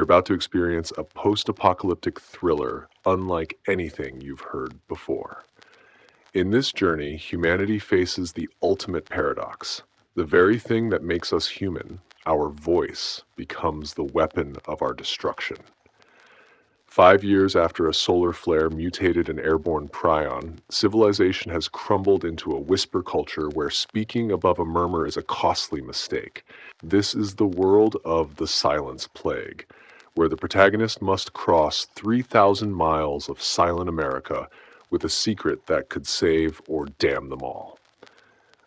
about to experience a post-apocalyptic thriller unlike anything you've heard before. In this journey, humanity faces the ultimate paradox. The very thing that makes us human, our voice, becomes the weapon of our destruction. 5 years after a solar flare mutated an airborne prion, civilization has crumbled into a whisper culture where speaking above a murmur is a costly mistake. This is the world of the Silence Plague, where the protagonist must cross 3,000 miles of silent America with a secret that could save or damn them all.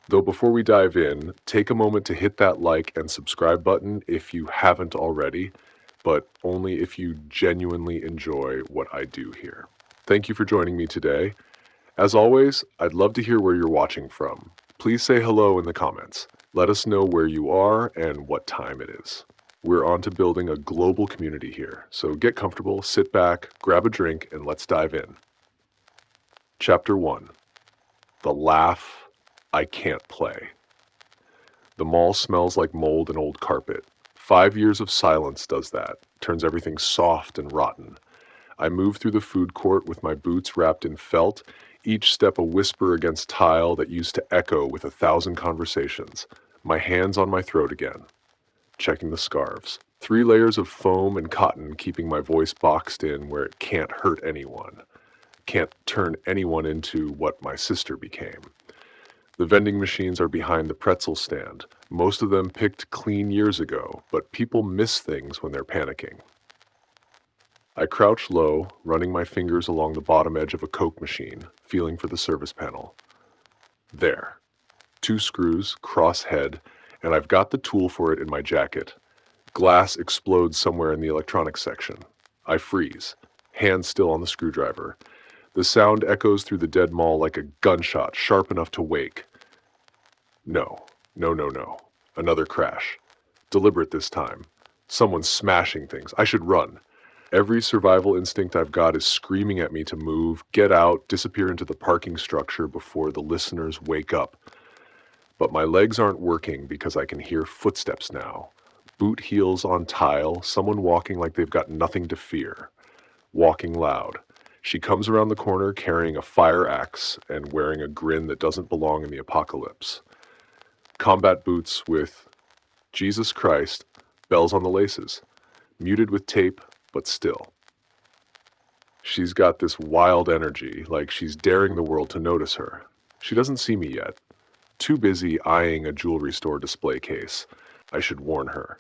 Though before we dive in, take a moment to hit that like and subscribe button if you haven't already, but only if you genuinely enjoy what I do here. Thank you for joining me today. As always, I'd love to hear where you're watching from. Please say hello in the comments. Let us know where you are and what time it is. We're on to building a global community here, so get comfortable, sit back, grab a drink, and let's dive in. Chapter 1. The Laugh I Can't Play. The mall smells like mold and old carpet. 5 years of silence does that, turns everything soft and rotten. I move through the food court with my boots wrapped in felt, each step a whisper against tile that used to echo with 1,000 conversations. My hands on my throat again. Checking the scarves. 3 layers of foam and cotton keeping my voice boxed in where it can't hurt anyone. Can't turn anyone into what my sister became. The vending machines are behind the pretzel stand, most of them picked clean years ago, but people miss things when they're panicking. I crouch low, running my fingers along the bottom edge of a Coke machine, feeling for the service panel. There. 2 screws, cross head, and I've got the tool for it in my jacket. Glass explodes somewhere in the electronics section. I freeze, hand still on the screwdriver. The sound echoes through the dead mall like a gunshot, sharp enough to wake. No. Another crash. Deliberate this time. Someone's smashing things. I should run. Every survival instinct I've got is screaming at me to move, get out, disappear into the parking structure before the listeners wake up. But my legs aren't working because I can hear footsteps now. Boot heels on tile, someone walking like they've got nothing to fear. Walking loud. She comes around the corner carrying a fire axe and wearing a grin that doesn't belong in the apocalypse. Combat boots with, Jesus Christ, bells on the laces. Muted with tape, but still. She's got this wild energy, like she's daring the world to notice her. She doesn't see me yet. Too busy eyeing a jewelry store display case. I should warn her.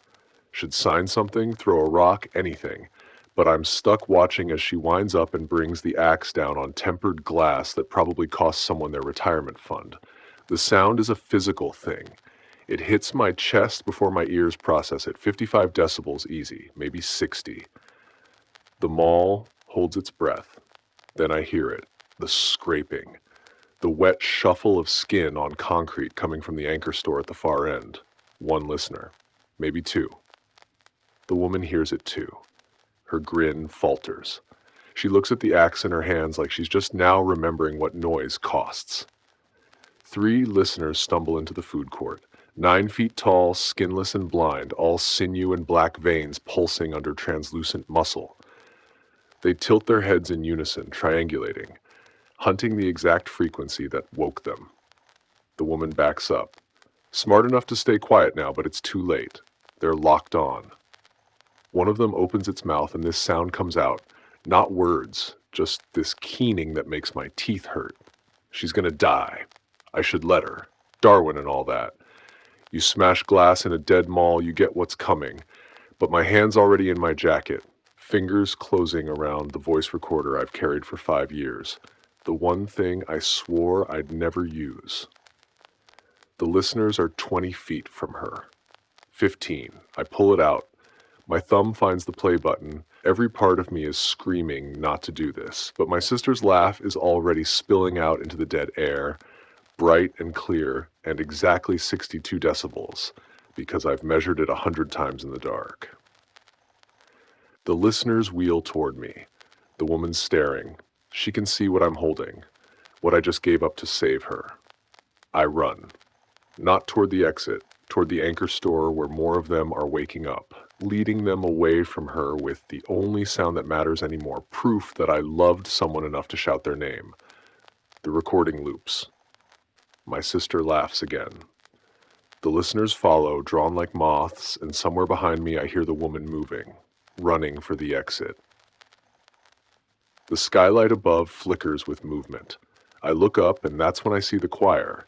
Should sign something, throw a rock, anything. But I'm stuck watching as she winds up and brings the axe down on tempered glass that probably cost someone their retirement fund. The sound is a physical thing. It hits my chest before my ears process it. 55 decibels easy, maybe 60. The mall holds its breath. Then I hear it, the scraping. The wet shuffle of skin on concrete coming from the anchor store at the far end. 1 listener, maybe 2. The woman hears it too. Her grin falters. She looks at the axe in her hands like she's just now remembering what noise costs. 3 listeners stumble into the food court. 9 feet tall, skinless and blind, all sinew and black veins pulsing under translucent muscle. They tilt their heads in unison, triangulating, hunting the exact frequency that woke them. The woman backs up. Smart enough to stay quiet now, but it's too late. They're locked on. One of them opens its mouth and this sound comes out. Not words, just this keening that makes my teeth hurt. She's gonna die. I should let her. Darwin and all that. You smash glass in a dead mall, you get what's coming. But my hand's already in my jacket, fingers closing around the voice recorder I've carried for 5 years. The one thing I swore I'd never use. The listeners are 20 feet from her. 15. I pull it out. My thumb finds the play button. Every part of me is screaming not to do this, but my sister's laugh is already spilling out into the dead air, bright and clear, and exactly 62 decibels, because I've measured it 100 times in the dark. The listeners wheel toward me. The woman's staring. She can see what I'm holding, what I just gave up to save her. I run. Not toward the exit, toward the anchor store where more of them are waking up. leading them away from her with the only sound that matters anymore, proof that I loved someone enough to shout their name. The recording loops. My sister laughs again. The listeners follow, drawn like moths, and somewhere behind me I hear the woman moving, running for the exit. The skylight above flickers with movement. I look up, and that's when I see the choir.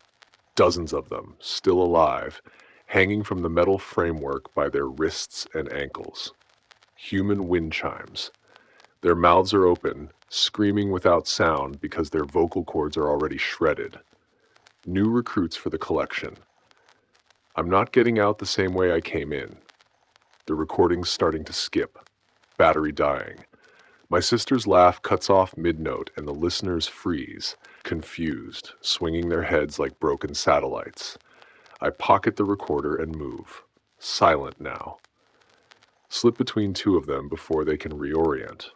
Dozens of them, still alive, hanging from the metal framework by their wrists and ankles. Human wind chimes. Their mouths are open, screaming without sound because their vocal cords are already shredded. New recruits for the collection. I'm not getting out the same way I came in. The recording's starting to skip. Battery dying. My sister's laugh cuts off mid-note and the listeners freeze, confused, swinging their heads like broken satellites. I pocket the recorder and move. Silent now. Slip between two of them before they can reorient.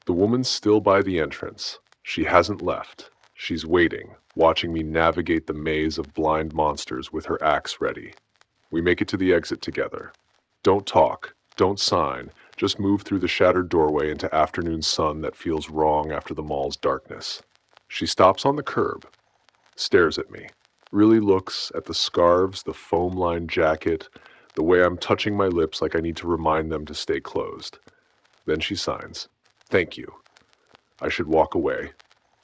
The woman's still by the entrance. She hasn't left. She's waiting, watching me navigate the maze of blind monsters with her axe ready. We make it to the exit together. Don't talk. Don't sign. Just move through the shattered doorway into afternoon sun that feels wrong after the mall's darkness. She stops on the curb, stares at me, really looks at the scarves, the foam-lined jacket, the way I'm touching my lips like I need to remind them to stay closed. Then she signs, "Thank you." I should walk away,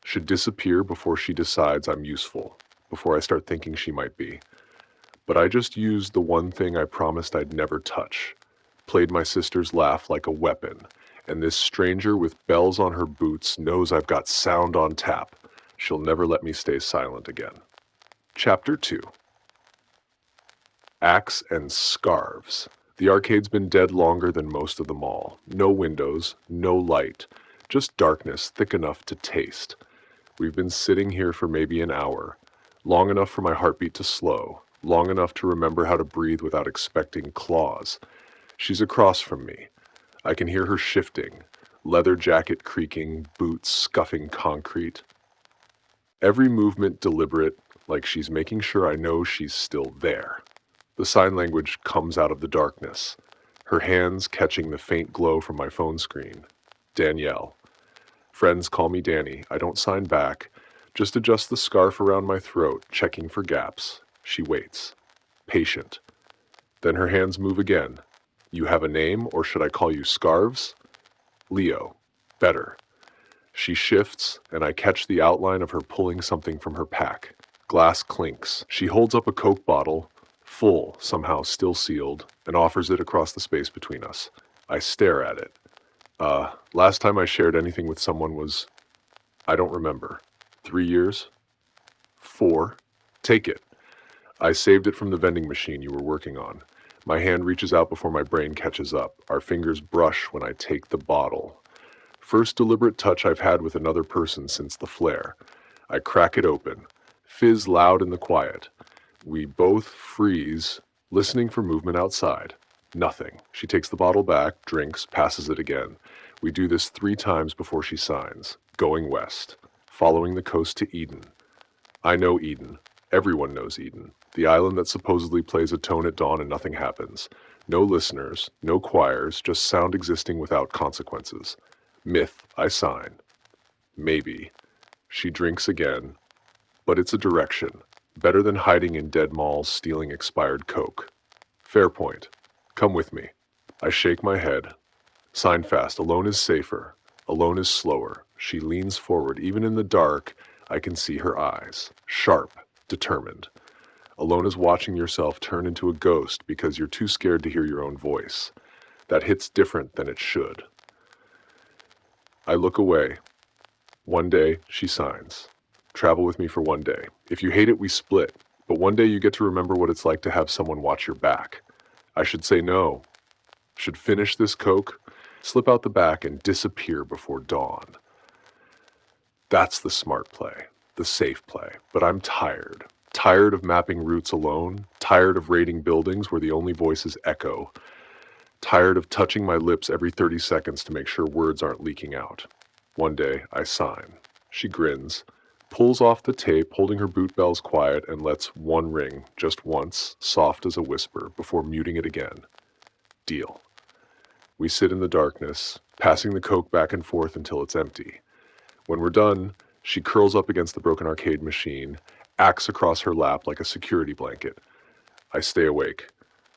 should disappear before she decides I'm useful, before I start thinking she might be. But I just used the one thing I promised I'd never touch. Played my sister's laugh like a weapon, and this stranger with bells on her boots knows I've got sound on tap. She'll never let me stay silent again. Chapter 2. Axe and Scarves. The arcade's been dead longer than most of the mall. No windows, no light, just darkness thick enough to taste. We've been sitting here for maybe an hour, long enough for my heartbeat to slow, long enough to remember how to breathe without expecting claws. She's across from me. I can hear her shifting, leather jacket creaking, boots scuffing concrete. Every movement deliberate, like she's making sure I know she's still there. The sign language comes out of the darkness, her hands catching the faint glow from my phone screen. Danielle. Friends call me Danny. I don't sign back, just adjust the scarf around my throat, checking for gaps. She waits. Patient. Then her hands move again. "You have a name, or should I call you Scarves?" "Leo." "Better." She shifts, and I catch the outline of her pulling something from her pack. Glass clinks. She holds up a Coke bottle, full, somehow still sealed, and offers it across the space between us. I stare at it. Last time I shared anything with someone was, I don't remember. 3 years? 4? Take it. I saved it from the vending machine you were working on. My hand reaches out before my brain catches up. Our fingers brush when I take the bottle. First deliberate touch I've had with another person since the flare. I crack it open. Fizz loud in the quiet. We both freeze, listening for movement outside. Nothing. She takes the bottle back, drinks, passes it again. We do this 3 times before she signs. Going west. Following the coast to Eden. I know Eden. Everyone knows Eden. The island that supposedly plays a tone at dawn and nothing happens. No listeners, no choirs, just sound existing without consequences. Myth, I sign. Maybe. She drinks again. But it's a direction. Better than hiding in dead malls stealing expired Coke. Fair point. Come with me. I shake my head. Sign fast. Alone is safer. Alone is slower. She leans forward. Even in the dark, I can see her eyes. Sharp. Determined. Alone is watching yourself turn into a ghost because you're too scared to hear your own voice. That hits different than it should. I look away. One day, she signs. Travel with me for 1 day. If you hate it, we split. But one day you get to remember what it's like to have someone watch your back. I should say no. Should finish this Coke, slip out the back, and disappear before dawn. That's the smart play, the safe play. But I'm tired. Tired of mapping routes alone. Tired of raiding buildings where the only voices echo. Tired of touching my lips every 30 seconds to make sure words aren't leaking out. One day, I sign. She grins, pulls off the tape, holding her boot bells quiet, and lets one ring, just once, soft as a whisper, before muting it again. Deal. We sit in the darkness, passing the Coke back and forth until it's empty. When we're done, she curls up against the broken arcade machine, axe across her lap like a security blanket. I stay awake,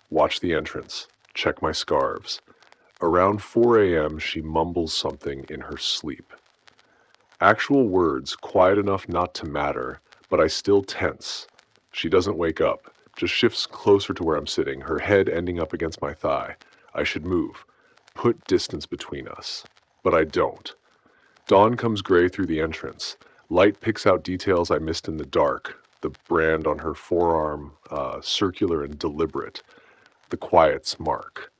watch the entrance, check my scarves. Around 4 a.m., she mumbles something in her sleep. Actual words, quiet enough not to matter, but I still tense. She doesn't wake up, just shifts closer to where I'm sitting, her head ending up against my thigh. I should move, put distance between us. But I don't. Dawn comes gray through the entrance. Light picks out details I missed in the dark. The brand on her forearm, circular and deliberate. The quiet's mark.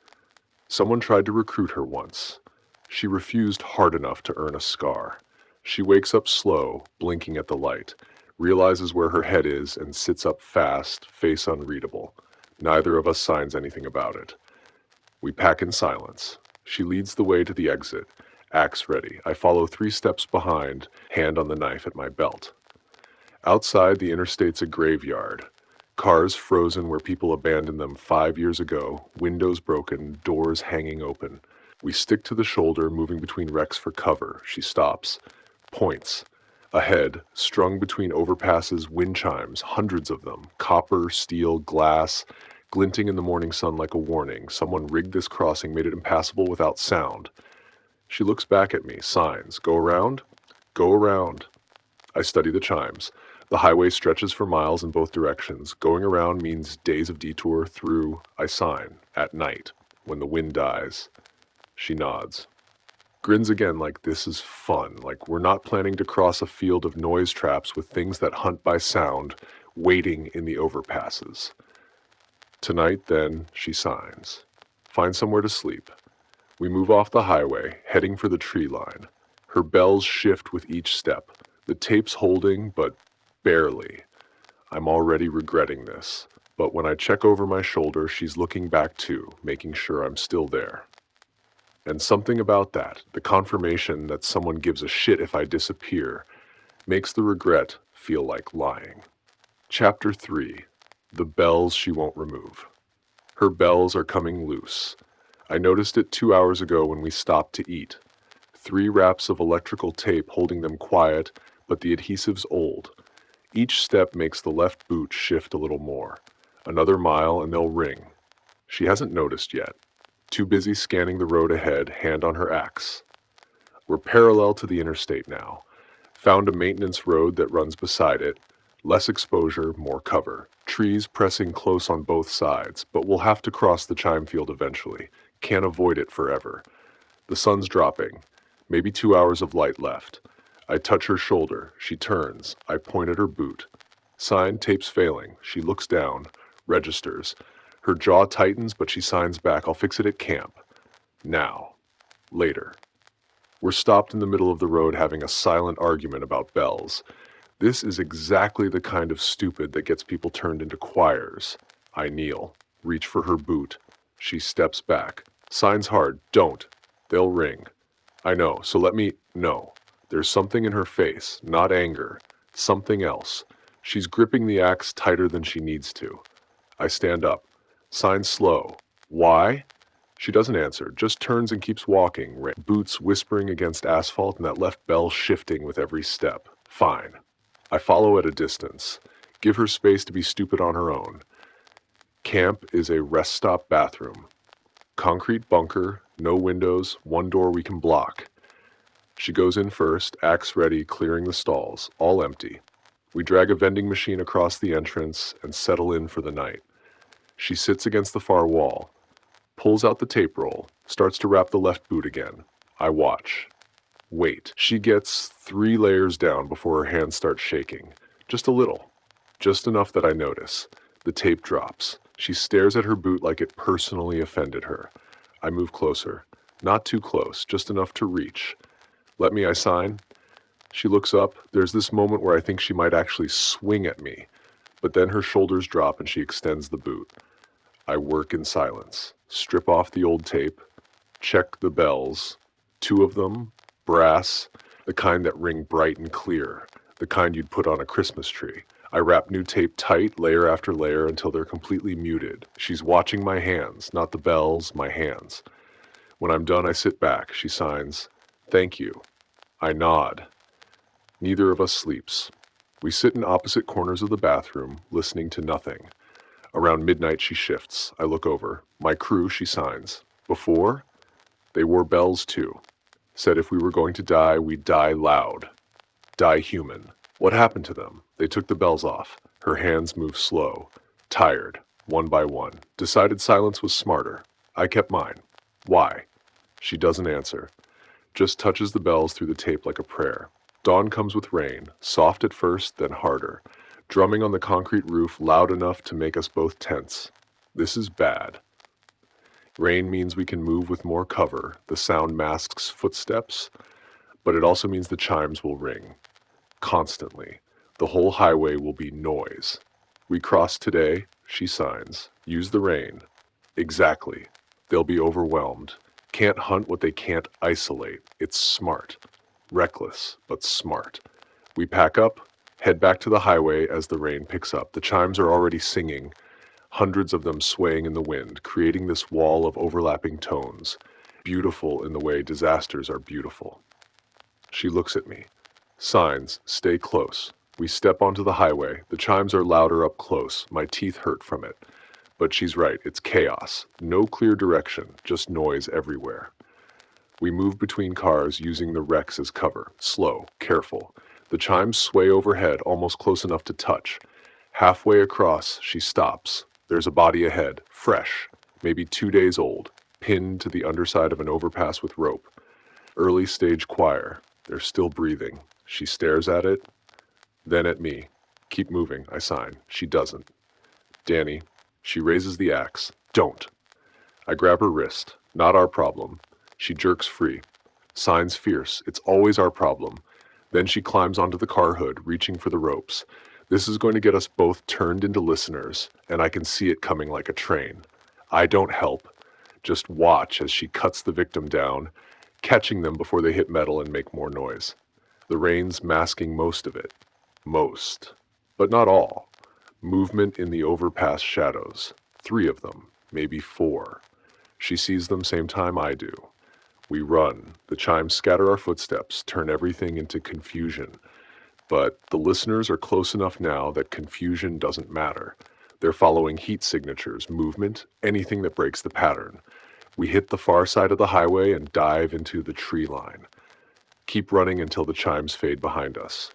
Someone tried to recruit her once. She refused hard enough to earn a scar. She wakes up slow, blinking at the light, realizes where her head is and sits up fast, face unreadable. Neither of us signs anything about it. We pack in silence. She leads the way to the exit, axe ready. I follow 3 steps behind, hand on the knife at my belt. Outside, the interstate's a graveyard. Cars frozen where people abandoned them 5 years ago, windows broken, doors hanging open. We stick to the shoulder, moving between wrecks for cover. She stops. Points. Ahead, strung between overpasses, wind chimes, hundreds of them. Copper, steel, glass, glinting in the morning sun like a warning. Someone rigged this crossing, made it impassable without sound. She looks back at me, signs. Go around? Go around. I study the chimes. The highway stretches for miles in both directions. Going around means days of detour through. I sign. At night, when the wind dies. She nods. Grins again like this is fun, like we're not planning to cross a field of noise traps with things that hunt by sound, waiting in the overpasses. Tonight, then, she signs. Find somewhere to sleep. We move off the highway, heading for the tree line. Her bells shift with each step. The tape's holding, but barely. I'm already regretting this. But when I check over my shoulder, she's looking back too, making sure I'm still there. And something about that, the confirmation that someone gives a shit if I disappear, makes the regret feel like lying. Chapter 3. The bells she won't remove. Her bells are coming loose. I noticed it 2 hours ago when we stopped to eat. 3 wraps of electrical tape holding them quiet, but the adhesive's old. Each step makes the left boot shift a little more. Another mile and they'll ring. She hasn't noticed yet. Too busy scanning the road ahead, hand on her axe. We're parallel to the interstate now. Found a maintenance road that runs beside it. Less exposure, more cover. Trees pressing close on both sides, but we'll have to cross the chime field eventually. Can't avoid it forever. The sun's dropping. Maybe 2 hours of light left. I touch her shoulder. She turns. I point at her boot. Sign, tape's failing. She looks down. Registers. Her jaw tightens, but she signs back. I'll fix it at camp. Now. Later. We're stopped in the middle of the road having a silent argument about bells. This is exactly the kind of stupid that gets people turned into choirs. I kneel. Reach for her boot. She steps back. Signs hard. Don't. They'll ring. I know, so let me... No. There's something in her face. Not anger. Something else. She's gripping the axe tighter than she needs to. I stand up. Sign slow. Why? She doesn't answer, just turns and keeps walking, boots whispering against asphalt and that left bell shifting with every step. Fine. I follow at a distance. Give her space to be stupid on her own. Camp is a rest stop bathroom. Concrete bunker, no windows, 1 door we can block. She goes in first, axe ready, clearing the stalls, all empty. We drag a vending machine across the entrance and settle in for the night. She sits against the far wall, pulls out the tape roll, starts to wrap the left boot again. I watch. Wait. She gets 3 layers down before her hands start shaking. Just a little. Just enough that I notice. The tape drops. She stares at her boot like it personally offended her. I move closer. Not too close, just enough to reach. Let me, I sign. She looks up. There's this moment where I think she might actually swing at me. But then her shoulders drop and she extends the boot. I work in silence. Strip off the old tape. Check the bells. 2 of them. Brass. The kind that ring bright and clear. The kind you'd put on a Christmas tree. I wrap new tape tight, layer after layer, until they're completely muted. She's watching my hands, not the bells, my hands. When I'm done, I sit back. She signs, "Thank you." I nod. Neither of us sleeps. We sit in opposite corners of the bathroom, listening to nothing. Around midnight, she shifts. I look over. My crew, she signs. Before, they wore bells too. Said if we were going to die, we'd die loud. Die human. What happened to them? They took the bells off. Her hands move slow. Tired. One by one. Decided silence was smarter. I kept mine. Why? She doesn't answer. Just touches the bells through the tape like a prayer. Dawn comes with rain. Soft at first, then harder. Drumming on the concrete roof loud enough to make us both tense. This is bad. Rain means we can move with more cover. The sound masks footsteps, but it also means the chimes will ring. Constantly. The whole highway will be noise. We cross today, she signs. Use the rain. Exactly. They'll be overwhelmed. Can't hunt what they can't isolate. It's smart. Reckless, but smart. We pack up, head back to the highway as the rain picks up. The chimes are already singing, hundreds of them swaying in the wind, creating this wall of overlapping tones, beautiful in the way disasters are beautiful. She looks at me. Signs, stay close. We step onto the highway. The chimes are louder up close. My teeth hurt from it. But she's right, it's chaos. No clear direction, just noise everywhere. We move between cars using the wrecks as cover. Slow, careful. The chimes sway overhead, almost close enough to touch. Halfway across, she stops. There's a body ahead, fresh, maybe 2 days old, pinned to the underside of an overpass with rope. Early stage choir. They're still breathing. She stares at it, then at me. Keep moving, I sign. She doesn't. Danny. She raises the axe. Don't. I grab her wrist. Not our problem. She jerks free. Signs fierce. It's always our problem. Then she climbs onto the car hood, reaching for the ropes. This is going to get us both turned into listeners, and I can see it coming like a train. I don't help. Just watch as she cuts the victim down, catching them before they hit metal and make more noise. The rain's masking most of it. Most. But not all. Movement in the overpass shadows. 3 of them, maybe 4. She sees them same time I do. We run. The chimes scatter our footsteps, turn everything into confusion. But the listeners are close enough now that confusion doesn't matter. They're following heat signatures, movement, anything that breaks the pattern. We hit the far side of the highway and dive into the tree line. Keep running until the chimes fade behind us.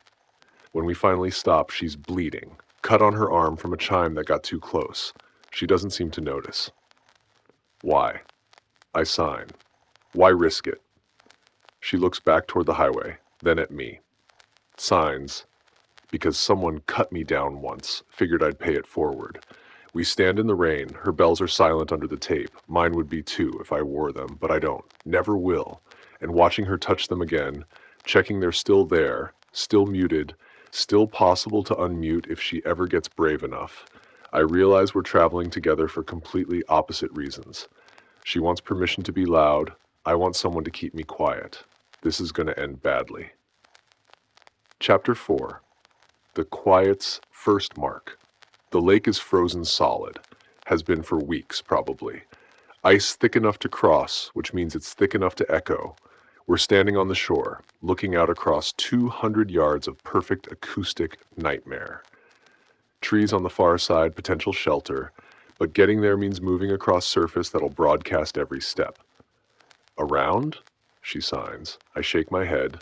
When we finally stop, she's bleeding, cut on her arm from a chime that got too close. She doesn't seem to notice. Why? I sign. Why risk it? She looks back toward the highway, then at me. Signs. Because someone cut me down once, figured I'd pay it forward. We stand in the rain. Her bells are silent under the tape. Mine would be too if I wore them, but I don't. Never will. And watching her touch them again, checking they're still there, still muted, still possible to unmute if she ever gets brave enough, I realize we're traveling together for completely opposite reasons. She wants permission to be loud. I want someone to keep me quiet. This is going to end badly. Chapter 4. The quiet's first mark. The lake is frozen solid. Has been for weeks, probably. Ice thick enough to cross, which means it's thick enough to echo. We're standing on the shore, looking out across 200 yards of perfect acoustic nightmare. Trees on the far side, potential shelter, but getting there means moving across surface that'll broadcast every step. Around? She signs. I shake my head.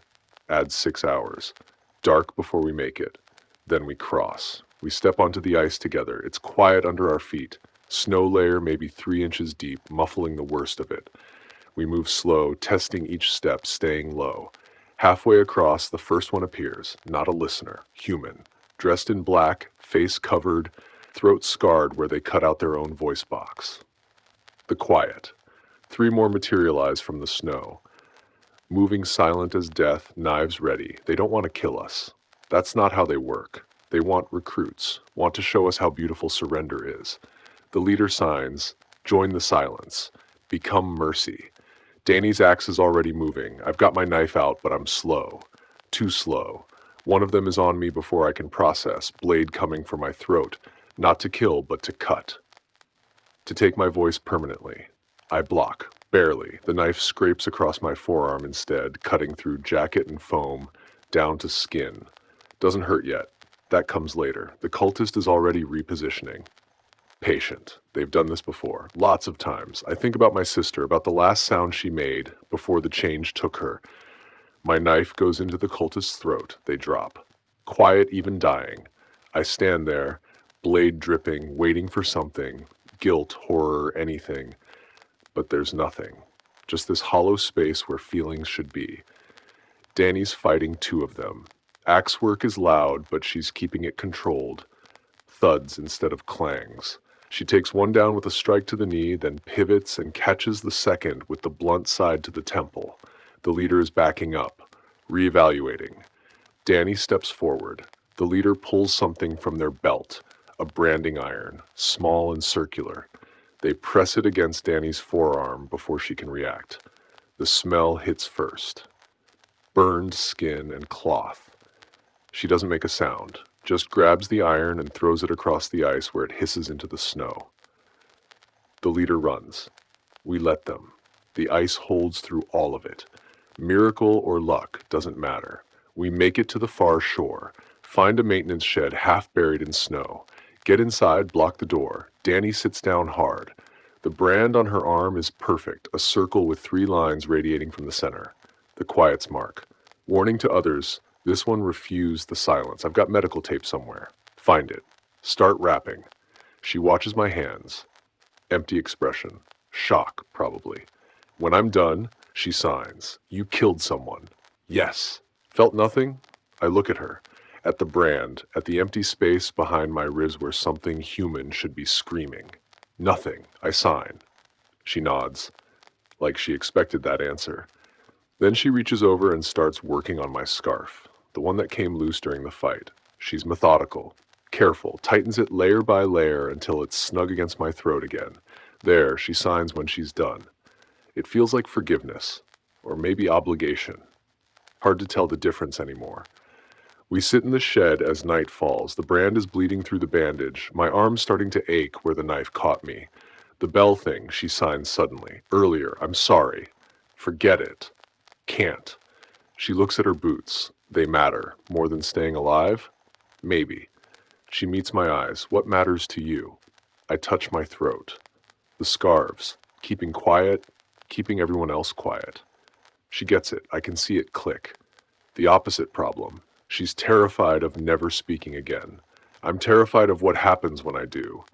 Add 6 hours. Dark before we make it. Then we cross. We step onto the ice together. It's quiet under our feet. Snow layer maybe 3 inches deep, muffling the worst of it. We move slow, testing each step, staying low. Halfway across, the first one appears. Not a listener. Human. Dressed in black, face covered, throat scarred where they cut out their own voice box. The quiet. 3 more materialize from the snow. Moving silent as death, knives ready. They don't want to kill us. That's not how they work. They want recruits, want to show us how beautiful surrender is. The leader signs, join the silence, become mercy. Danny's axe is already moving. I've got my knife out, but I'm slow. Too slow. One of them is on me before I can process, blade coming from my throat, not to kill, but to cut. To take my voice permanently. I block, barely. The knife scrapes across my forearm instead, cutting through jacket and foam, down to skin. Doesn't hurt yet. That comes later. The cultist is already repositioning. Patient. They've done this before. Lots of times. I think about my sister, about the last sound she made before the change took her. My knife goes into the cultist's throat. They drop. Quiet, even dying. I stand there, blade dripping, waiting for something. Guilt, horror, anything. But there's nothing. Just this hollow space where feelings should be. Danny's fighting two of them. Axe work is loud, but she's keeping it controlled. Thuds instead of clangs. She takes one down with a strike to the knee, then pivots and catches the second with the blunt side to the temple. The leader is backing up, reevaluating. Danny steps forward. The leader pulls something from their belt, a branding iron, small and circular. They press it against Danny's forearm before she can react. The smell hits first. Burned skin and cloth. She doesn't make a sound, just grabs the iron and throws it across the ice where it hisses into the snow. The leader runs. We let them. The ice holds through all of it. Miracle or luck doesn't matter. We make it to the far shore, find a maintenance shed half buried in snow. Get inside, block the door. Danny sits down hard. The brand on her arm is perfect, a circle with 3 lines radiating from the center. The quiet's mark. Warning to others, this one refused the silence. I've got medical tape somewhere. Find it. Start wrapping. She watches my hands. Empty expression. Shock, probably. When I'm done, she signs. You killed someone. Yes. Felt nothing? I look at her. At the brand, at the empty space behind my ribs where something human should be screaming. Nothing. I sign. She nods, like she expected that answer. Then she reaches over and starts working on my scarf, the one that came loose during the fight. She's methodical, careful, tightens it layer by layer until it's snug against my throat again. There, she signs when she's done. It feels like forgiveness, or maybe obligation. Hard to tell the difference anymore. We sit in the shed as night falls. The brand is bleeding through the bandage, my arm starting to ache where the knife caught me. The bell thing, she signs suddenly. Earlier, I'm sorry. Forget it. Can't. She looks at her boots. They matter. More than staying alive? Maybe. She meets my eyes. What matters to you? I touch my throat. The scarves. Keeping quiet, keeping everyone else quiet. She gets it. I can see it click. The opposite problem. She's terrified of never speaking again. I'm terrified of what happens when I do.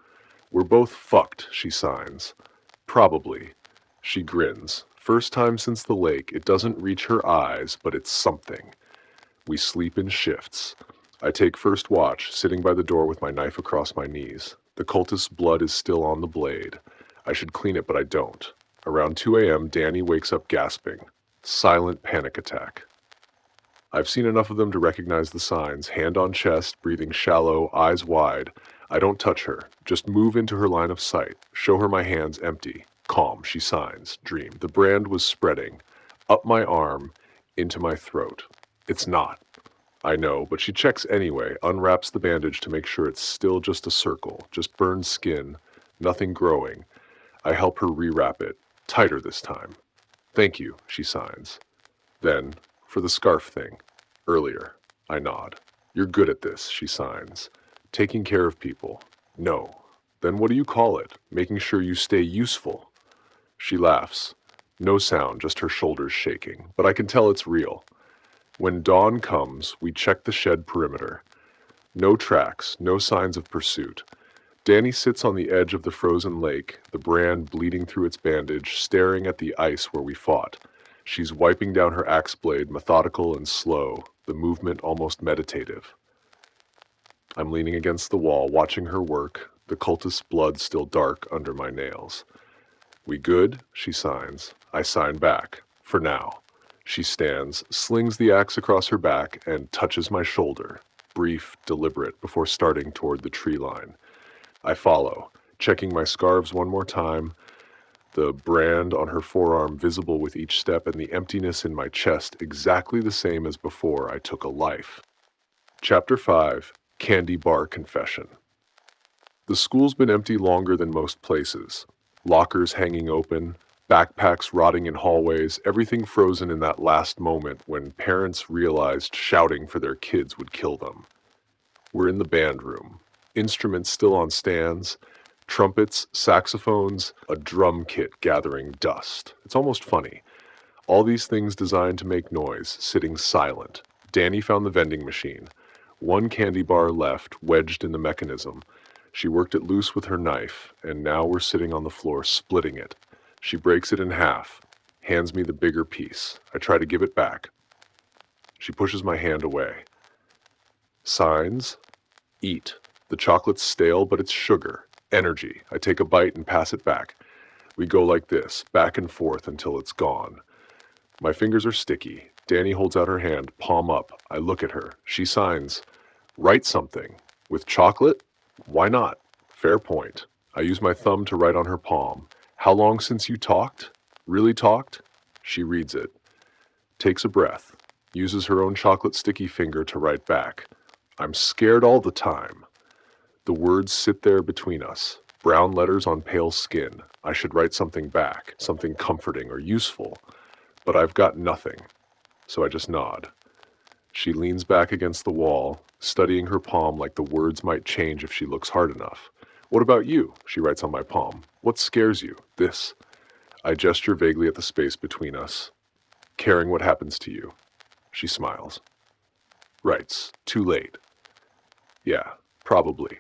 We're both fucked, she signs. Probably. She grins. First time since the lake, it doesn't reach her eyes, but it's something. We sleep in shifts. I take first watch, sitting by the door with my knife across my knees. The cultist's blood is still on the blade. I should clean it, but I don't. Around 2 a.m., Danny wakes up gasping. Silent panic attack. I've seen enough of them to recognize the signs. Hand on chest, breathing shallow, eyes wide. I don't touch her. Just move into her line of sight. Show her my hands empty. Calm, she signs. Dream. The brand was spreading. Up my arm, into my throat. It's not. I know, but she checks anyway, unwraps the bandage to make sure it's still just a circle, just burned skin, nothing growing. I help her rewrap it, tighter this time. Thank you, she signs. Then, for the scarf thing. Earlier. I nod. You're good at this, she signs. Taking care of people. No. Then what do you call it? Making sure you stay useful. She laughs. No sound, just her shoulders shaking. But I can tell it's real. When dawn comes, we check the shed perimeter. No tracks, no signs of pursuit. Danny sits on the edge of the frozen lake, the brand bleeding through its bandage, staring at the ice where we fought. She's wiping down her axe blade, methodical and slow, the movement almost meditative. I'm leaning against the wall, watching her work, the cultist's blood still dark under my nails. We good? She signs. I sign back. For now. She stands, slings the axe across her back, and touches my shoulder, brief, deliberate, before starting toward the tree line. I follow, checking my scarves one more time, the brand on her forearm visible with each step, and the emptiness in my chest exactly the same as before I took a life. Chapter 5, Candy Bar Confession. The school's been empty longer than most places. Lockers hanging open, backpacks rotting in hallways, everything frozen in that last moment when parents realized shouting for their kids would kill them. We're in the band room. Instruments still on stands, trumpets, saxophones, a drum kit gathering dust. It's almost funny. All these things designed to make noise, sitting silent. Danny found the vending machine. One candy bar left, wedged in the mechanism. She worked it loose with her knife, and now we're sitting on the floor splitting it. She breaks it in half, hands me the bigger piece. I try to give it back. She pushes my hand away. Signs? Eat. The chocolate's stale, but it's sugar. Energy. I take a bite and pass it back. We go like this, back and forth until it's gone. My fingers are sticky. Danny holds out her hand, palm up. I look at her. She signs, "Write something." With chocolate? Why not? Fair point. I use my thumb to write on her palm. "How long since you talked?" Really talked? She reads it. Takes a breath. Uses her own chocolate sticky finger to write back. "I'm scared all the time." The words sit there between us. Brown letters on pale skin. I should write something back, something comforting or useful. But I've got nothing. So I just nod. She leans back against the wall, studying her palm like the words might change if she looks hard enough. "What about you?" She writes on my palm. "What scares you?" "This." I gesture vaguely at the space between us. "Caring what happens to you." She smiles. Writes, "Too late." "Yeah, probably."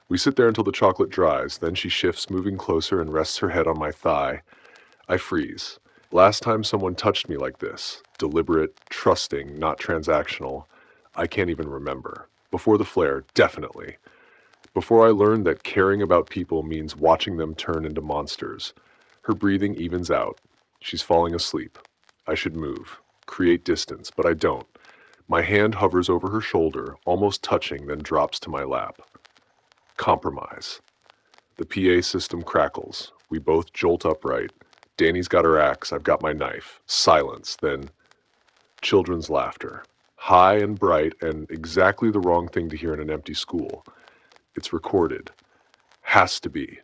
We sit there until the chocolate dries, then she shifts, moving closer, and rests her head on my thigh. I freeze. Last time someone touched me like this, deliberate, trusting, not transactional, I can't even remember. Before the flare, definitely. Before I learned that caring about people means watching them turn into monsters. Her breathing evens out. She's falling asleep. I should move, create distance, but I don't. My hand hovers over her shoulder, almost touching, then drops to my lap. Compromise. The PA system crackles. We both jolt upright. Danny's got her axe, I've got my knife. Silence, then children's laughter. High and bright, and exactly the wrong thing to hear in an empty school. It's recorded. Has to be.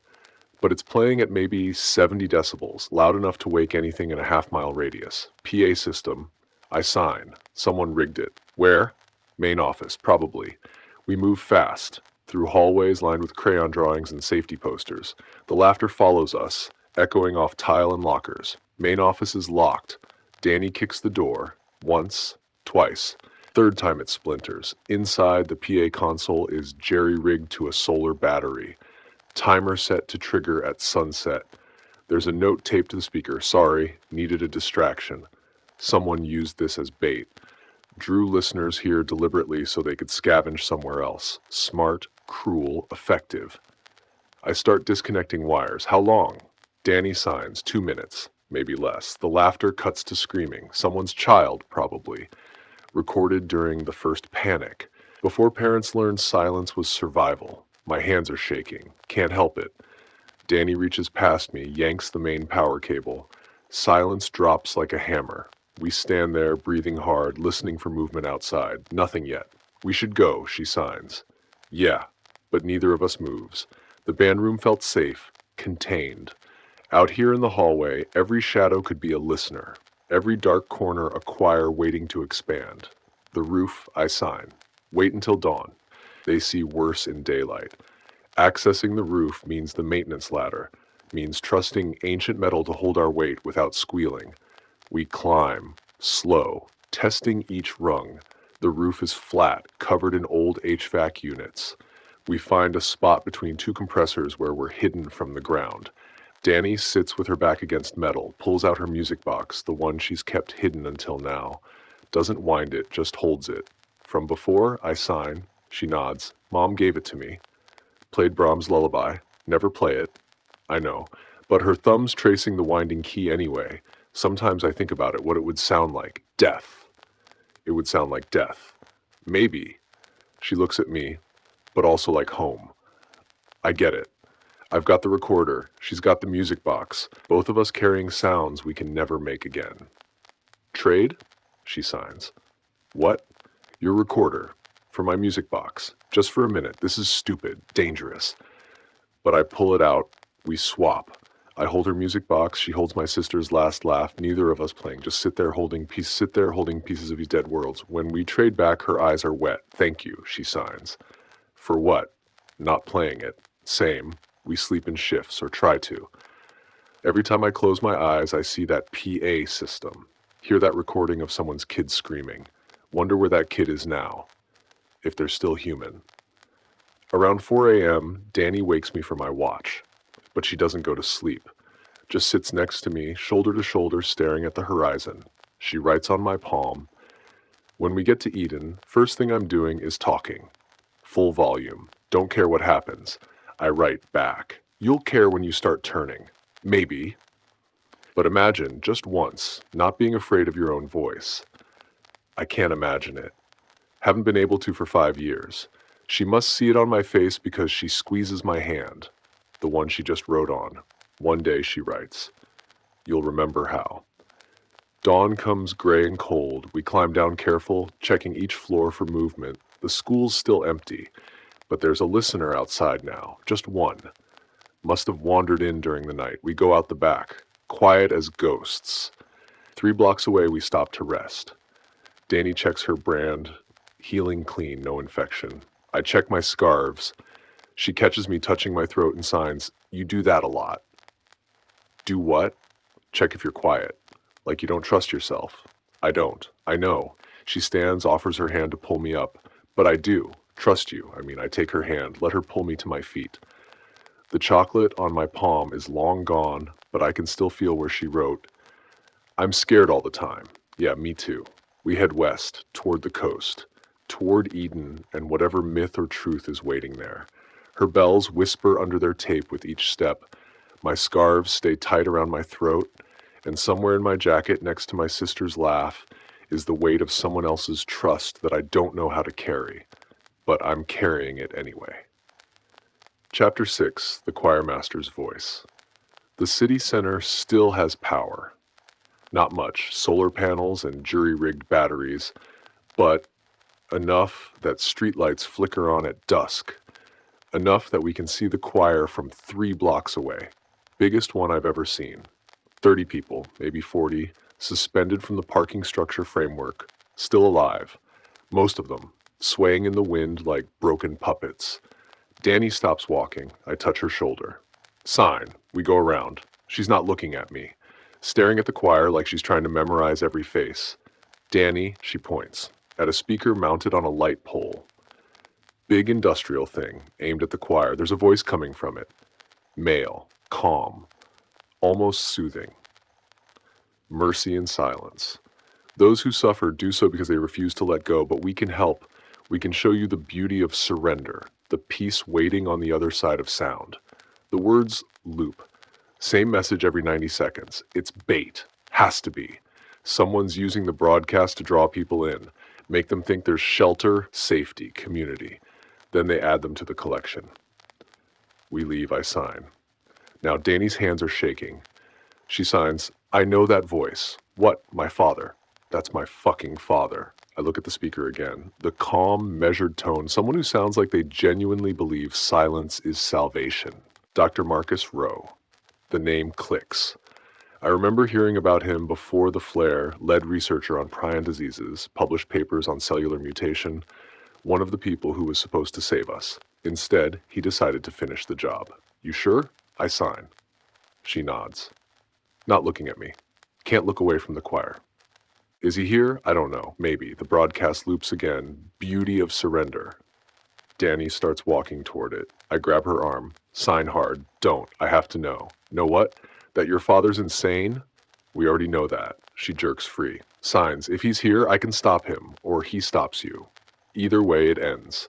But it's playing at maybe 70 decibels, loud enough to wake anything in a half-mile radius. PA system. I sign. Someone rigged it. Where? Main office, probably. We move fast, through hallways lined with crayon drawings and safety posters. The laughter follows us, echoing off tile and lockers. Main office is locked. Danny kicks the door. Once, twice. Third time it splinters. Inside, the PA console is jerry-rigged to a solar battery. Timer set to trigger at sunset. There's a note taped to the speaker. "Sorry, needed a distraction." Someone used this as bait. Drew listeners here deliberately so they could scavenge somewhere else. Smart, cruel, effective. I start disconnecting wires. How long? Danny signs, 2 minutes, maybe less. The laughter cuts to screaming. Someone's child, probably. Recorded during the first panic. Before parents learned silence was survival. My hands are shaking. Can't help it. Danny reaches past me, yanks the main power cable. Silence drops like a hammer. We stand there, breathing hard, listening for movement outside. Nothing yet. "We should go," she signs. Yeah, but neither of us moves. The band room felt safe, contained. Out here in the hallway, every shadow could be a listener. Every dark corner a choir waiting to expand. The roof, I sign. Wait until dawn. They see worse in daylight. Accessing the roof means the maintenance ladder, means trusting ancient metal to hold our weight without squealing. We climb, slow, testing each rung. The roof is flat, covered in old HVAC units. We find a spot between two compressors where we're hidden from the ground. Danny sits with her back against metal, pulls out her music box, the one she's kept hidden until now. Doesn't wind it, just holds it. From before, I sign. She nods. "Mom gave it to me." Played Brahms' Lullaby. Never play it. I know. But her thumb's tracing the winding key anyway. Sometimes I think about it, what it would sound like. Death. It would sound like death. Maybe. She looks at me, but also like home. I get it. I've got the recorder. She's got the music box. Both of us carrying sounds we can never make again. "Trade?" She signs. "What?" Your recorder. For my music box. Just for a minute. This is stupid. Dangerous. But I pull it out. We swap. I hold her music box. She holds my sister's last laugh. Neither of us playing. Just sit there holding pieces of these dead worlds. When we trade back, her eyes are wet. Thank you, she signs. For what? Not playing it. Same. We sleep in shifts, or try to. Every time I close my eyes, I see that PA system. Hear that recording of someone's kid screaming. Wonder where that kid is now. If they're still human. Around 4 a.m., Danny wakes me from my watch. But she doesn't go to sleep. Just sits next to me, shoulder to shoulder, staring at the horizon. She writes on my palm. When we get to Eden, first thing I'm doing is talking. Full volume. Don't care what happens. I write back. You'll care when you start turning. Maybe. But imagine, just once, not being afraid of your own voice. I can't imagine it. Haven't been able to for 5 years. She must see it on my face because she squeezes my hand. The one she just wrote on. One day, she writes. You'll remember how. Dawn comes gray and cold. We climb down careful, checking each floor for movement. The school's still empty, but there's a listener outside now. Just one. Must have wandered in during the night. We go out the back. Quiet as ghosts. 3 blocks away, we stop to rest. Danny checks her brand. Healing clean, no infection. I check my scarves. She catches me touching my throat and signs, you do that a lot. Do what? Check if you're quiet. Like you don't trust yourself. I don't. I know. She stands, offers her hand to pull me up. But I do. Trust you. I take her hand, let her pull me to my feet. The chocolate on my palm is long gone, but I can still feel where she wrote. I'm scared all the time. Yeah, me too. We head west, toward the coast, toward Eden and whatever myth or truth is waiting there. Her bells whisper under their tape with each step. My scarves stay tight around my throat, and somewhere in my jacket next to my sister's laugh is the weight of someone else's trust that I don't know how to carry, but I'm carrying it anyway. Chapter 6, The Choirmaster's Voice. The city center still has power. Not much, solar panels and jury-rigged batteries, but enough that streetlights flicker on at dusk. Enough that we can see the choir from 3 blocks away. Biggest one I've ever seen. 30 people, maybe 40, suspended from the parking structure framework, still alive. Most of them, swaying in the wind like broken puppets. Danny stops walking. I touch her shoulder. Sign. We go around. She's not looking at me. Staring at the choir like she's trying to memorize every face. Danny, she points, at a speaker mounted on a light pole. Big industrial thing, aimed at the choir. There's a voice coming from it. Male, calm, almost soothing. Mercy and silence. Those who suffer do so because they refuse to let go, but we can help. We can show you the beauty of surrender, the peace waiting on the other side of sound. The words loop. Same message every 90 seconds. It's bait. Has to be. Someone's using the broadcast to draw people in, make them think there's shelter, safety, community. Then they add them to the collection. We leave, I sign. Now Danny's hands are shaking. She signs, I know that voice. What? My father. That's my fucking father. I look at the speaker again. The calm, measured tone, someone who sounds like they genuinely believe silence is salvation. Dr. Marcus Rowe. The name clicks. I remember hearing about him before the flare, lead researcher on prion diseases, published papers on cellular mutation, one of the people who was supposed to save us. Instead, he decided to finish the job. You sure? I sign. She nods. Not looking at me. Can't look away from the choir. Is he here? I don't know. Maybe. The broadcast loops again. Beauty of surrender. Danny starts walking toward it. I grab her arm. Sign hard. Don't. I have to know. Know what? That your father's insane? We already know that. She jerks free. Signs. If he's here, I can stop him. Or he stops you. Either way, it ends.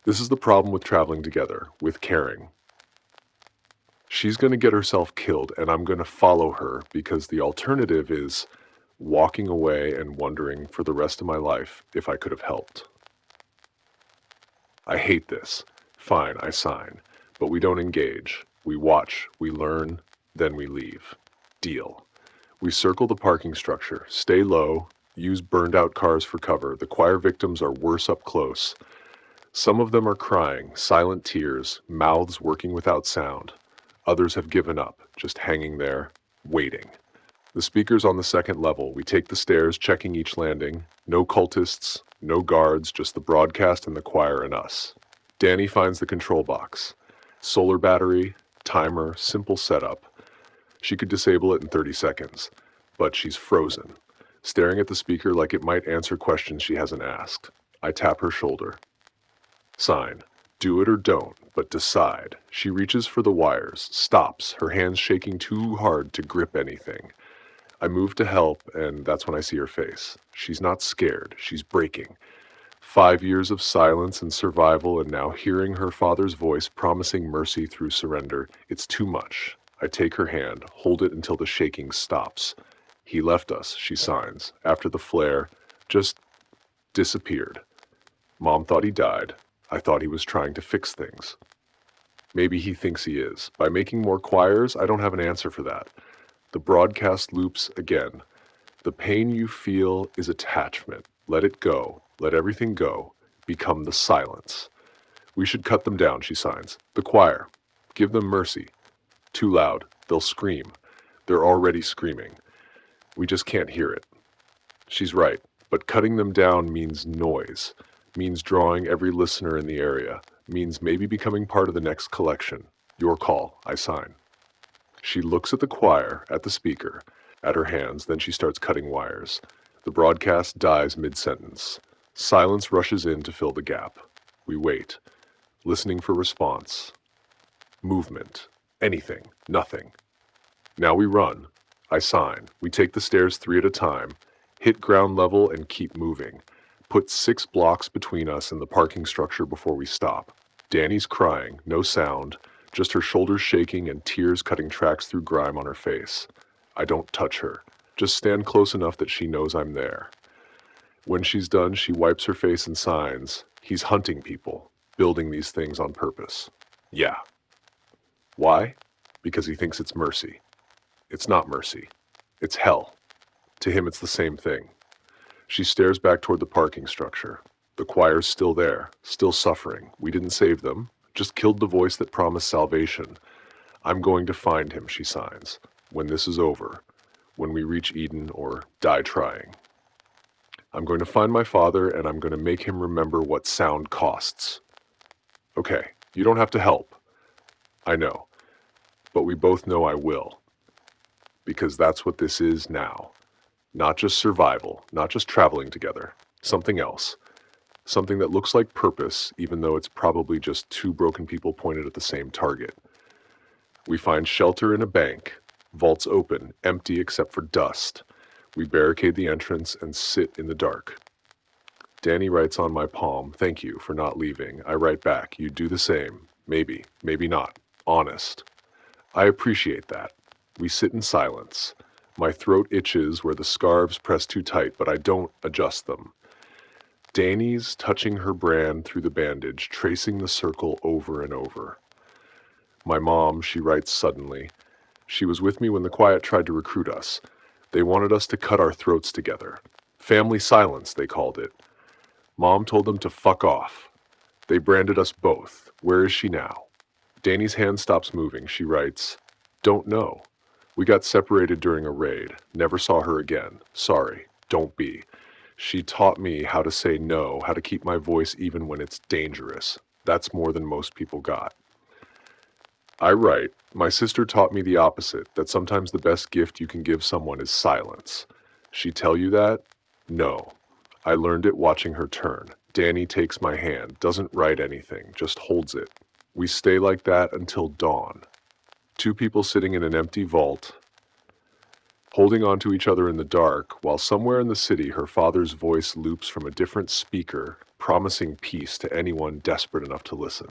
This is the problem with traveling together. With caring. She's going to get herself killed, and I'm going to follow her because the alternative is walking away and wondering for the rest of my life if I could have helped. I hate this. Fine, I sign. But we don't engage. We watch, we learn, then we leave. Deal. We circle the parking structure, stay low, Use burned-out cars for cover. The choir victims are worse up close. Some of them are crying, silent tears, mouths working without sound. Others have given up, just hanging there, waiting. The speaker's on the second level. We take the stairs, checking each landing. No cultists, no guards, just the broadcast and the choir and us. Danny finds the control box. Solar battery, timer, simple setup. She could disable it in 30 seconds, but she's frozen, staring at the speaker like it might answer questions she hasn't asked. I tap her shoulder. Sign. Do it or don't, but decide. She reaches for the wires, stops, her hands shaking too hard to grip anything. I move to help, and that's when I see her face. She's not scared, she's breaking. 5 years of silence and survival, and now hearing her father's voice promising mercy through surrender, it's too much. I take her hand, hold it until the shaking stops. He left us, she signs. After the flare, just disappeared. Mom thought he died. I thought he was trying to fix things. Maybe he thinks he is. By making more choirs, I don't have an answer for that. The broadcast loops again. The pain you feel is attachment. Let it go. Let everything go. Become the silence. We should cut them down, she signs. The choir. Give them mercy. Too loud. They'll scream. They're already screaming. We just can't hear it. She's right, but cutting them down means noise, means drawing every listener in the area, means maybe becoming part of the next collection. Your call, I sign. She looks at the choir, at the speaker, at her hands, then she starts cutting wires. The broadcast dies mid-sentence. Silence rushes in to fill the gap. We wait, listening for response. Movement. Anything. Nothing. Now we run. I sign. We take the stairs 3 at a time, hit ground level and keep moving. Put 6 blocks between us and the parking structure before we stop. Danny's crying, no sound, just her shoulders shaking and tears cutting tracks through grime on her face. I don't touch her, just stand close enough that she knows I'm there. When she's done, she wipes her face and signs. He's hunting people, building these things on purpose. Yeah. Why? Because he thinks it's mercy. It's not mercy. It's hell. To him, it's the same thing. She stares back toward the parking structure. The choir's still there, still suffering. We didn't save them, just killed the voice that promised salvation. I'm going to find him, she signs, when this is over, when we reach Eden or die trying. I'm going to find my father, and I'm going to make him remember what sound costs. Okay, you don't have to help. I know, but we both know I will. Because that's what this is now. Not just survival, not just traveling together. Something else. Something that looks like purpose, even though it's probably just 2 broken people pointed at the same target. We find shelter in a bank. Vaults open, empty except for dust. We barricade the entrance and sit in the dark. Danny writes on my palm, "Thank you for not leaving." I write back, "You do the same. Maybe, maybe not. Honest." I appreciate that. We sit in silence. My throat itches where the scarves press too tight, but I don't adjust them. Danny's touching her brand through the bandage, tracing the circle over and over. My mom, she writes suddenly. She was with me when the Quiet tried to recruit us. They wanted us to cut our throats together. Family silence, they called it. Mom told them to fuck off. They branded us both. Where is she now? Danny's hand stops moving. She writes, "Don't know. We got separated during a raid. Never saw her again. Sorry. Don't be. She taught me how to say no, how to keep my voice even when it's dangerous. That's more than most people got." I write, "My sister taught me the opposite, that sometimes the best gift you can give someone is silence." She tell you that? No. I learned it watching her turn. Danny takes my hand, doesn't write anything, just holds it. We stay like that until dawn. 2 people sitting in an empty vault, holding on to each other in the dark, while somewhere in the city her father's voice loops from a different speaker, promising peace to anyone desperate enough to listen.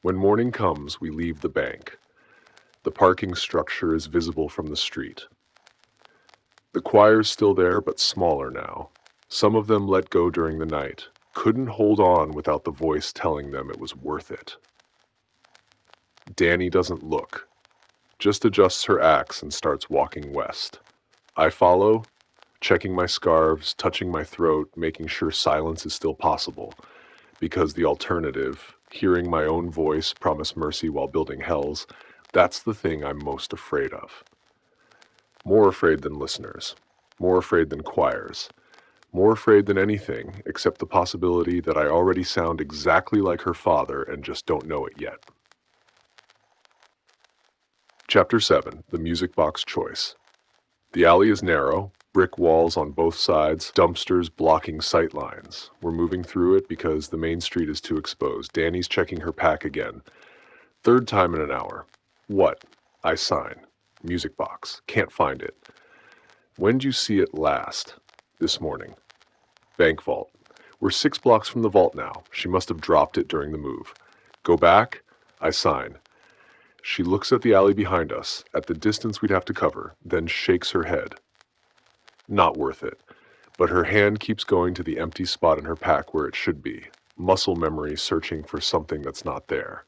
When morning comes, we leave the bank. The parking structure is visible from the street. The choir's still there, but smaller now. Some of them let go during the night, couldn't hold on without the voice telling them it was worth it. Danny doesn't look, just adjusts her axe and starts walking west. I follow, checking my scarves, touching my throat, making sure silence is still possible. Because the alternative, hearing my own voice promise mercy while building hells, that's the thing I'm most afraid of. More afraid than listeners. More afraid than choirs. More afraid than anything except the possibility that I already sound exactly like her father and just don't know it yet. Chapter 7. The Music Box Choice. The alley is narrow, brick walls on both sides, dumpsters blocking sight lines. We're moving through it because the main street is too exposed. Danny's checking her pack again. Third time in an hour. What? I sign. Music box. Can't find it. When'd you see it last? This morning. Bank vault. We're 6 blocks from the vault now. She must have dropped it during the move. Go back? I sign. She looks at the alley behind us, at the distance we'd have to cover, then shakes her head. Not worth it. But her hand keeps going to the empty spot in her pack where it should be. Muscle memory searching for something that's not there.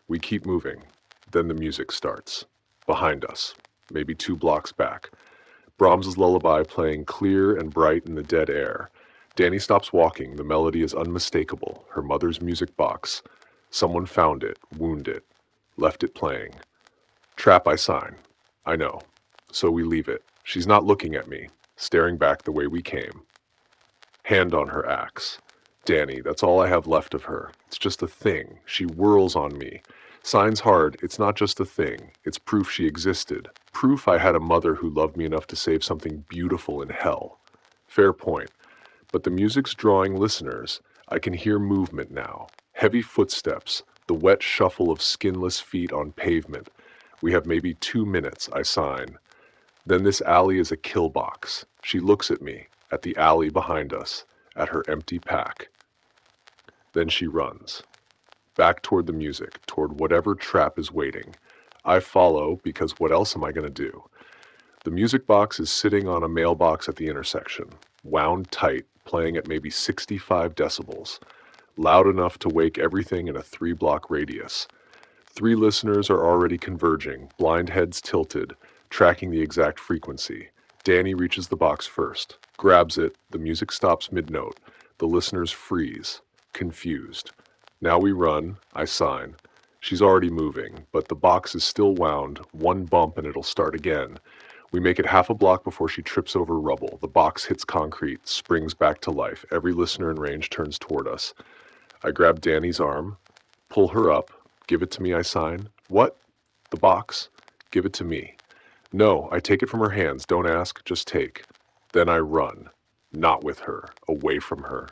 We keep moving. Then the music starts. Behind us. Maybe 2 blocks back. Brahms's lullaby playing clear and bright in the dead air. Danny stops walking. The melody is unmistakable. Her mother's music box. Someone found it, wounded it, left it playing. Trap, I sign. I know. So we leave it. She's not looking at me, staring back the way we came. Hand on her axe. Danny, that's all I have left of her. It's just a thing. She whirls on me. Signs hard, it's not just a thing. It's proof she existed. Proof I had a mother who loved me enough to save something beautiful in hell. Fair point. But the music's drawing listeners. I can hear movement now. Heavy footsteps. The wet shuffle of skinless feet on pavement. We have maybe 2 minutes, I sign. Then this alley is a kill box. She looks at me, at the alley behind us, at her empty pack. Then she runs. Back toward the music, toward whatever trap is waiting. I follow because what else am I going to do? The music box is sitting on a mailbox at the intersection, wound tight, playing at maybe 65 decibels, loud enough to wake everything in a 3-block radius. 3 listeners are already converging, blind heads tilted, tracking the exact frequency. Danny reaches the box first, grabs it, the music stops mid-note. The listeners freeze, confused. Now we run, I sign. She's already moving, but the box is still wound, 1 bump and it'll start again. We make it half a block before she trips over rubble. The box hits concrete, springs back to life. Every listener in range turns toward us. I grab Danny's arm, pull her up, give it to me, I sign. What? The box? Give it to me. No, I take it from her hands. Don't ask, just take. Then I run. Not with her, away from her.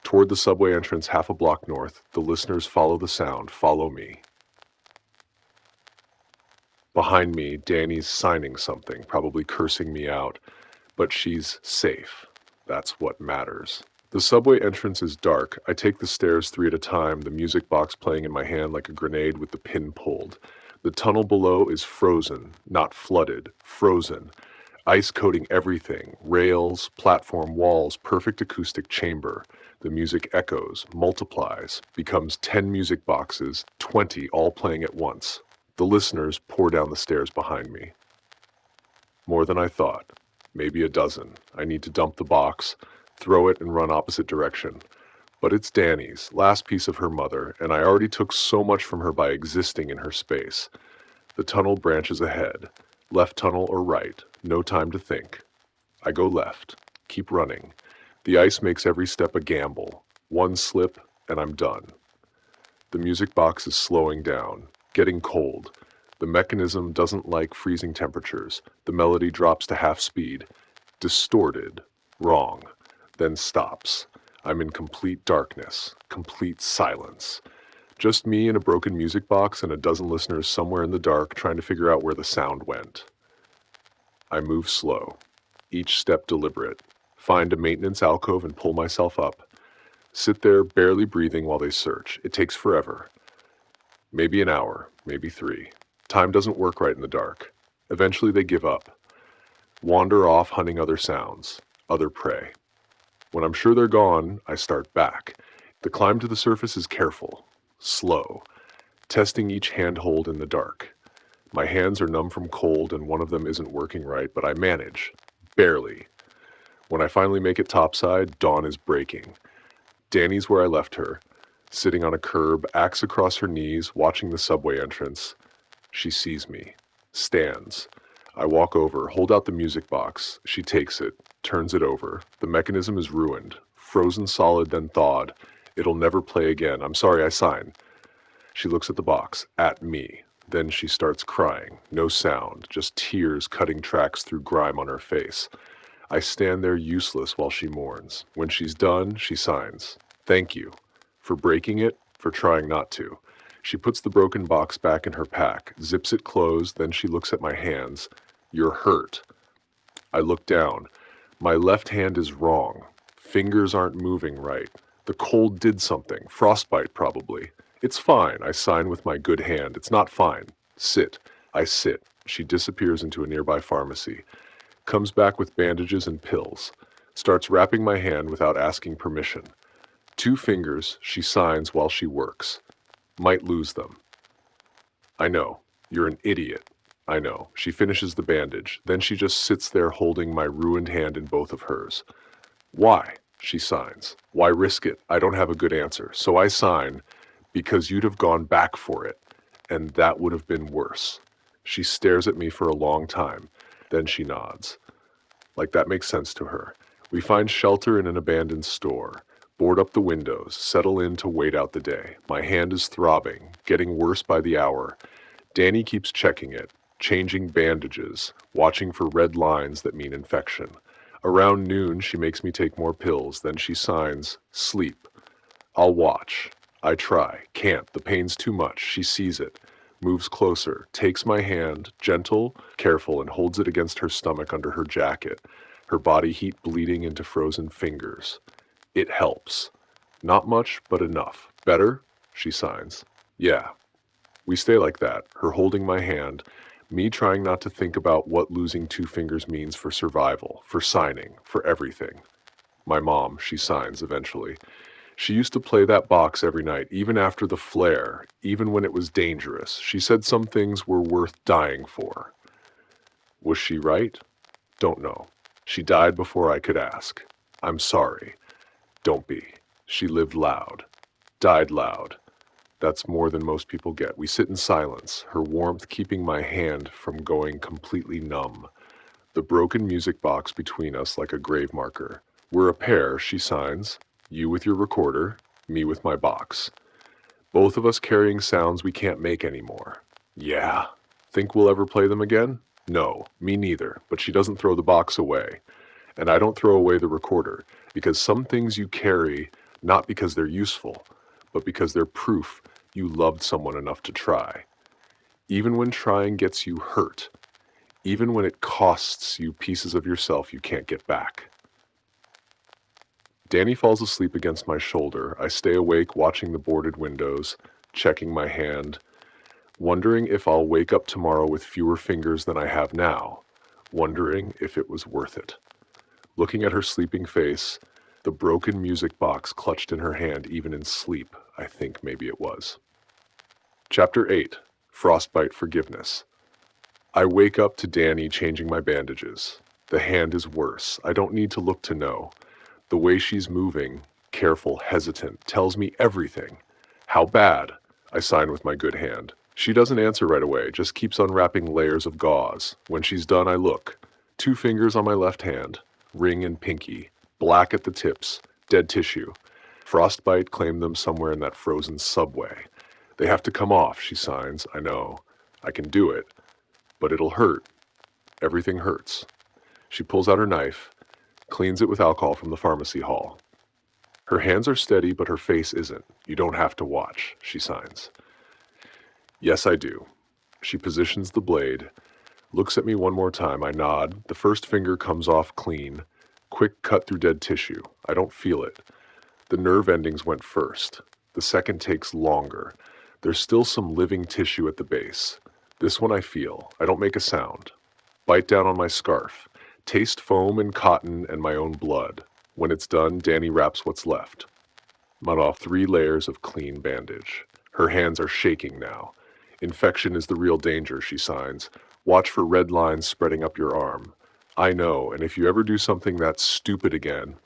Toward the subway entrance half a block north, the listeners follow the sound, follow me. Behind me, Danny's signing something, probably cursing me out, but she's safe. That's what matters. The subway entrance is dark. I take the stairs 3 at a time, the music box playing in my hand like a grenade with the pin pulled. The tunnel below is frozen, not flooded, frozen. Ice coating everything, rails, platform walls, perfect acoustic chamber. The music echoes, multiplies, becomes 10 music boxes, 20 all playing at once. The listeners pour down the stairs behind me. More than I thought. Maybe a dozen. I need to dump the box, throw it and run opposite direction. But it's Danny's, last piece of her mother, and I already took so much from her by existing in her space. The tunnel branches ahead. Left tunnel or right. No time to think. I go left. Keep running. The ice makes every step a gamble. 1 slip, and I'm done. The music box is slowing down, getting cold. The mechanism doesn't like freezing temperatures. The melody drops to half speed. Distorted. Wrong. Then stops. I'm in complete darkness. Complete silence. Just me in a broken music box and a dozen listeners somewhere in the dark trying to figure out where the sound went. I move slow. Each step deliberate. Find a maintenance alcove and pull myself up. Sit there barely breathing while they search. It takes forever. Maybe an hour, maybe 3. Time doesn't work right in the dark. Eventually they give up. Wander off hunting other sounds, other prey. When I'm sure they're gone, I start back. The climb to the surface is careful, slow, testing each handhold in the dark. My hands are numb from cold and one of them isn't working right, but I manage. Barely. When I finally make it topside, dawn is breaking. Danny's where I left her, sitting on a curb, axe across her knees, watching the subway entrance. She sees me, stands. I walk over, hold out the music box. She takes it, turns it over. The mechanism is ruined, frozen solid then thawed. It'll never play again. I'm sorry, I sign. She looks at the box, at me. Then she starts crying. No sound, just tears cutting tracks through grime on her face. I stand there useless while she mourns. When she's done, she signs. Thank you. For breaking it, for trying not to. She puts the broken box back in her pack, zips it closed, then she looks at my hands. You're hurt. I look down. My left hand is wrong. Fingers aren't moving right. The cold did something. Frostbite, probably. It's fine, I sign with my good hand. It's not fine. Sit. I sit. She disappears into a nearby pharmacy. Comes back with bandages and pills. Starts wrapping my hand without asking permission. 2 fingers, she signs while she works. Might lose them. I know. You're an idiot. I know. She finishes the bandage. Then she just sits there holding my ruined hand in both of hers. Why? She signs. Why risk it? I don't have a good answer. So I sign, because you'd have gone back for it, and that would have been worse. She stares at me for a long time. Then she nods. Like that makes sense to her. We find shelter in an abandoned store. Board up the windows, settle in to wait out the day. My hand is throbbing, getting worse by the hour. Danny keeps checking it, changing bandages, watching for red lines that mean infection. Around noon, she makes me take more pills. Then she signs, sleep. I'll watch. I try. Can't. The pain's too much. She sees it. Moves closer. Takes my hand, gentle, careful, and holds it against her stomach under her jacket. Her body heat bleeding into frozen fingers. It helps. Not much, but enough. Better? She signs. Yeah. We stay like that, her holding my hand, me trying not to think about what losing 2 fingers means for survival, for signing, for everything. My mom, she signs eventually. She used to play that box every night, even after the flare, even when it was dangerous. She said some things were worth dying for. Was she right? Don't know. She died before I could ask. I'm sorry. Don't be. She lived loud. Died loud. That's more than most people get. We sit in silence, her warmth keeping my hand from going completely numb. The broken music box between us like a grave marker. We're a pair, she signs. You with your recorder, me with my box. Both of us carrying sounds we can't make anymore. Yeah. Think we'll ever play them again? No, me neither, but she doesn't throw the box away. And I don't throw away the recorder, because some things you carry, not because they're useful, but because they're proof you loved someone enough to try. Even when trying gets you hurt, even when it costs you pieces of yourself you can't get back. Danny falls asleep against my shoulder. I stay awake watching the boarded windows, checking my hand, wondering if I'll wake up tomorrow with fewer fingers than I have now, wondering if it was worth it. Looking at her sleeping face, the broken music box clutched in her hand even in sleep, I think maybe it was. Chapter 8. Frostbite Forgiveness. I wake up to Danny changing my bandages. The hand is worse. I don't need to look to know. The way she's moving, careful, hesitant, tells me everything. How bad? I sign with my good hand. She doesn't answer right away, just keeps unwrapping layers of gauze. When she's done, I look. 2 fingers on my left hand, ring and pinky, black at the tips, dead tissue. Frostbite claimed them somewhere in that frozen subway. They have to come off, she signs. I know. I can do it. But it'll hurt. Everything hurts. She pulls out her knife, cleans it with alcohol from the pharmacy hall. Her hands are steady, but her face isn't. You don't have to watch, she signs. Yes, I do. She positions the blade, looks at me one more time. I nod. The first finger comes off clean. Quick cut through dead tissue. I don't feel it. The nerve endings went first. The second takes longer. There's still some living tissue at the base. This one I feel. I don't make a sound. Bite down on my scarf. Taste foam and cotton and my own blood. When it's done, Danny wraps what's left. Mud off 3 layers of clean bandage. Her hands are shaking now. Infection is the real danger, she signs. Watch for red lines spreading up your arm. I know, and if you ever do something that's stupid again,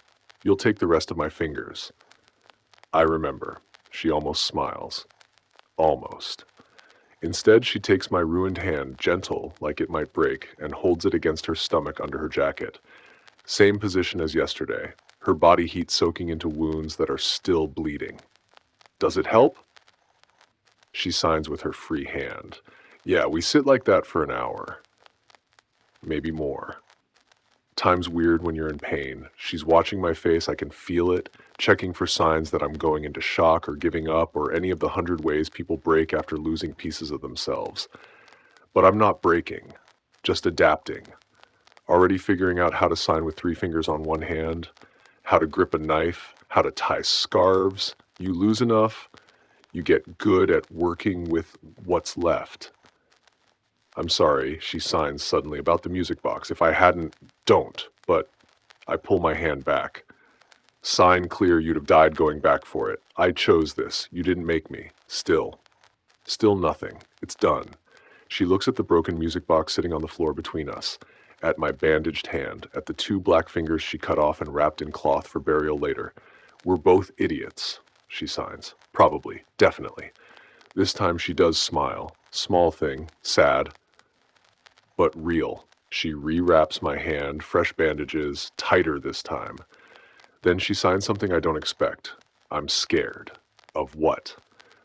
you'll take the rest of my fingers. I remember. She almost smiles. Almost. Instead, she takes my ruined hand, gentle, like it might break, and holds it against her stomach under her jacket. Same position as yesterday, her body heat soaking into wounds that are still bleeding. Does it help? She signs with her free hand. Yeah, we sit like that for an hour. Maybe more. Time's weird when you're in pain. She's watching my face, I can feel it, checking for signs that I'm going into shock or giving up or any of the 100 ways people break after losing pieces of themselves. But I'm not breaking, just adapting. Already figuring out how to sign with 3 fingers on one hand, how to grip a knife, how to tie scarves. You lose enough, you get good at working with what's left. I'm sorry, she signs suddenly about the music box. If I hadn't, don't, but I pull my hand back. Sign clear, you'd have died going back for it. I chose this. You didn't make me. Still nothing. It's done. She looks at the broken music box sitting on the floor between us, at my bandaged hand, at the 2 black fingers she cut off and wrapped in cloth for burial later. We're both idiots, she signs. Probably. Definitely. This time she does smile. Small thing. Sad. But real. She rewraps my hand, fresh bandages, tighter this time. Then she signs something I don't expect. I'm scared. Of what?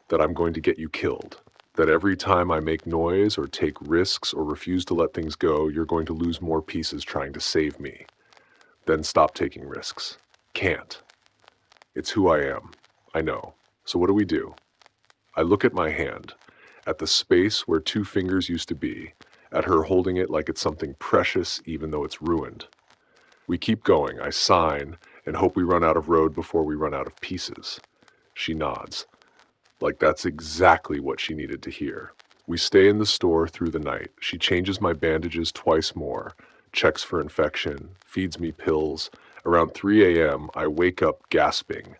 That I'm going to get you killed. That every time I make noise or take risks or refuse to let things go, you're going to lose more pieces trying to save me. Then stop taking risks. Can't. It's who I am. I know. So what do we do? I look at my hand, at the space where 2 fingers used to be, at her holding it like it's something precious even though it's ruined. We keep going. I sign and hope we run out of road before we run out of pieces. She nods. Like that's exactly what she needed to hear. We stay in the store through the night. She changes my bandages twice more, checks for infection, feeds me pills. Around 3 a.m., I wake up gasping,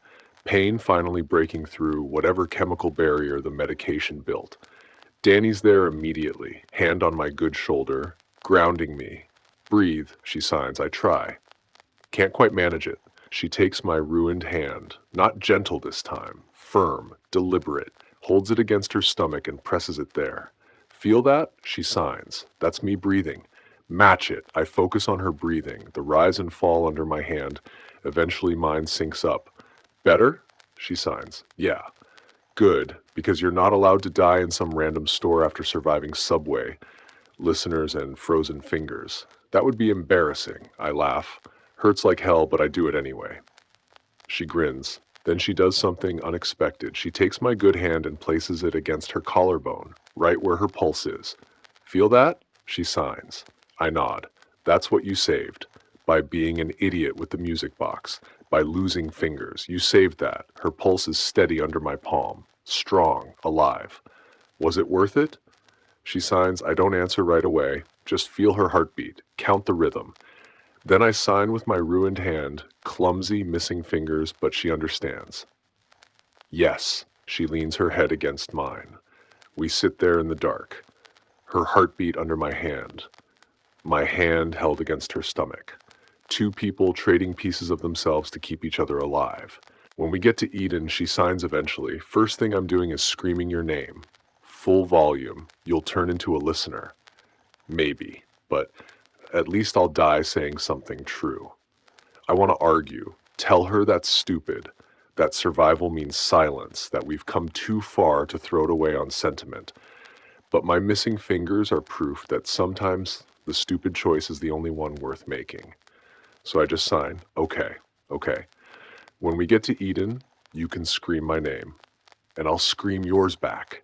pain finally breaking through whatever chemical barrier the medication built. Danny's there immediately, hand on my good shoulder, grounding me. Breathe, she signs. I try. Can't quite manage it. She takes my ruined hand, not gentle this time, firm, deliberate, holds it against her stomach and presses it there. Feel that? She signs. That's me breathing. Match it. I focus on her breathing, the rise and fall under my hand. Eventually mine sinks up. Better? She signs. Yeah. Good, because you're not allowed to die in some random store after surviving Subway, listeners, and frozen fingers. That would be embarrassing. I laugh. Hurts like hell, but I do it anyway. She grins. Then she does something unexpected. She takes my good hand and places it against her collarbone, right where her pulse is. Feel that? She signs. I nod. That's what you saved. By being an idiot with the music box. By losing fingers. You saved that. Her pulse is steady under my palm. Strong. Alive. Was it worth it? She signs. I don't answer right away. Just feel her heartbeat. Count the rhythm. Then I sign with my ruined hand, clumsy, missing fingers, but she understands. Yes, she leans her head against mine. We sit there in the dark, her heartbeat under my hand held against her stomach. 2 people trading pieces of themselves to keep each other alive. When we get to Eden, she signs eventually. First thing I'm doing is screaming your name. Full volume. You'll turn into a listener. Maybe, but at least I'll die saying something true. I want to argue, tell her that's stupid, that survival means silence, that we've come too far to throw it away on sentiment. But my missing fingers are proof that sometimes the stupid choice is the only one worth making. So I just sign, okay. When we get to Eden, you can scream my name, and I'll scream yours back.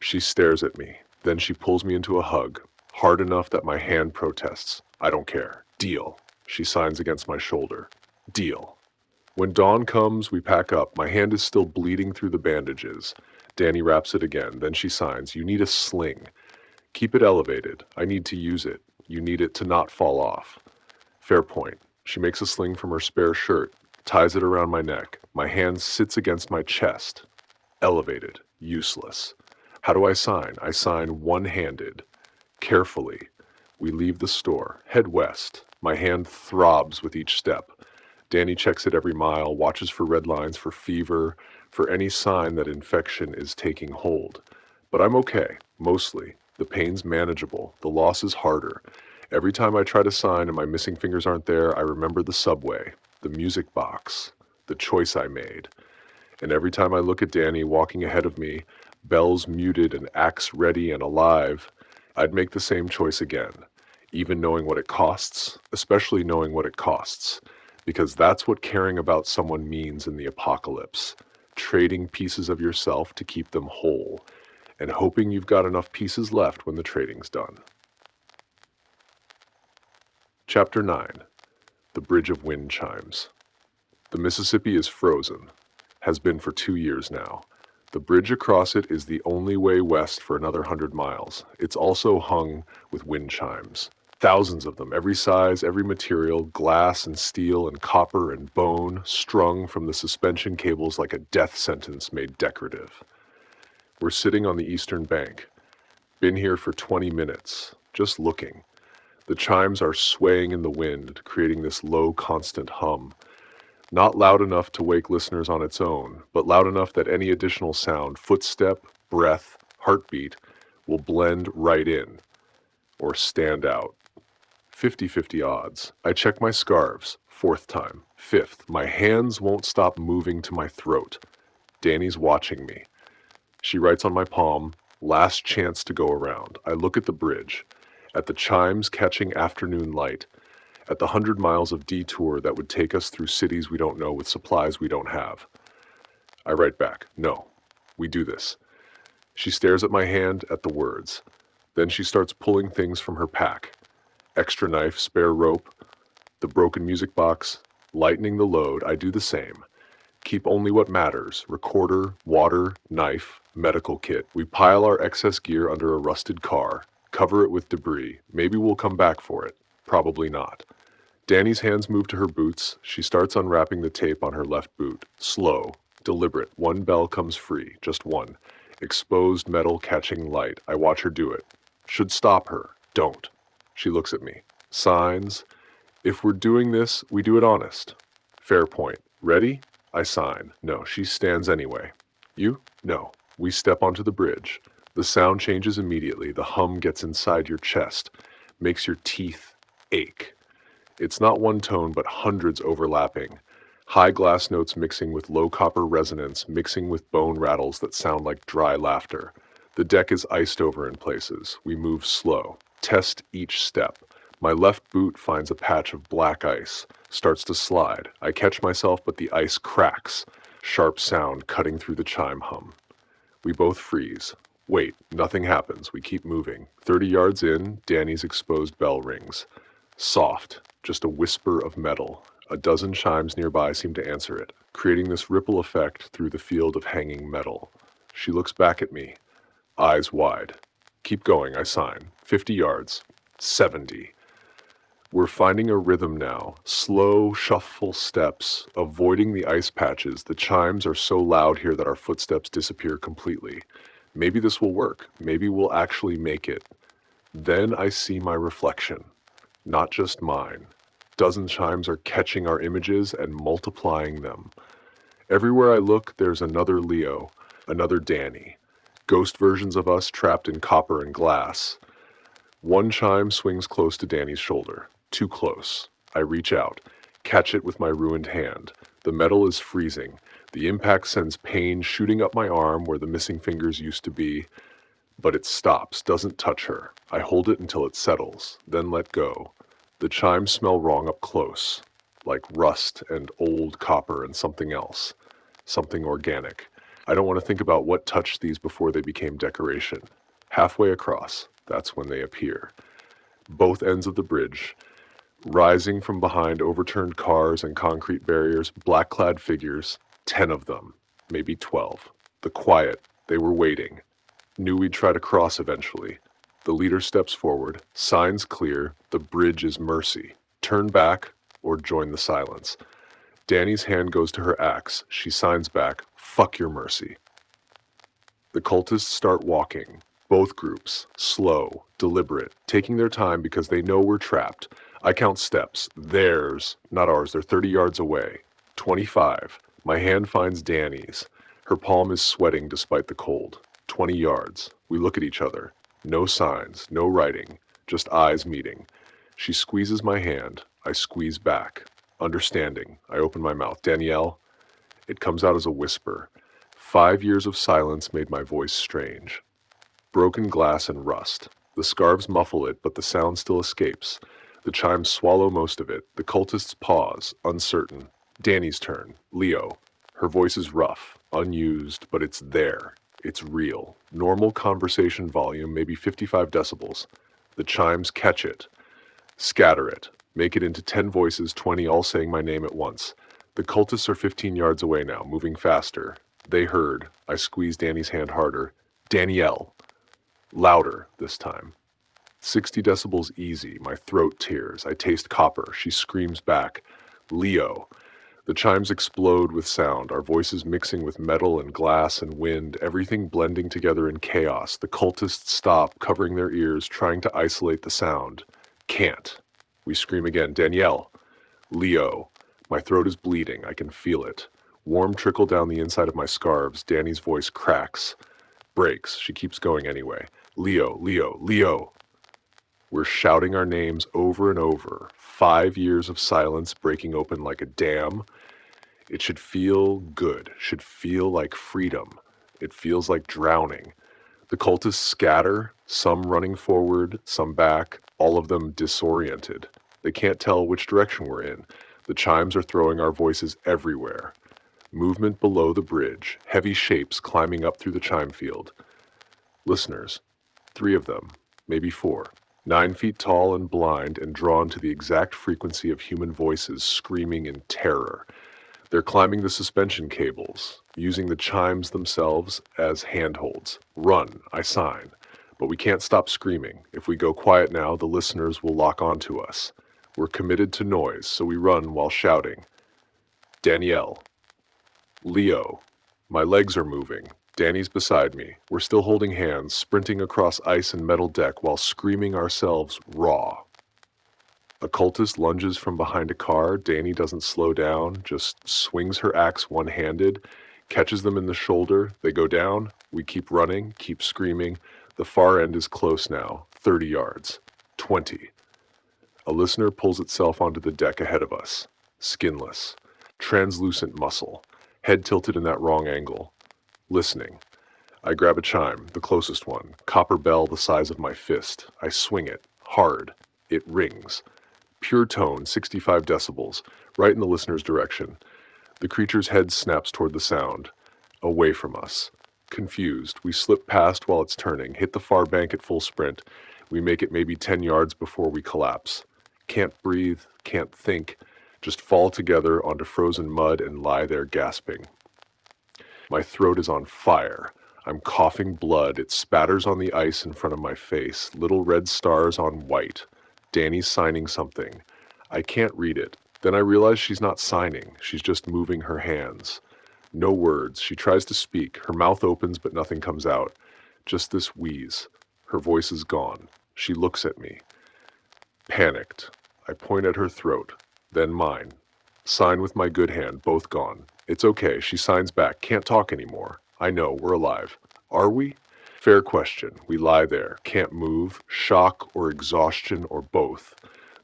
She stares at me, then she pulls me into a hug. Hard enough that my hand protests. I don't care. Deal. She signs against my shoulder. Deal. When dawn comes, we pack up. My hand is still bleeding through the bandages. Danny wraps it again. Then she signs. You need a sling. Keep it elevated. I need to use it. You need it to not fall off. Fair point. She makes a sling from her spare shirt, ties it around my neck. My hand sits against my chest. Elevated. Useless. How do I sign? I sign one-handed. Carefully, We leave the store, head west. My hand throbs with each step. Danny checks it every mile, watches for red lines, for fever, for any sign that infection is taking hold. But I'm okay, mostly. The pain's manageable. The loss is harder. Every time I try to sign and my missing fingers aren't there, I remember the subway, the music box, the choice I made. And every time I look at Danny walking ahead of me, bells muted and axe ready and alive, I'd make the same choice again, even knowing what it costs, especially knowing what it costs, because that's what caring about someone means in the apocalypse, trading pieces of yourself to keep them whole, and hoping you've got enough pieces left when the trading's done. Chapter 9. The Bridge of Wind Chimes. The Mississippi is frozen, has been for 2 years now. The bridge across it is the only way west for another 100 miles. It's also hung with wind chimes. Thousands of them, every size, every material, glass and steel and copper and bone, strung from the suspension cables like a death sentence made decorative. We're sitting on the eastern bank. Been here for 20 minutes, just looking. The chimes are swaying in the wind, creating this low, constant hum. Not loud enough to wake listeners on its own, but loud enough that any additional sound, footstep, breath, heartbeat, will blend right in, or stand out. 50-50 odds. I check my scarves. 4th time. 5th. My hands won't stop moving to my throat. Danny's watching me. She writes on my palm, "Last chance to go around." I look at the bridge, at the chimes catching afternoon light, at the 100 miles of detour that would take us through cities we don't know with supplies we don't have. I write back, "No, we do this." She stares at my hand, at the words. Then she starts pulling things from her pack. Extra knife, spare rope, the broken music box, lightening the load. I do the same. Keep only what matters: recorder, water, knife, medical kit. We pile our excess gear under a rusted car, cover it with debris. Maybe we'll come back for it. Probably not. Danny's hands move to her boots. She starts unwrapping the tape on her left boot. Slow, deliberate. One bell comes free, just one. Exposed metal catching light. I watch her do it. Should stop her. Don't. She looks at me. Signs. If we're doing this, we do it honest. Fair point. Ready? I sign. No, she stands anyway. You? No. We step onto the bridge. The sound changes immediately. The hum gets inside your chest, makes your teeth ache. It's not one tone, but hundreds overlapping. High glass notes mixing with low copper resonance, mixing with bone rattles that sound like dry laughter. The deck is iced over in places. We move slow. Test each step. My left boot finds a patch of black ice, starts to slide. I catch myself, but the ice cracks. Sharp sound cutting through the chime hum. We both freeze. Wait, nothing happens. We keep moving. 30 yards in, Danny's exposed bell rings. Soft, just a whisper of metal. A dozen chimes nearby seem to answer it, creating this ripple effect through the field of hanging metal. She looks back at me, eyes wide. Keep going, I sign. 50 yards. 70. We're finding a rhythm now. Slow, shuffle steps, avoiding the ice patches. The chimes are so loud here that our footsteps disappear completely. Maybe this will work. Maybe we'll actually make it. Then I see my reflection. Not just mine. Dozen chimes are catching our images and multiplying them. Everywhere I look, there's another Leo, another Danny. Ghost versions of us trapped in copper and glass. One chime swings close to Danny's shoulder. Too close. I reach out, catch it with my ruined hand. The metal is freezing. The impact sends pain shooting up my arm where the missing fingers used to be. But it stops, doesn't touch her. I hold it until it settles, then let go. The chimes smell wrong up close, like rust and old copper and something else, something organic. I don't want to think about what touched these before they became decoration. Halfway across, that's when they appear. Both ends of the bridge, rising from behind overturned cars and concrete barriers, black-clad figures, 10 of them, maybe 12. The quiet, they were waiting. Knew we'd try to cross eventually. The leader steps forward, signs clear, the bridge is mercy. Turn back or join the silence. Danny's hand goes to her axe. She signs back, fuck your mercy. The cultists start walking, Both groups, slow, deliberate, taking their time because they know we're trapped. I count steps. Theirs, not ours. They're 30 yards away. 25. My hand finds Danny's. Her palm is sweating despite the cold. 20 yards. We look at each other. No signs, no writing, just eyes meeting. She squeezes my hand. I squeeze back. Understanding. I open my mouth. Danielle? It comes out as a whisper. 5 years of silence made my voice strange. Broken glass and rust. The scarves muffle it, but the sound still escapes. The chimes swallow most of it. The cultists pause, uncertain. Danny's turn. Leo. Her voice is rough, unused, but it's there. It's real. Normal conversation volume, maybe 55 decibels. The chimes catch it. Scatter it. Make it into 10 voices, 20 all saying my name at once. The cultists are 15 yards away now, moving faster. They heard. I squeezed Danny's hand harder. Danielle. Louder this time. 60 decibels easy. My throat tears. I taste copper. She screams back. Leo. The chimes explode with sound, our voices mixing with metal and glass and wind, everything blending together in chaos. The cultists stop, covering their ears, trying to isolate the sound. Can't. We scream again. Danielle. Leo. My throat is bleeding. I can feel it. Warm trickle down the inside of my scarves. Danny's voice cracks. Breaks. She keeps going anyway. Leo, Leo, Leo. We're shouting our names over and over. 5 years of silence breaking open like a dam. It should feel good, should feel like freedom. It feels like drowning. The cultists scatter, some running forward, some back, all of them disoriented. They can't tell which direction we're in. The chimes are throwing our voices everywhere. Movement below the bridge, heavy shapes climbing up through the chime field. Listeners, 3 of them, maybe 4. 9 feet tall and blind and drawn to the exact frequency of human voices screaming in terror. They're climbing the suspension cables, using the chimes themselves as handholds. Run, I sign. But we can't stop screaming. If we go quiet now, the listeners will lock onto us. We're committed to noise, so we run while shouting. Danielle. Leo. My legs are moving. Danny's beside me. We're still holding hands, sprinting across ice and metal deck while screaming ourselves raw. A cultist lunges from behind a car. Danny doesn't slow down, just swings her axe one-handed, catches them in the shoulder. They go down. We keep running, keep screaming. The far end is close now, 30 yards, 20. A listener pulls itself onto the deck ahead of us. Skinless, translucent muscle, head tilted in that wrong angle. Listening. I grab a chime, the closest one, copper bell the size of my fist. I swing it, hard. It rings. Pure tone, 65 decibels, right in the listener's direction. The creature's head snaps toward the sound. Away from us. Confused, we slip past while it's turning, hit the far bank at full sprint. We make it maybe 10 yards before we collapse. Can't breathe, can't think, just fall together onto frozen mud and lie there gasping. My throat is on fire. I'm coughing blood. It spatters on the ice in front of my face. Little red stars on white. Danny's signing something. I can't read it. Then I realize she's not signing. She's just moving her hands. No words. She tries to speak. Her mouth opens, but nothing comes out. Just this wheeze. Her voice is gone. She looks at me. Panicked. I point at her throat. Then mine. Sign with my good hand, both gone. It's okay, she signs back. Can't talk anymore. I know, we're alive. Are we? Fair question. We lie there, can't move, shock or exhaustion or both.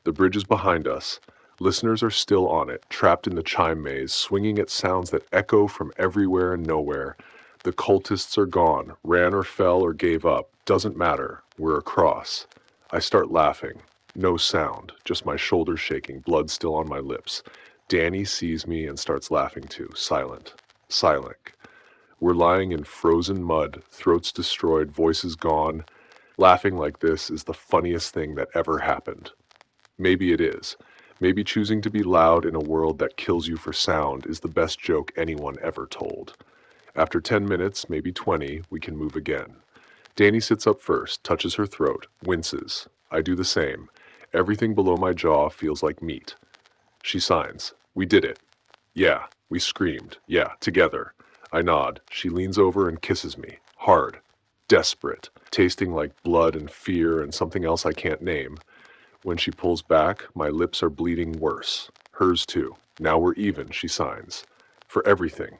The bridge is behind us. Listeners are still on it, trapped in the chime maze, swinging at sounds that echo from everywhere and nowhere. The cultists are gone, ran or fell or gave up. Doesn't matter. We're across. I start laughing. No sound, just my shoulders shaking, blood still on my lips. Danny sees me and starts laughing too, silent. Silent. We're lying in frozen mud, throats destroyed, voices gone. Laughing like this is the funniest thing that ever happened. Maybe it is. Maybe choosing to be loud in a world that kills you for sound is the best joke anyone ever told. After 10 minutes, maybe 20, we can move again. Danny sits up first, touches her throat, winces. I do the same. Everything below my jaw feels like meat. She signs. We did it. Yeah, we screamed. Yeah, together. I nod. She leans over and kisses me. Hard. desperate, tasting like blood and fear and something else I can't name. When she pulls back, my lips are bleeding worse. Hers too. Now we're even, she signs. For everything.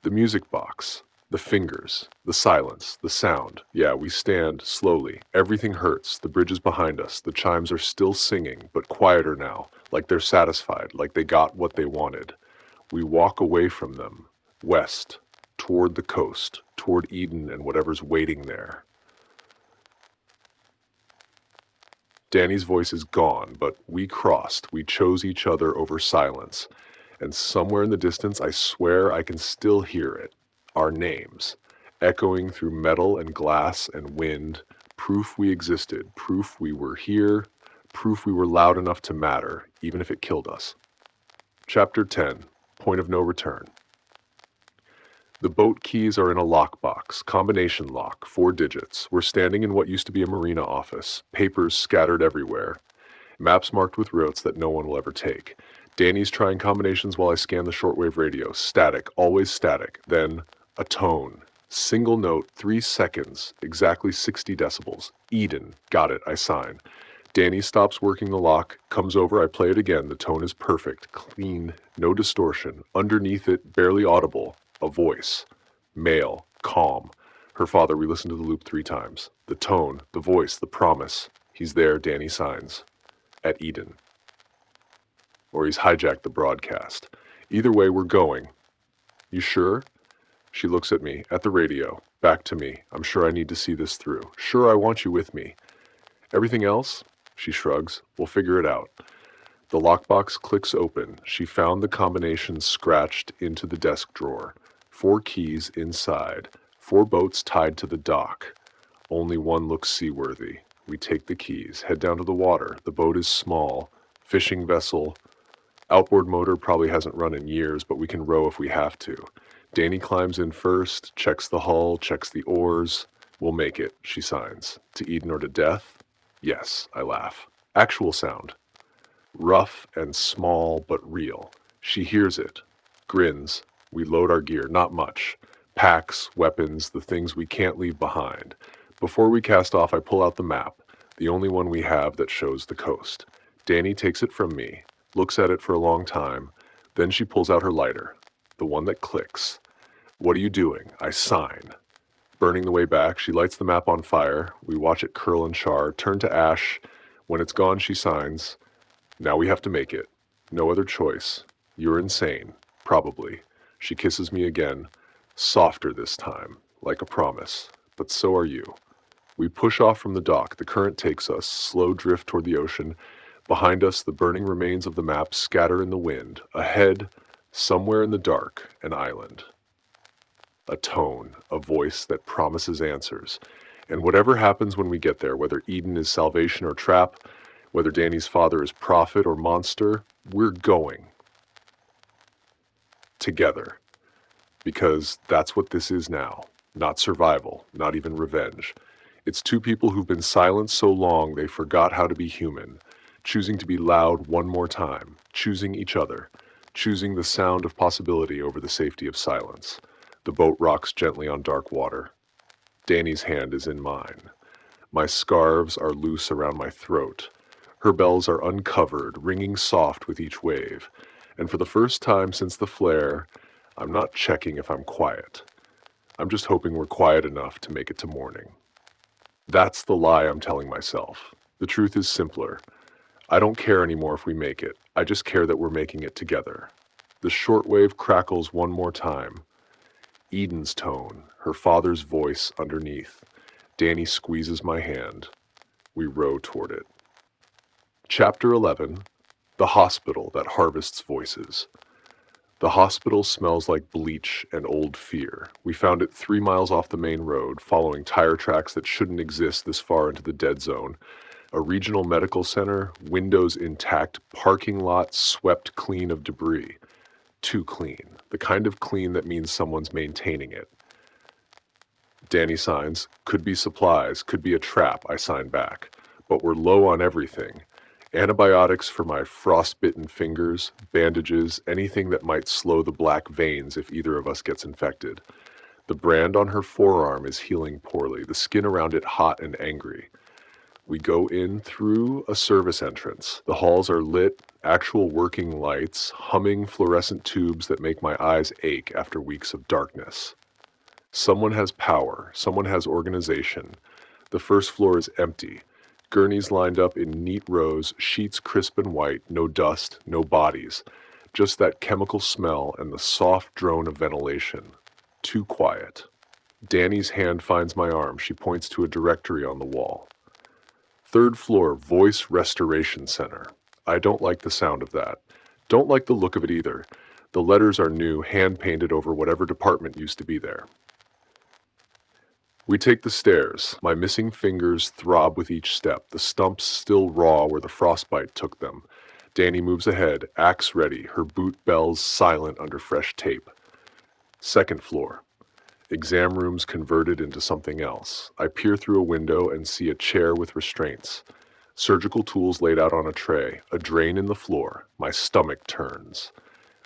The music box. The fingers. The silence. The sound. Yeah, we stand, slowly. Everything hurts. The bridge is behind us. The chimes are still singing, but quieter now. Like they're satisfied. Like they got what they wanted. We walk away from them. West. Toward the coast. Toward Eden and whatever's waiting there. Danny's voice is gone, but we crossed. We chose each other over silence. And somewhere in the distance, I swear I can still hear it. Our names, echoing through metal and glass and wind, proof we existed, proof we were here, proof we were loud enough to matter, even if it killed us. Chapter 10, Point of No Return. The boat keys are in a lockbox, combination lock, 4 digits. We're standing in what used to be a marina office, papers scattered everywhere, maps marked with routes that no one will ever take. Danny's trying combinations while I scan the shortwave radio. Static, always static. Then a tone. Single note, 3 seconds, exactly 60 decibels. Eden. Got it, I sign. Danny stops working the lock, comes over, I play it again. The tone is perfect, clean, no distortion. Underneath it, barely audible. A voice. Male. Calm. Her father, we listened to the loop 3 times. The tone, the voice, the promise. He's there, Danny signs. At Eden. Or he's hijacked the broadcast. Either way, we're going. You sure? She looks at me, at the radio, back to me. I'm sure I need to see this through. Sure, I want you with me. Everything else? She shrugs. We'll figure it out. The lockbox clicks open. She found the combination scratched into the desk drawer. 4 keys inside. 4 boats tied to the dock. Only one looks seaworthy. We take the keys, head down to the water. The boat is small. Fishing vessel. Outboard motor probably hasn't run in years, but we can row if we have to. Danny climbs in first, checks the hull, checks the oars. We'll make it, she signs. To Eden or to death? Yes, I laugh. Actual sound. Rough and small, but real. She hears it. Grins. We load our gear, not much. Packs, weapons, the things we can't leave behind. Before we cast off, I pull out the map, the only one we have that shows the coast. Danny takes it from me, looks at it for a long time, then she pulls out her lighter, the one that clicks. What are you doing? I sign. Burning the way back, she lights the map on fire. We watch it curl and char, turn to ash. When it's gone, she signs. Now we have to make it. No other choice. You're insane. Probably. She kisses me again, softer this time, like a promise. But so are you. We push off from the dock. The current takes us, slow drift toward the ocean. Behind us, the burning remains of the map scatter in the wind. Ahead, somewhere in the dark, an island. A tone, a voice that promises answers. And whatever happens when we get there, whether Eden is salvation or trap, whether Danny's father is prophet or monster, we're going. Together. Because that's what this is now. Not survival, not even revenge. It's 2 people who've been silent so long they forgot how to be human, choosing to be loud one more time, choosing each other, choosing the sound of possibility over the safety of silence. The boat rocks gently on dark water. Danny's hand is in mine. My scarves are loose around my throat. Her bells are uncovered, ringing soft with each wave. And for the first time since the flare, I'm not checking if I'm quiet. I'm just hoping we're quiet enough to make it to morning. That's the lie I'm telling myself. The truth is simpler. I don't care anymore if we make it. I just care that we're making it together. The shortwave crackles one more time. Eden's tone, her father's voice underneath. Danny squeezes my hand. We row toward it. Chapter 11, The Hospital That Harvests Voices. The hospital smells like bleach and old fear. We found it 3 miles off the main road, following tire tracks that shouldn't exist this far into the dead zone. A regional medical center, windows intact, parking lot swept clean of debris. Too clean. The kind of clean that means someone's maintaining it. Danny signs, could be supplies, could be a trap, I sign back. But we're low on everything. Antibiotics for my frostbitten fingers, bandages, anything that might slow the black veins if either of us gets infected. The brand on her forearm is healing poorly, the skin around it hot and angry. We go in through a service entrance. The halls are lit, actual working lights, humming fluorescent tubes that make my eyes ache after weeks of darkness. Someone has power, someone has organization. The first floor is empty. Gurneys lined up in neat rows, sheets crisp and white, no dust, no bodies. Just that chemical smell and the soft drone of ventilation. Too quiet. Danny's hand finds my arm. She points to a directory on the wall. Third floor, Voice Restoration Center. I don't like the sound of that. Don't like the look of it either. The letters are new, hand-painted over whatever department used to be there. We take the stairs. My missing fingers throb with each step, the stumps still raw where the frostbite took them. Danny moves ahead, axe ready, her boot bells silent under fresh tape. Second floor. Exam rooms converted into something else. I peer through a window and see a chair with restraints. Surgical tools laid out on a tray, a drain in the floor. My stomach turns.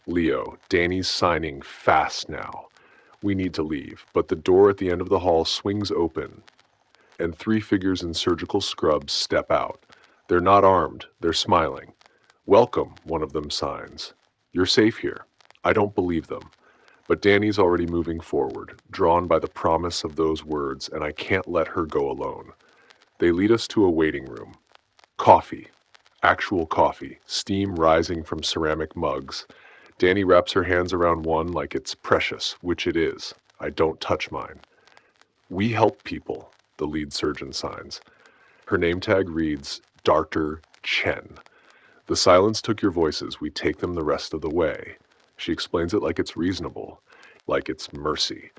Leo, Danny's signing fast now. We need to leave, but the door at the end of the hall swings open, and 3 figures in surgical scrubs step out. They're not armed, they're smiling. Welcome, one of them signs. You're safe here. I don't believe them. But Danny's already moving forward, drawn by the promise of those words, and I can't let her go alone. They lead us to a waiting room. Coffee. Actual coffee, steam rising from ceramic mugs. Danny wraps her hands around one like it's precious, which it is. I don't touch mine. We help people, the lead surgeon signs. Her name tag reads, Dr. Chen. The silence took your voices. We take them the rest of the way. She explains it like it's reasonable, like it's mercy.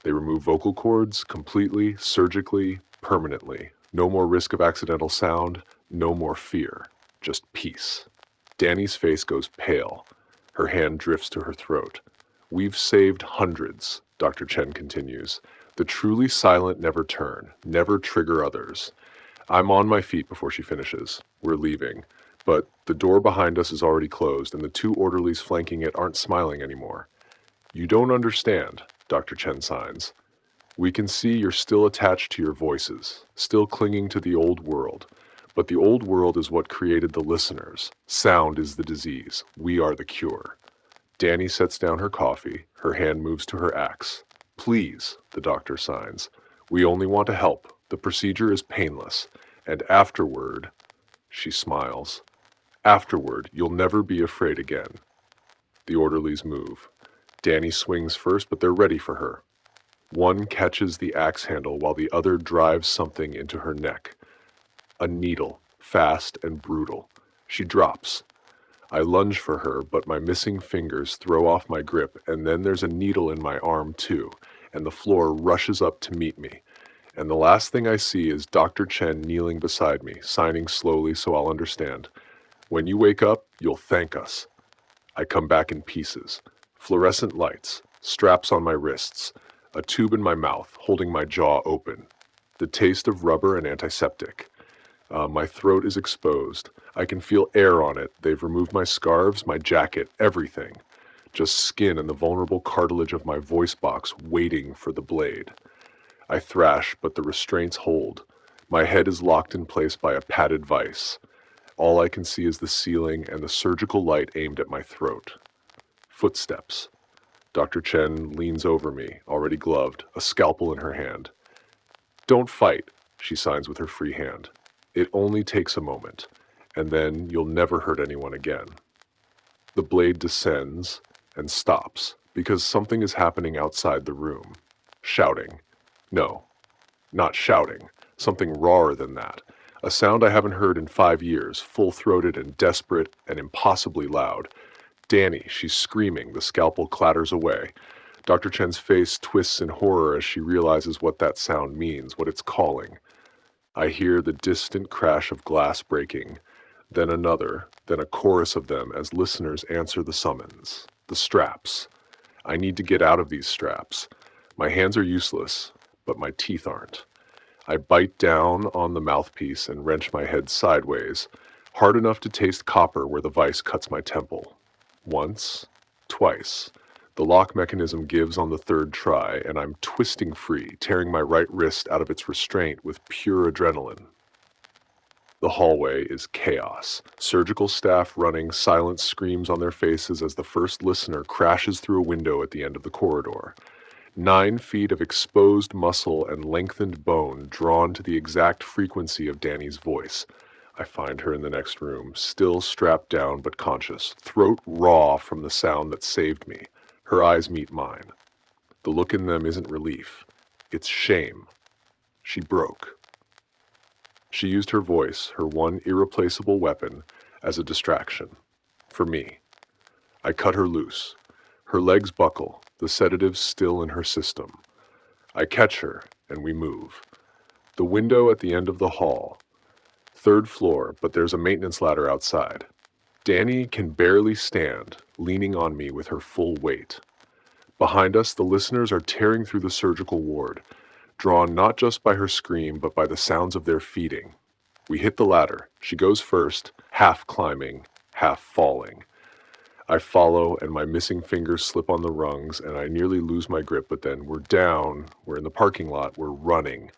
They remove vocal cords completely, surgically, permanently. No more risk of accidental sound, no more fear, just peace. Danny's face goes pale. Her hand drifts to her throat. We've saved hundreds, Dr. Chen continues. The truly silent never turn, never trigger others. I'm on my feet before she finishes. We're leaving. But the door behind us is already closed, and the 2 orderlies flanking it aren't smiling anymore. You don't understand, Dr. Chen signs. We can see you're still attached to your voices, still clinging to the old world. But the old world is what created the listeners. Sound is the disease. We are the cure. Danny sets down her coffee. Her hand moves to her axe. Please, the doctor signs. We only want to help. The procedure is painless. And afterward, she smiles. Afterward, you'll never be afraid again. The orderlies move. Danny swings first, but they're ready for her. One catches the axe handle while the other drives something into her neck. A needle, fast and brutal. She drops. I lunge for her, but my missing fingers throw off my grip, and then there's a needle in my arm too, and the floor rushes up to meet me. And the last thing I see is Dr. Chen kneeling beside me, signing slowly so I'll understand. When you wake up, you'll thank us. I come back in pieces. Fluorescent lights, straps on my wrists, a tube in my mouth, holding my jaw open. The taste of rubber and antiseptic. My throat is exposed. I can feel air on it. They've removed my scarves, my jacket, everything. Just skin and the vulnerable cartilage of my voice box waiting for the blade. I thrash, but the restraints hold. My head is locked in place by a padded vise. All I can see is the ceiling and the surgical light aimed at my throat. Footsteps. Dr. Chen leans over me, already gloved, a scalpel in her hand. Don't fight, she signs with her free hand. It only takes a moment, and then you'll never hurt anyone again. The blade descends and stops, because something is happening outside the room. Shouting. No, not shouting. Something rawer than that. A sound I haven't heard in 5 years, full-throated and desperate and impossibly loud. Danny, she's screaming. The scalpel clatters away. Dr. Chen's face twists in horror as she realizes what that sound means, what it's calling. I hear the distant crash of glass breaking, then another, then a chorus of them as listeners answer the summons. The straps. I need to get out of these straps. My hands are useless, but my teeth aren't. I bite down on the mouthpiece and wrench my head sideways, hard enough to taste copper where the vise cuts my temple. Once, twice. The lock mechanism gives on the third try, and I'm twisting free, tearing my right wrist out of its restraint with pure adrenaline. The hallway is chaos. Surgical staff running, silent screams on their faces as the first listener crashes through a window at the end of the corridor. 9 feet of exposed muscle and lengthened bone drawn to the exact frequency of Danny's voice. I find her in the next room, still strapped down but conscious, throat raw from the sound that saved me. Her eyes meet mine. The look in them isn't relief. It's shame. She broke. She used her voice, her one irreplaceable weapon, as a distraction. For me. I cut her loose. Her legs buckle, the sedative still in her system. I catch her, and we move. The window at the end of the hall. 3rd floor, but there's a maintenance ladder outside. Danny can barely stand, leaning on me with her full weight. Behind us, the listeners are tearing through the surgical ward, drawn not just by her scream, but by the sounds of their feeding. We hit the ladder. She goes first, half climbing, half falling. I follow, and my missing fingers slip on the rungs, and I nearly lose my grip, but then we're down, we're in the parking lot, we're running.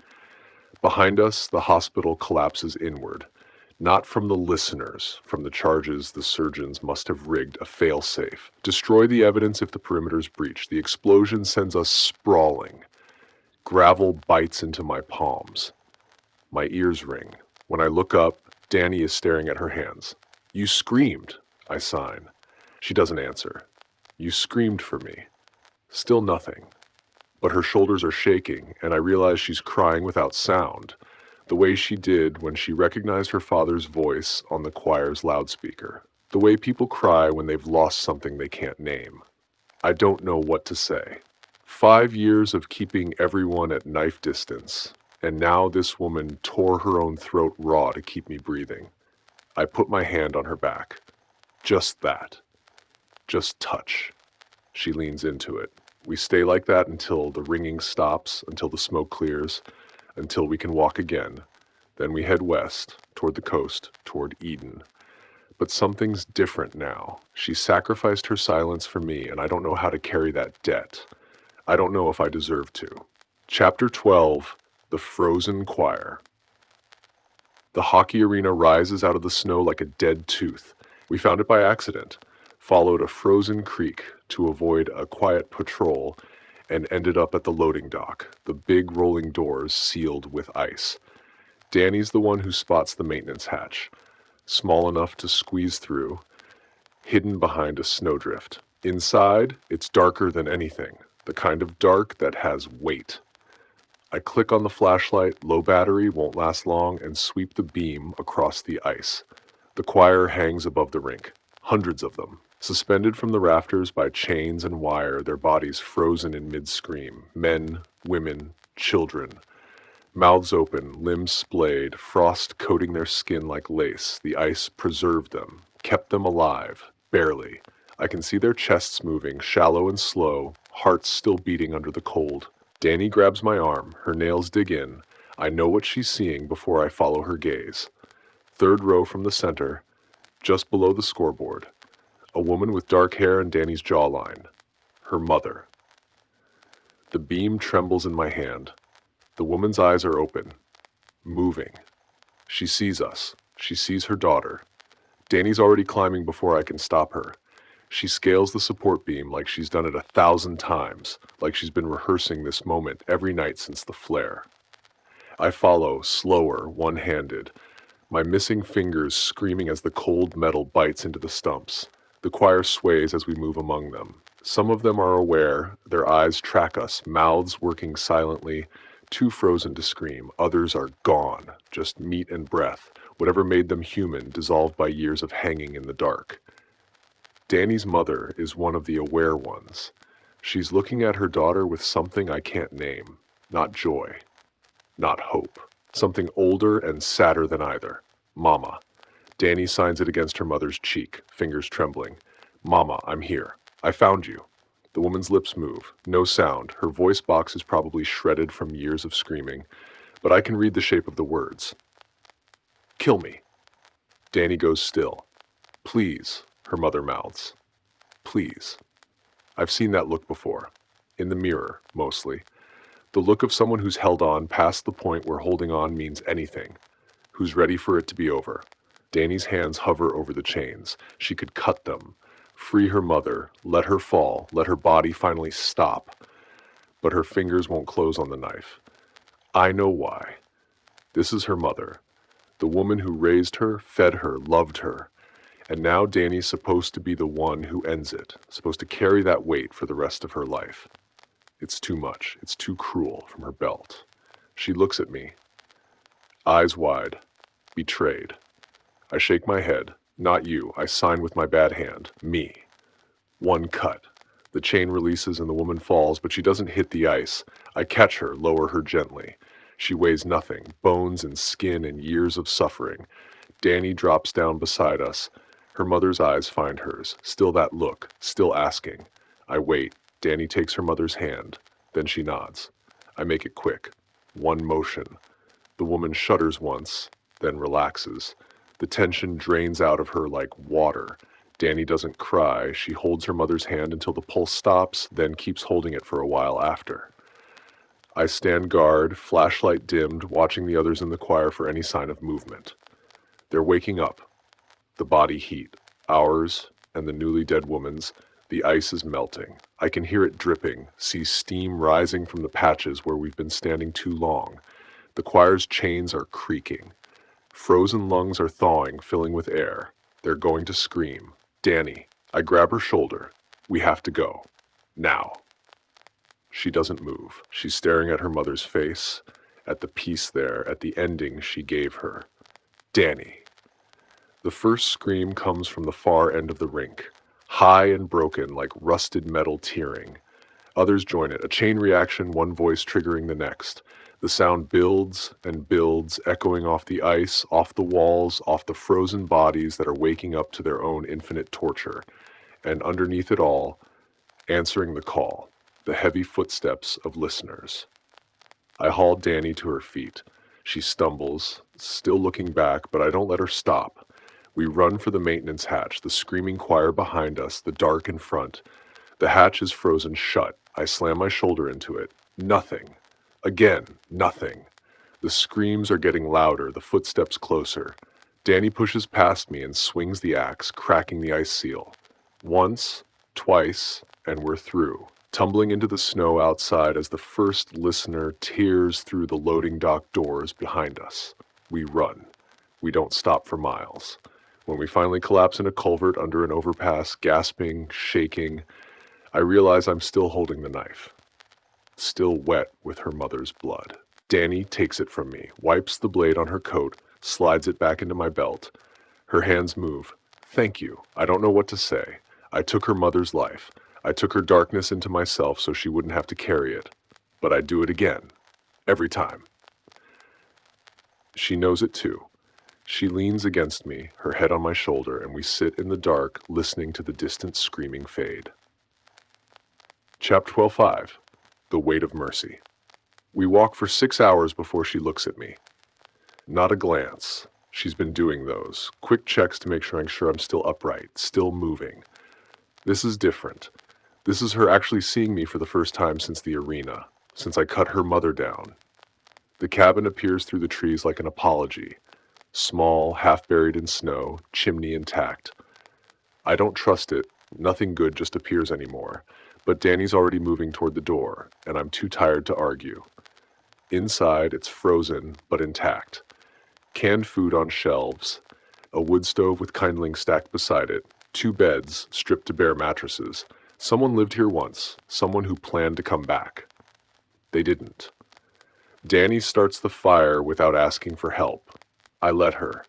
Behind us, the hospital collapses inward. Not from the listeners, from the charges the surgeons must have rigged a fail-safe. Destroy the evidence if the perimeter's breached. The explosion sends us sprawling. Gravel bites into my palms. My ears ring. When I look up, Danny is staring at her hands. "You screamed," I sign. She doesn't answer. "You screamed for me." Still nothing. But her shoulders are shaking, and I realize she's crying without sound, the way she did when she recognized her father's voice on the choir's loudspeaker. The way people cry when they've lost something they can't name. I don't know what to say. 5 years of keeping everyone at knife distance, and now this woman tore her own throat raw to keep me breathing. I put my hand on her back. Just that. Just touch. She leans into it. We stay like that until the ringing stops, until the smoke clears, until we can walk again. Then we head west, toward the coast, toward Eden. But something's different now. She sacrificed her silence for me, and I don't know how to carry that debt. I don't know if I deserve to. Chapter 12, The Frozen Choir. The hockey arena rises out of the snow like a dead tooth. We found it by accident, followed a frozen creek to avoid a quiet patrol, and ended up at the loading dock, the big rolling doors sealed with ice. Danny's the one who spots the maintenance hatch, small enough to squeeze through, hidden behind a snowdrift. Inside, it's darker than anything, the kind of dark that has weight. I click on the flashlight, low battery, won't last long, and sweep the beam across the ice. The choir hangs above the rink, hundreds of them, suspended from the rafters by chains and wire, their bodies frozen in mid-scream. Men, women, children. Mouths open, limbs splayed, frost coating their skin like lace. The ice preserved them, kept them alive, barely. I can see their chests moving, shallow and slow, hearts still beating under the cold. Danny grabs my arm, her nails dig in. I know what she's seeing before I follow her gaze. 3rd row from the center, just below the scoreboard. A woman with dark hair and Danny's jawline. Her mother. The beam trembles in my hand. The woman's eyes are open, moving. She sees us. She sees her daughter. Danny's already climbing before I can stop her. She scales the support beam like she's done it 1,000 times, like she's been rehearsing this moment every night since the flare. I follow, slower, one-handed, my missing fingers screaming as the cold metal bites into the stumps. The choir sways as we move among them. Some of them are aware, their eyes track us, mouths working silently, too frozen to scream. Others are gone, just meat and breath, whatever made them human, dissolved by years of hanging in the dark. Danny's mother is one of the aware ones. She's looking at her daughter with something I can't name. Not joy. Not hope. Something older and sadder than either. Mama. Danny signs it against her mother's cheek, fingers trembling. Mama, I'm here. I found you. The woman's lips move. No sound. Her voice box is probably shredded from years of screaming, but I can read the shape of the words. Kill me. Danny goes still. Please. Her mother mouths. Please. I've seen that look before. In the mirror, mostly. The look of someone who's held on past the point where holding on means anything, who's ready for it to be over. Danny's hands hover over the chains. She could cut them, free her mother, let her fall, let her body finally stop. But her fingers won't close on the knife. I know why. This is her mother, the woman who raised her, fed her, loved her. And now Danny's supposed to be the one who ends it, supposed to carry that weight for the rest of her life. It's too much. It's too cruel from her belt. She looks at me, eyes wide, betrayed. I shake my head. Not you. I sign with my bad hand. Me. One cut. The chain releases and the woman falls, but she doesn't hit the ice. I catch her, lower her gently. She weighs nothing, bones and skin and years of suffering. Danny drops down beside us. Her mother's eyes find hers. Still that look, still asking. I wait. Danny takes her mother's hand. Then she nods. I make it quick. One motion. The woman shudders once, then relaxes. The tension drains out of her like water. Danny doesn't cry. She holds her mother's hand until the pulse stops, then keeps holding it for a while after. I stand guard, flashlight dimmed, watching the others in the choir for any sign of movement. They're waking up. The body heat, ours and the newly dead woman's. The ice is melting. I can hear it dripping, see steam rising from the patches where we've been standing too long. The choir's chains are creaking. Frozen lungs are thawing, filling with air. They're going to scream. Danny. I grab her shoulder. We have to go. Now. She doesn't move. She's staring at her mother's face, at the peace there, at the ending she gave her. Danny. The first scream comes from the far end of the rink, high and broken like rusted metal tearing. Others join it, a chain reaction, one voice triggering the next. The sound builds and builds, echoing off the ice, off the walls, off the frozen bodies that are waking up to their own infinite torture. And underneath it all, answering the call, the heavy footsteps of listeners. I haul Danny to her feet. She stumbles, still looking back, but I don't let her stop. We run for the maintenance hatch, the screaming choir behind us, the dark in front. The hatch is frozen shut. I slam my shoulder into it. Nothing. Again, nothing. The screams are getting louder, the footsteps closer. Danny pushes past me and swings the axe, cracking the ice seal. Once, twice, and we're through, tumbling into the snow outside as the first listener tears through the loading dock doors behind us. We run. We don't stop for miles. When we finally collapse in a culvert under an overpass, gasping, shaking, I realize I'm still holding the knife. Still wet with her mother's blood. Danny takes it from me, wipes the blade on her coat, slides it back into my belt. Her hands move. Thank you. I don't know what to say. I took her mother's life. I took her darkness into myself so she wouldn't have to carry it. But I'd do it again. Every time. She knows it too. She leans against me, her head on my shoulder, and we sit in the dark, listening to the distant screaming fade. Chapter 12:5. The Weight of Mercy. We walk for 6 hours before she looks at me. Not a glance. She's been doing those. Quick checks to make sure I'm still upright, still moving. This is different. This is her actually seeing me for the first time since the arena, since I cut her mother down. The cabin appears through the trees like an apology. Small, half buried in snow, chimney intact. I don't trust it. Nothing good just appears anymore. But Danny's already moving toward the door, and I'm too tired to argue. Inside, it's frozen, but intact. Canned food on shelves, a wood stove with kindling stacked beside it, 2 beds stripped to bare mattresses. Someone lived here once, someone who planned to come back. They didn't. Danny starts the fire without asking for help. I let her.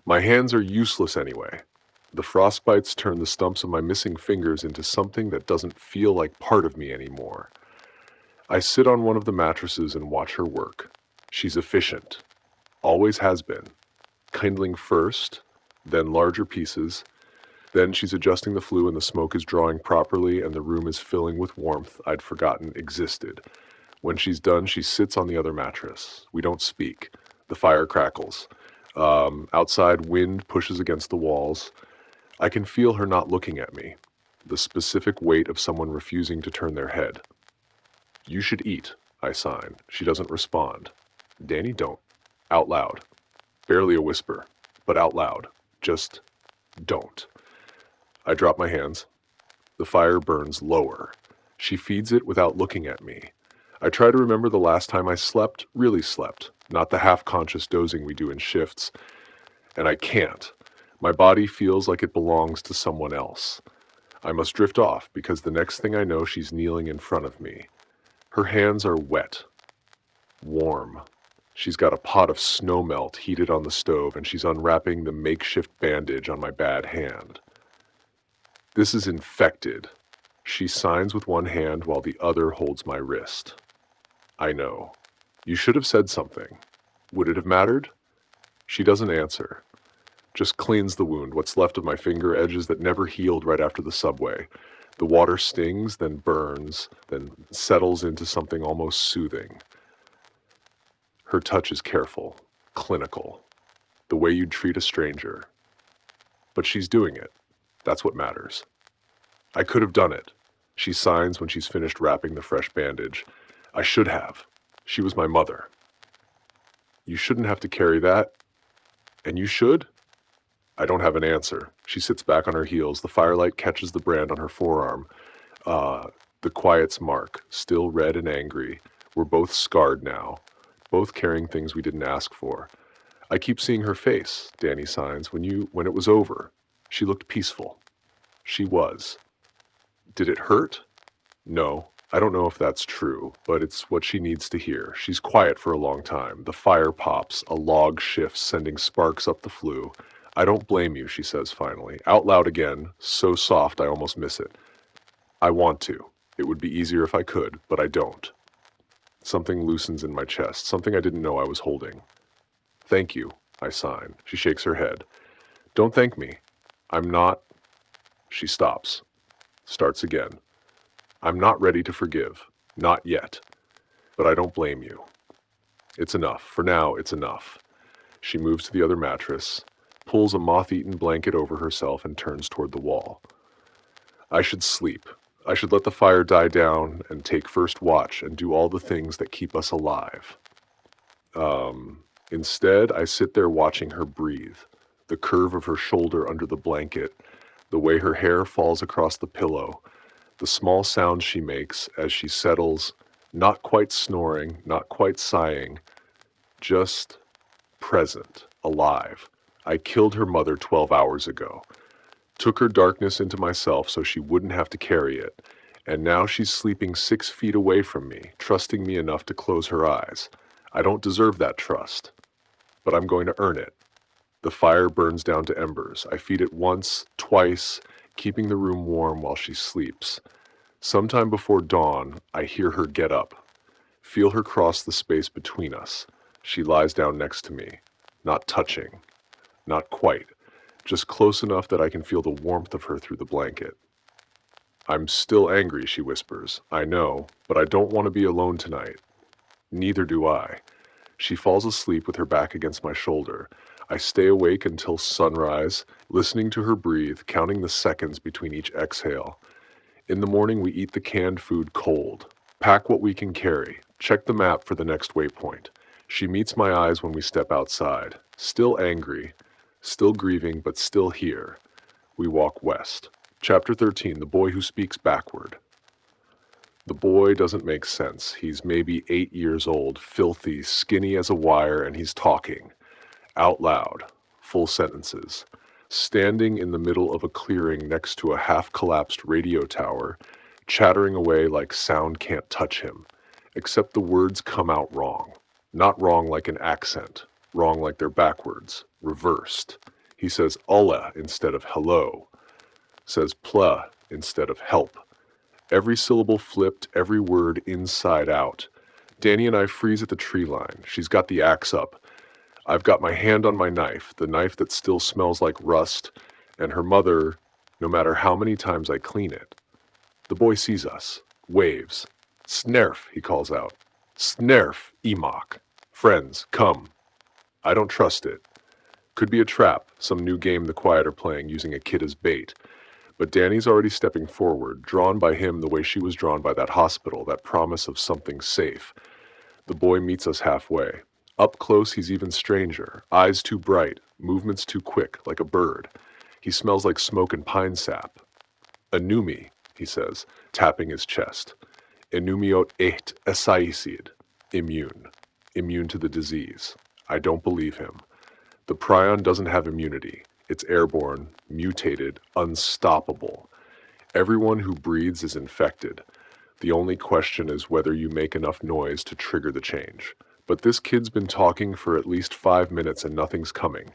My hands are useless anyway. The frostbites turn the stumps of my missing fingers into something that doesn't feel like part of me anymore. I sit on one of the mattresses and watch her work. She's efficient. Always has been. Kindling first, then larger pieces. Then she's adjusting the flue and the smoke is drawing properly and the room is filling with warmth I'd forgotten existed. When she's done, she sits on the other mattress. We don't speak. The fire crackles. Outside, wind pushes against the walls. I can feel her not looking at me. the specific weight of someone refusing to turn their head. "You should eat," I sign. She doesn't respond. "Danny, don't." Out loud. Barely a whisper, but out loud. Just don't. I drop my hands. The fire burns lower. She feeds it without looking at me. I try to remember the last time I slept, really slept, not the half-conscious dozing we do in shifts, and I can't. My body feels like it belongs to someone else. I must drift off because the next thing I know, she's kneeling in front of me. Her hands are wet, warm. She's got a pot of snow melt heated on the stove, and she's unwrapping the makeshift bandage on my bad hand. "This is infected." She signs with one hand while the other holds my wrist. I know. "You should have said something. Would it have mattered?" She doesn't answer. Just cleans the wound, what's left of my finger edges that never healed right after the subway. The water stings, then burns, then settles into something almost soothing. Her touch is careful, clinical, the way you'd treat a stranger. But she's doing it. That's what matters. "I could have done it." She signs when she's finished wrapping the fresh bandage. "I should have. She was my mother." "You shouldn't have to carry that." "And you should?" I don't have an answer. She sits back on her heels. The firelight catches the brand on her forearm. The quiet's mark, still red and angry. We're both scarred now, both carrying things we didn't ask for. "I keep seeing her face," Danny signs, when it was over. She looked peaceful. She was. Did it hurt? No. I don't know if that's true, but it's what she needs to hear. She's quiet for a long time. The fire pops, a log shifts, sending sparks up the flue. "I don't blame you," she says finally, out loud again, so soft I almost miss it. "I want to. It would be easier if I could, but I don't." Something loosens in my chest, something I didn't know I was holding. "Thank you," I sign. She shakes her head. "Don't thank me. I'm not..." She stops. Starts again. "I'm not ready to forgive. Not yet. But I don't blame you. It's enough. For now, it's enough." She moves to the other mattress, pulls a moth-eaten blanket over herself, and turns toward the wall. I should sleep. I should let the fire die down and take first watch and do all the things that keep us alive. Instead, I sit there watching her breathe, the curve of her shoulder under the blanket, the way her hair falls across the pillow, the small sounds she makes as she settles, not quite snoring, not quite sighing, just present, alive. I killed her mother 12 hours ago, took her darkness into myself so she wouldn't have to carry it, and now she's sleeping 6 feet away from me, trusting me enough to close her eyes. I don't deserve that trust, but I'm going to earn it. The fire burns down to embers. I feed it once, twice, keeping the room warm while she sleeps. Sometime before dawn, I hear her get up, feel her cross the space between us. She lies down next to me, not touching, not quite, just close enough that I can feel the warmth of her through the blanket. "I'm still angry," she whispers. "I know, but I don't want to be alone tonight." Neither do I. She falls asleep with her back against my shoulder. I stay awake until sunrise, listening to her breathe, counting the seconds between each exhale. In the morning, we eat the canned food cold. Pack what we can carry. Check the map for the next waypoint. She meets my eyes when we step outside. Still angry, still grieving, but still here. We walk west. Chapter 13, The Boy Who Speaks Backward. The boy doesn't make sense. He's maybe 8 years old, filthy, skinny as a wire, and he's talking. Out loud. Full sentences. Standing in the middle of a clearing next to a half-collapsed radio tower, chattering away like sound can't touch him, except the words come out wrong. Not wrong like an accent, wrong like they're backwards, reversed. He says "Ulla" instead of "hello," says "pla" instead of "help." Every syllable flipped, every word inside out. Danny and I freeze at the tree line. She's got the axe up. I've got my hand on my knife, the knife that still smells like rust, and her mother, no matter how many times I clean it. The boy sees us, waves. "Snerf," he calls out. "Snerf, Emok. Friends, come." I don't trust it. Could be a trap, some new game the Quiet are playing using a kid as bait. But Danny's already stepping forward, drawn by him the way she was drawn by that hospital, that promise of something safe. The boy meets us halfway. Up close, he's even stranger. Eyes too bright, movements too quick, like a bird. He smells like smoke and pine sap. Enumi, he says, tapping his chest. Enumiot et esaisid. Immune. Immune to the disease. I don't believe him. The prion doesn't have immunity. It's airborne, mutated, unstoppable. Everyone who breathes is infected. The only question is whether you make enough noise to trigger the change. But this kid's been talking for at least 5 minutes and nothing's coming.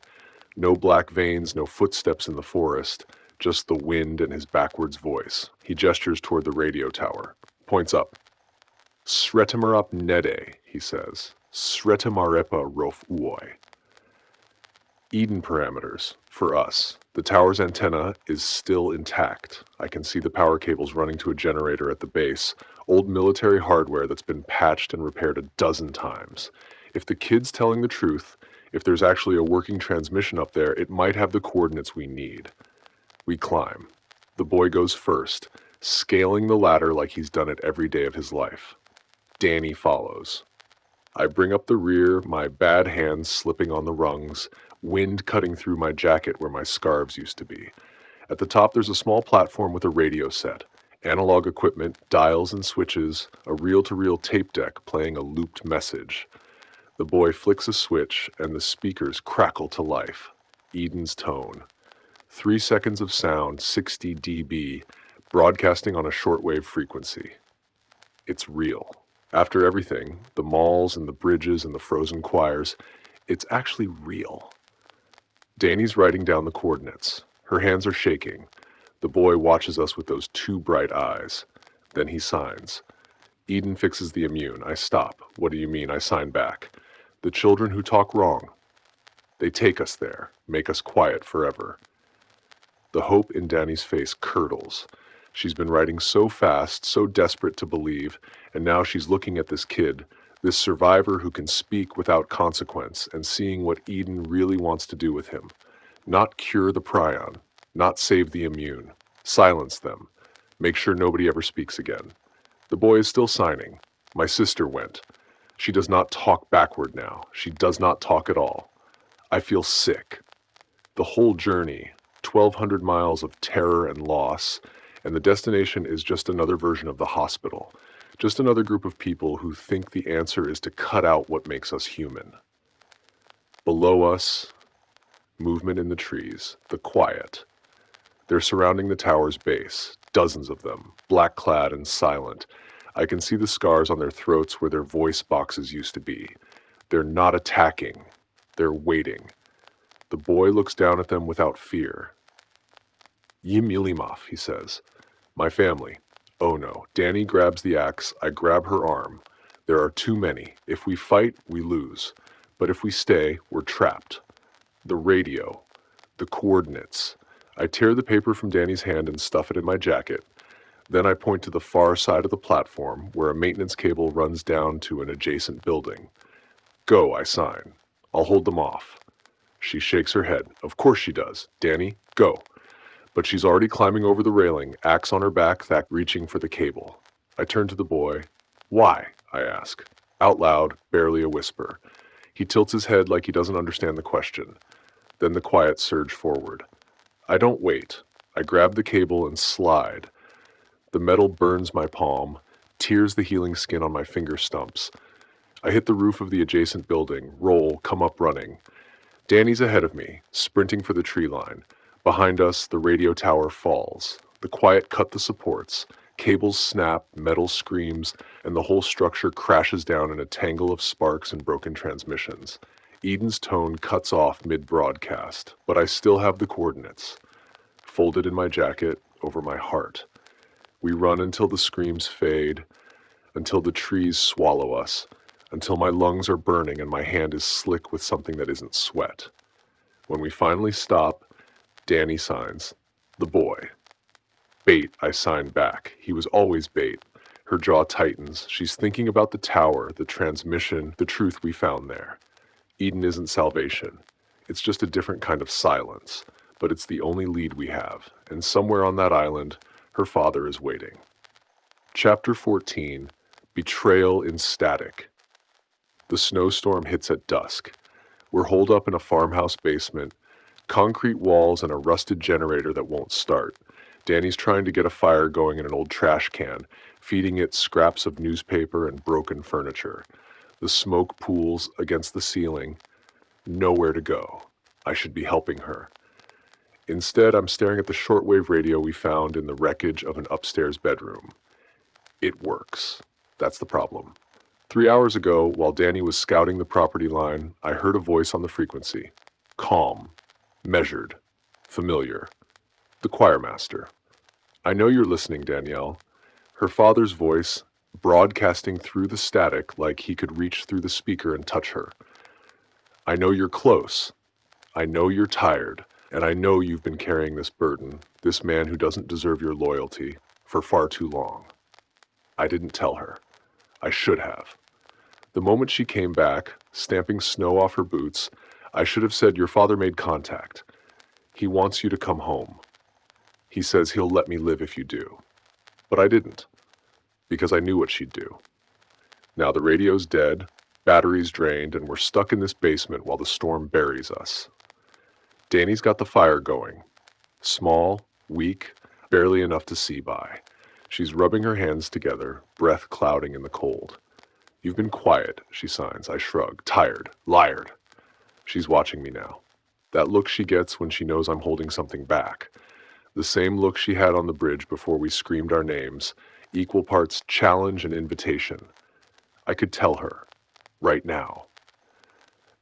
No black veins, no footsteps in the forest, just the wind and his backwards voice. He gestures toward the radio tower, points up. Sretimarap nede, he says. Sretimarepa rof uoi. Eden parameters, for us. The tower's antenna is still intact. I can see the power cables running to a generator at the base, old military hardware that's been patched and repaired a dozen times. If the kid's telling the truth, if there's actually a working transmission up there, it might have the coordinates we need. We climb. The boy goes first, scaling the ladder like he's done it every day of his life. Danny follows. I bring up the rear, my bad hands slipping on the rungs, wind cutting through my jacket where my scarves used to be. At the top there's a small platform with a radio set, analog equipment, dials and switches, a reel-to-reel tape deck playing a looped message. The boy flicks a switch and the speakers crackle to life. Eden's tone. 3 seconds of sound, 60 dB, broadcasting on a shortwave frequency. It's real. After everything, the malls and the bridges and the frozen choirs, it's actually real. Danny's writing down the coordinates. Her hands are shaking. The boy watches us with those 2 bright eyes. Then he signs. Eden fixes the immune. I stop. What do you mean? I sign back. The children who talk wrong. They take us there, make us quiet forever. The hope in Danny's face curdles. She's been writing so fast, so desperate to believe, and now she's looking at this kid, this survivor who can speak without consequence, and seeing what Eden really wants to do with him. Not cure the prion, not save the immune. Silence them. Make sure nobody ever speaks again. The boy is still signing. My sister went. She does not talk backward now. She does not talk at all. I feel sick. The whole journey, 1,200 miles of terror and loss, and the destination is just another version of the hospital. Just another group of people who think the answer is to cut out what makes us human. Below us, movement in the trees, the quiet. They're surrounding the tower's base, dozens of them, black-clad and silent. I can see the scars on their throats where their voice boxes used to be. They're not attacking. They're waiting. The boy looks down at them without fear. Yim Ilimov, he says. My family. Oh no. Danny grabs the axe. I grab her arm. There are too many. If we fight, we lose. But if we stay, we're trapped. The radio. The coordinates. I tear the paper from Danny's hand and stuff it in my jacket. Then I point to the far side of the platform where a maintenance cable runs down to an adjacent building. Go, I sign. I'll hold them off. She shakes her head. Of course she does. Danny, go. But she's already climbing over the railing, axe on her back, reaching for the cable. I turn to the boy. Why? I ask. Out loud, barely a whisper. He tilts his head like he doesn't understand the question. Then the quiet surge forward. I don't wait. I grab the cable and slide. The metal burns my palm, tears the healing skin on my finger stumps. I hit the roof of the adjacent building, roll, come up running. Danny's ahead of me, sprinting for the tree line. Behind us, the radio tower falls. The quiet cut the supports. Cables snap, metal screams, and the whole structure crashes down in a tangle of sparks and broken transmissions. Eden's tone cuts off mid-broadcast, but I still have the coordinates. Folded in my jacket, over my heart. We run until the screams fade, until the trees swallow us, until my lungs are burning and my hand is slick with something that isn't sweat. When we finally stop, Danny signs. The boy. Bait, I sign back. He was always bait. Her jaw tightens. She's thinking about the tower, the transmission, the truth we found there. Eden isn't salvation. It's just a different kind of silence. but it's the only lead we have, and somewhere on that island, her father is waiting. Chapter 14, Betrayal in Static. The snowstorm hits at dusk. We're holed up in a farmhouse basement, concrete walls and a rusted generator that won't start. Danny's trying to get a fire going in an old trash can, feeding it scraps of newspaper and broken furniture. The smoke pools against the ceiling. Nowhere to go. I should be helping her. Instead, I'm staring at the shortwave radio we found in the wreckage of an upstairs bedroom. It works. That's the problem. 3 hours ago, while Danny was scouting the property line, I heard a voice on the frequency. Calm. Measured. Familiar. The choirmaster. I know you're listening, Danielle. Her father's voice, broadcasting through the static like he could reach through the speaker and touch her. I know you're close. I know you're tired. And I know you've been carrying this burden, this man who doesn't deserve your loyalty, for far too long. I didn't tell her. I should have. The moment she came back, stamping snow off her boots, I should have said, your father made contact. He wants you to come home. He says he'll let me live if you do. But I didn't, because I knew what she'd do. Now the radio's dead, batteries drained, and we're stuck in this basement while the storm buries us. Danny's got the fire going. Small, weak, barely enough to see by. She's rubbing her hands together, breath clouding in the cold. You've been quiet, she signs. I shrug. Tired. Liared. She's watching me now. That look she gets when she knows I'm holding something back. The same look she had on the bridge before we screamed our names, equal parts challenge and invitation. I could tell her. Right now.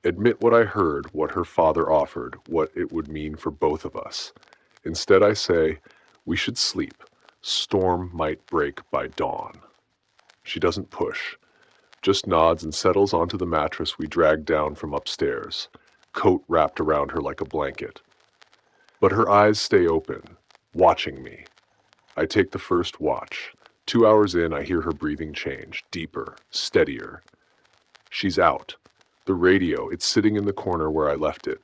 Admit what I heard, what her father offered, what it would mean for both of us. Instead I say, we should sleep. Storm might break by dawn. She doesn't push, just nods and settles onto the mattress we dragged down from upstairs, coat wrapped around her like a blanket. But her eyes stay open, watching me. I take the first watch. 2 hours in, I hear her breathing change, deeper, steadier. She's out. The radio, it's sitting in the corner where I left it.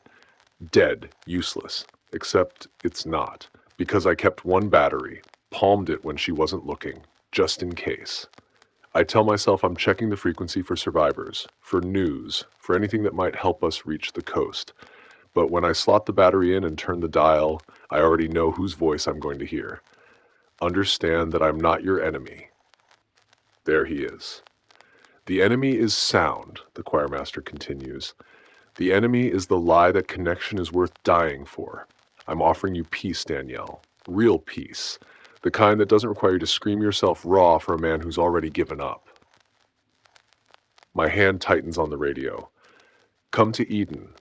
Dead, useless, except it's not, because I kept one battery, palmed it when she wasn't looking, just in case. I tell myself I'm checking the frequency for survivors, for news, for anything that might help us reach the coast. But when I slot the battery in and turn the dial, I already know whose voice I'm going to hear. Understand that I'm not your enemy. There he is. The enemy is sound, the choirmaster continues. The enemy is the lie that connection is worth dying for. I'm offering you peace, Danielle. Real peace. The kind that doesn't require you to scream yourself raw for a man who's already given up. My hand tightens on the radio. Come to Eden.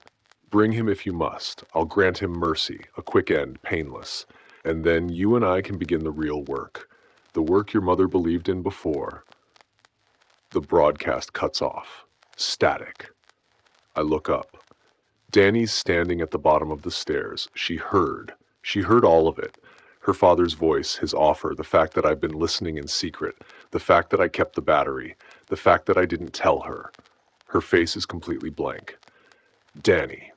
Bring him if you must. I'll grant him mercy, a quick end, painless. And then you and I can begin the real work. The work your mother believed in before. The broadcast cuts off. Static. I look up. Danny's standing at the bottom of the stairs. She heard. She heard all of it. Her father's voice, his offer, the fact that I've been listening in secret, the fact that I kept the battery, the fact that I didn't tell her. Her face is completely blank. Danny.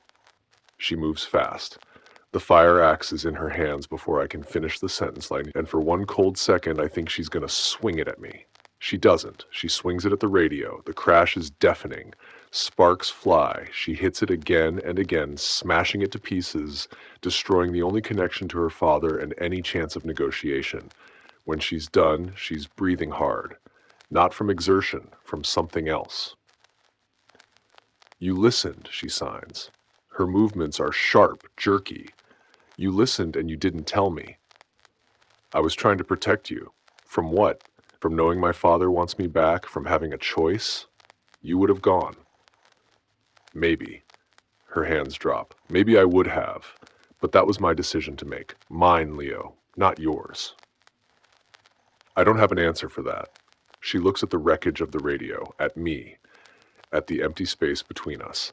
She moves fast. The fire axe is in her hands before I can finish the sentence line, and for one cold second I think she's going to swing it at me. She doesn't. She swings it at the radio. The crash is deafening. Sparks fly. She hits it again and again, smashing it to pieces, destroying the only connection to her father and any chance of negotiation. When she's done, she's breathing hard. Not from exertion, from something else. You listened, she signs. Her movements are sharp, jerky. You listened and you didn't tell me. I was trying to protect you. From what? From knowing my father wants me back, from having a choice? You would have gone. Maybe. Her hands drop. Maybe I would have. But that was my decision to make. Mine, Leo, not yours. I don't have an answer for that. She looks at the wreckage of the radio, at me, at the empty space between us.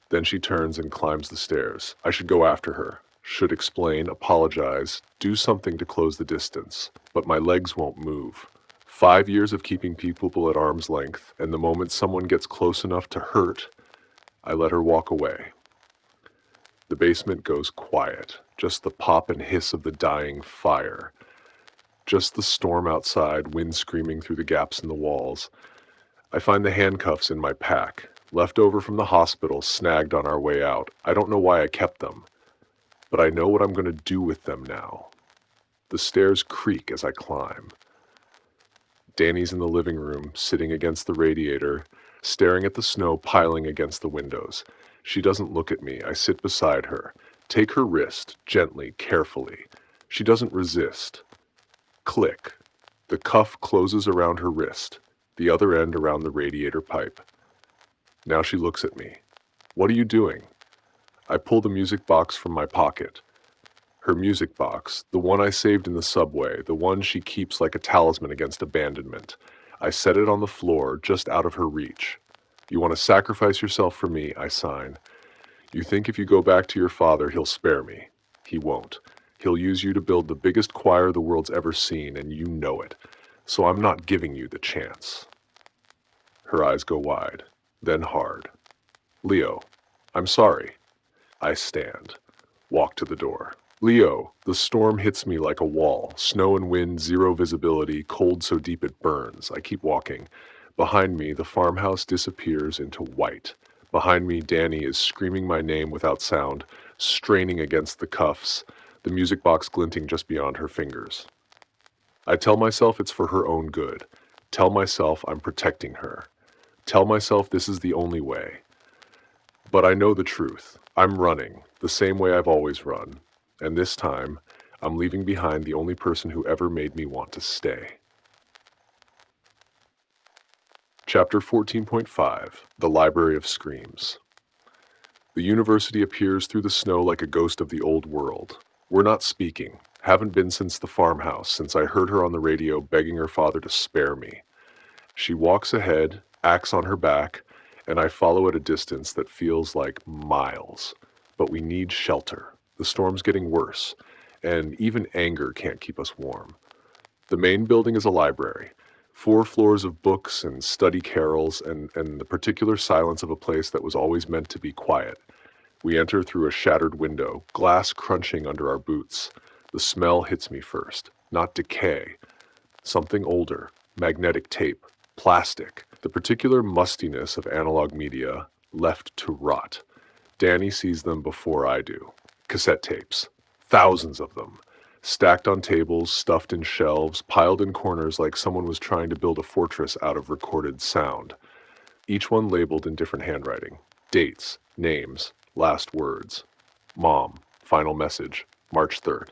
Then she turns and climbs the stairs. I should go after her. Should explain, apologize, do something to close the distance. But my legs won't move. 5 years of keeping people at arm's length, and the moment someone gets close enough to hurt, I let her walk away. The basement goes quiet, just the pop and hiss of the dying fire. Just the storm outside, wind screaming through the gaps in the walls. I find the handcuffs in my pack, left over from the hospital, snagged on our way out. I don't know why I kept them, but I know what I'm going to do with them now. The stairs creak as I climb. Danny's in the living room, sitting against the radiator, staring at the snow piling against the windows. She doesn't look at me. I sit beside her. Take her wrist, gently, carefully. She doesn't resist. Click. The cuff closes around her wrist, the other end around the radiator pipe. Now she looks at me. What are you doing? I pull the music box from my pocket. Her music box, the one I saved in the subway, the one she keeps like a talisman against abandonment. I set it on the floor, just out of her reach. You want to sacrifice yourself for me, I sign. You think if you go back to your father, he'll spare me. He won't. He'll use you to build the biggest choir the world's ever seen, and you know it. So I'm not giving you the chance. Her eyes go wide, then hard. Leo, I'm sorry. I stand. Walk to the door. Leo, the storm hits me like a wall. Snow and wind, zero visibility, cold so deep it burns. I keep walking. Behind me, the farmhouse disappears into white. Behind me, Danny is screaming my name without sound, straining against the cuffs, the music box glinting just beyond her fingers. I tell myself it's for her own good. Tell myself I'm protecting her. Tell myself this is the only way. But I know the truth. I'm running, the same way I've always run. And this time, I'm leaving behind the only person who ever made me want to stay. Chapter 14.5 The Library of Screams. The university appears through the snow like a ghost of the old world. We're not speaking. Haven't been since the farmhouse, since I heard her on the radio begging her father to spare me. She walks ahead, axe on her back, and I follow at a distance that feels like miles. But we need shelter. The storm's getting worse, and even anger can't keep us warm. The main building is a library. 4 floors of books and study carols, and the particular silence of a place that was always meant to be quiet. We enter through a shattered window, glass crunching under our boots. The smell hits me first. Not decay. Something older. Magnetic tape. Plastic. The particular mustiness of analog media left to rot. Danny sees them before I do. Cassette tapes. Thousands of them. Stacked on tables, stuffed in shelves, piled in corners like someone was trying to build a fortress out of recorded sound. Each one labeled in different handwriting. Dates, names, last words. Mom, final message, March 3rd.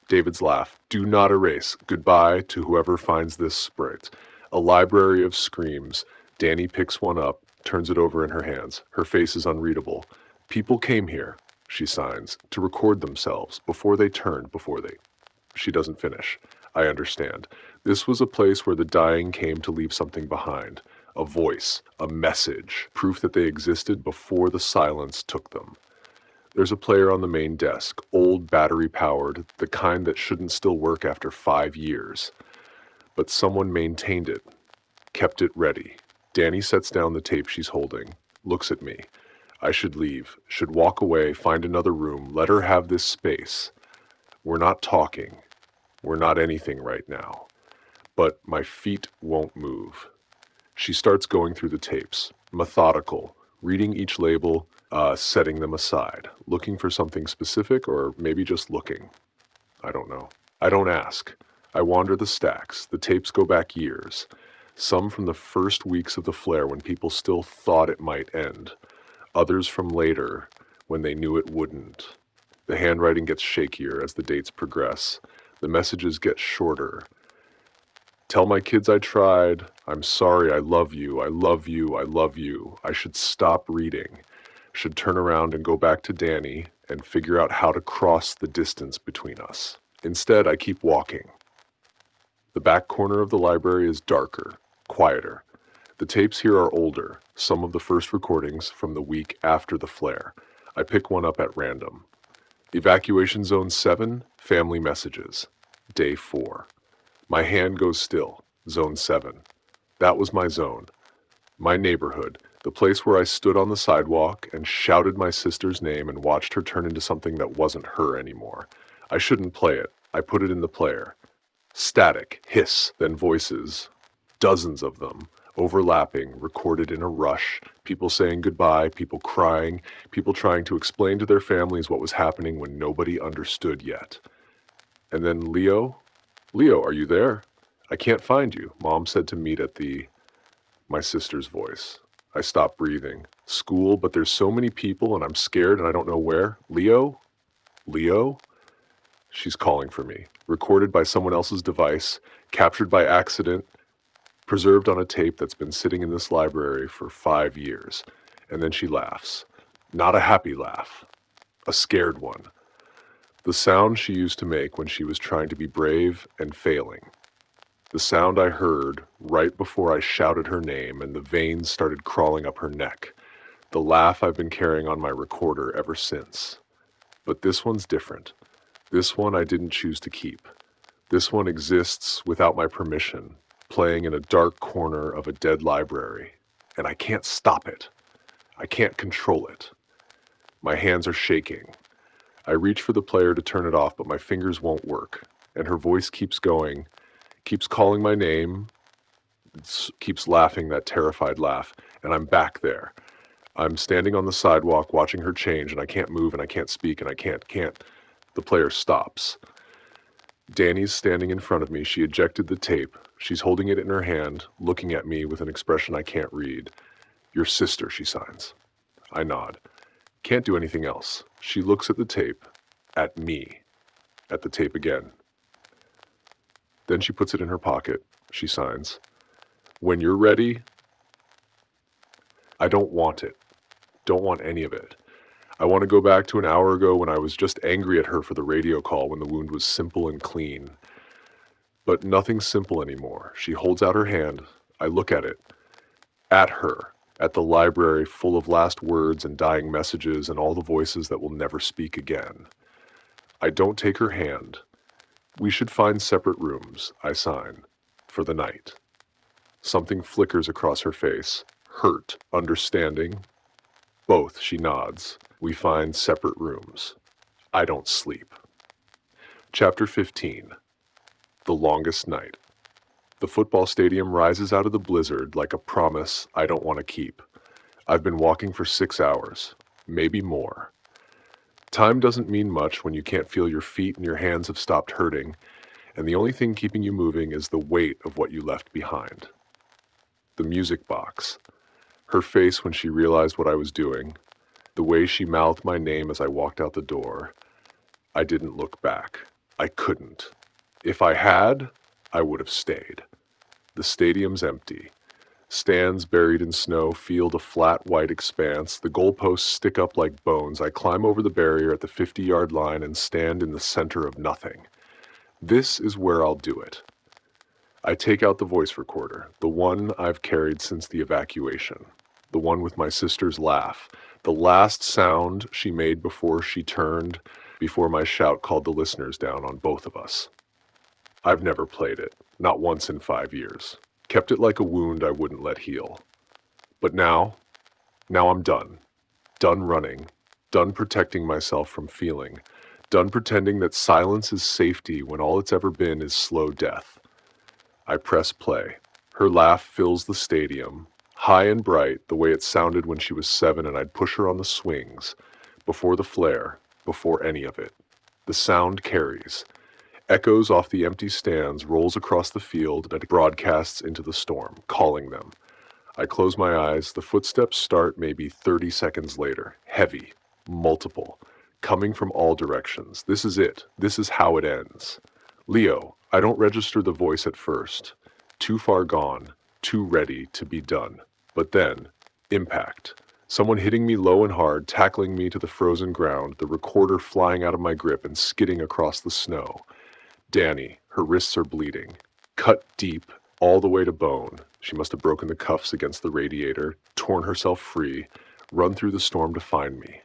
David's laugh. Do not erase. Goodbye to whoever finds this sprite. A library of screams. Danny picks one up, turns it over in her hands. Her face is unreadable. People came here, she signs, to record themselves, before they turned, She doesn't finish. I understand. This was a place where the dying came to leave something behind. A voice, a message, proof that they existed before the silence took them. There's a player on the main desk, old battery-powered, the kind that shouldn't still work after 5 years. But someone maintained it, kept it ready. Danny sets down the tape she's holding, looks at me. I should leave, should walk away, find another room, let her have this space. We're not talking. We're not anything right now. But my feet won't move. She starts going through the tapes, methodical, reading each label, setting them aside, looking for something specific or maybe just looking. I don't know. I don't ask. I wander the stacks. The tapes go back years. Some from the first weeks of the flare when people still thought it might end. Others from later, when they knew it wouldn't. The handwriting gets shakier as the dates progress. The messages get shorter. Tell my kids I tried. I'm sorry, I love you, I love you, I love you. I should stop reading. Should turn around and go back to Danny and figure out how to cross the distance between us. Instead, I keep walking. The back corner of the library is darker, quieter. The tapes here are older, some of the first recordings from the week after the flare. I pick one up at random. Evacuation Zone 7, family messages. Day 4. My hand goes still. Zone 7. That was my zone. My neighborhood. The place where I stood on the sidewalk and shouted my sister's name and watched her turn into something that wasn't her anymore. I shouldn't play it. I put it in the player. Static, hiss, then voices. Dozens of them, overlapping, recorded in a rush. People saying goodbye, people crying, people trying to explain to their families what was happening when nobody understood yet. And then Leo? Leo, are you there? I can't find you, Mom said to meet at my sister's voice. I stopped breathing. School, but there's so many people and I'm scared and I don't know where. Leo? Leo? She's calling for me. Recorded by someone else's device, captured by accident, preserved on a tape that's been sitting in this library for 5 years. And then she laughs. Not a happy laugh. A scared one. The sound she used to make when she was trying to be brave and failing. The sound I heard right before I shouted her name and the veins started crawling up her neck. The laugh I've been carrying on my recorder ever since. But this one's different. This one I didn't choose to keep. This one exists without my permission, playing in a dark corner of a dead library. And I can't stop it. I can't control it. My hands are shaking. I reach for the player to turn it off, but my fingers won't work. And her voice keeps going, keeps calling my name, keeps laughing that terrified laugh, and I'm back there. I'm standing on the sidewalk watching her change, and I can't move, and I can't speak, and I can't. The player stops. Danny's standing in front of me. She ejected the tape. She's holding it in her hand, looking at me with an expression I can't read. Your sister, she signs. I nod. Can't do anything else. She looks at the tape, at me, at the tape again. Then she puts it in her pocket. She signs. When you're ready, I don't want it. Don't want any of it. I want to go back to an hour ago when I was just angry at her for the radio call when the wound was simple and clean. But nothing's simple anymore. She holds out her hand. I look at it. At her. At the library full of last words and dying messages and all the voices that will never speak again. I don't take her hand. We should find separate rooms, I sign, for the night. Something flickers across her face. Hurt, understanding. Both, she nods. We find separate rooms. I don't sleep. Chapter 15. The Longest Night. The football stadium rises out of the blizzard like a promise I don't want to keep. I've been walking for 6 hours, maybe more. Time doesn't mean much when you can't feel your feet and your hands have stopped hurting, and the only thing keeping you moving is the weight of what you left behind. The music box. Her face when she realized what I was doing. The way she mouthed my name as I walked out the door. I didn't look back. I couldn't. If I had, I would have stayed. The stadium's empty. Stands buried in snow, field a flat white expanse. The goalposts stick up like bones. I climb over the barrier at the 50-yard line and stand in the center of nothing. This is where I'll do it. I take out the voice recorder, the one I've carried since the evacuation, the one with my sister's laugh, the last sound she made before she turned, before my shout called the listeners down on both of us. I've never played it, not once in 5 years. Kept it like a wound I wouldn't let heal. But now I'm done. Done running. Done protecting myself from feeling. Done pretending that silence is safety when all it's ever been is slow death. I press play. Her laugh fills the stadium, high and bright, the way it sounded when she was 7 and I'd push her on the swings, before the flare, before any of it. The sound carries. Echoes off the empty stands, rolls across the field, and it broadcasts into the storm, calling them. I close my eyes. The footsteps start maybe 30 seconds later. Heavy. Multiple. Coming from all directions. This is it. This is how it ends. Leo. I don't register the voice at first. Too far gone. Too ready to be done. But then, impact. Someone hitting me low and hard, tackling me to the frozen ground, the recorder flying out of my grip and skidding across the snow. Danny, her wrists are bleeding. Cut deep, all the way to bone. She must have broken the cuffs against the radiator, torn herself free, run through the storm to find me.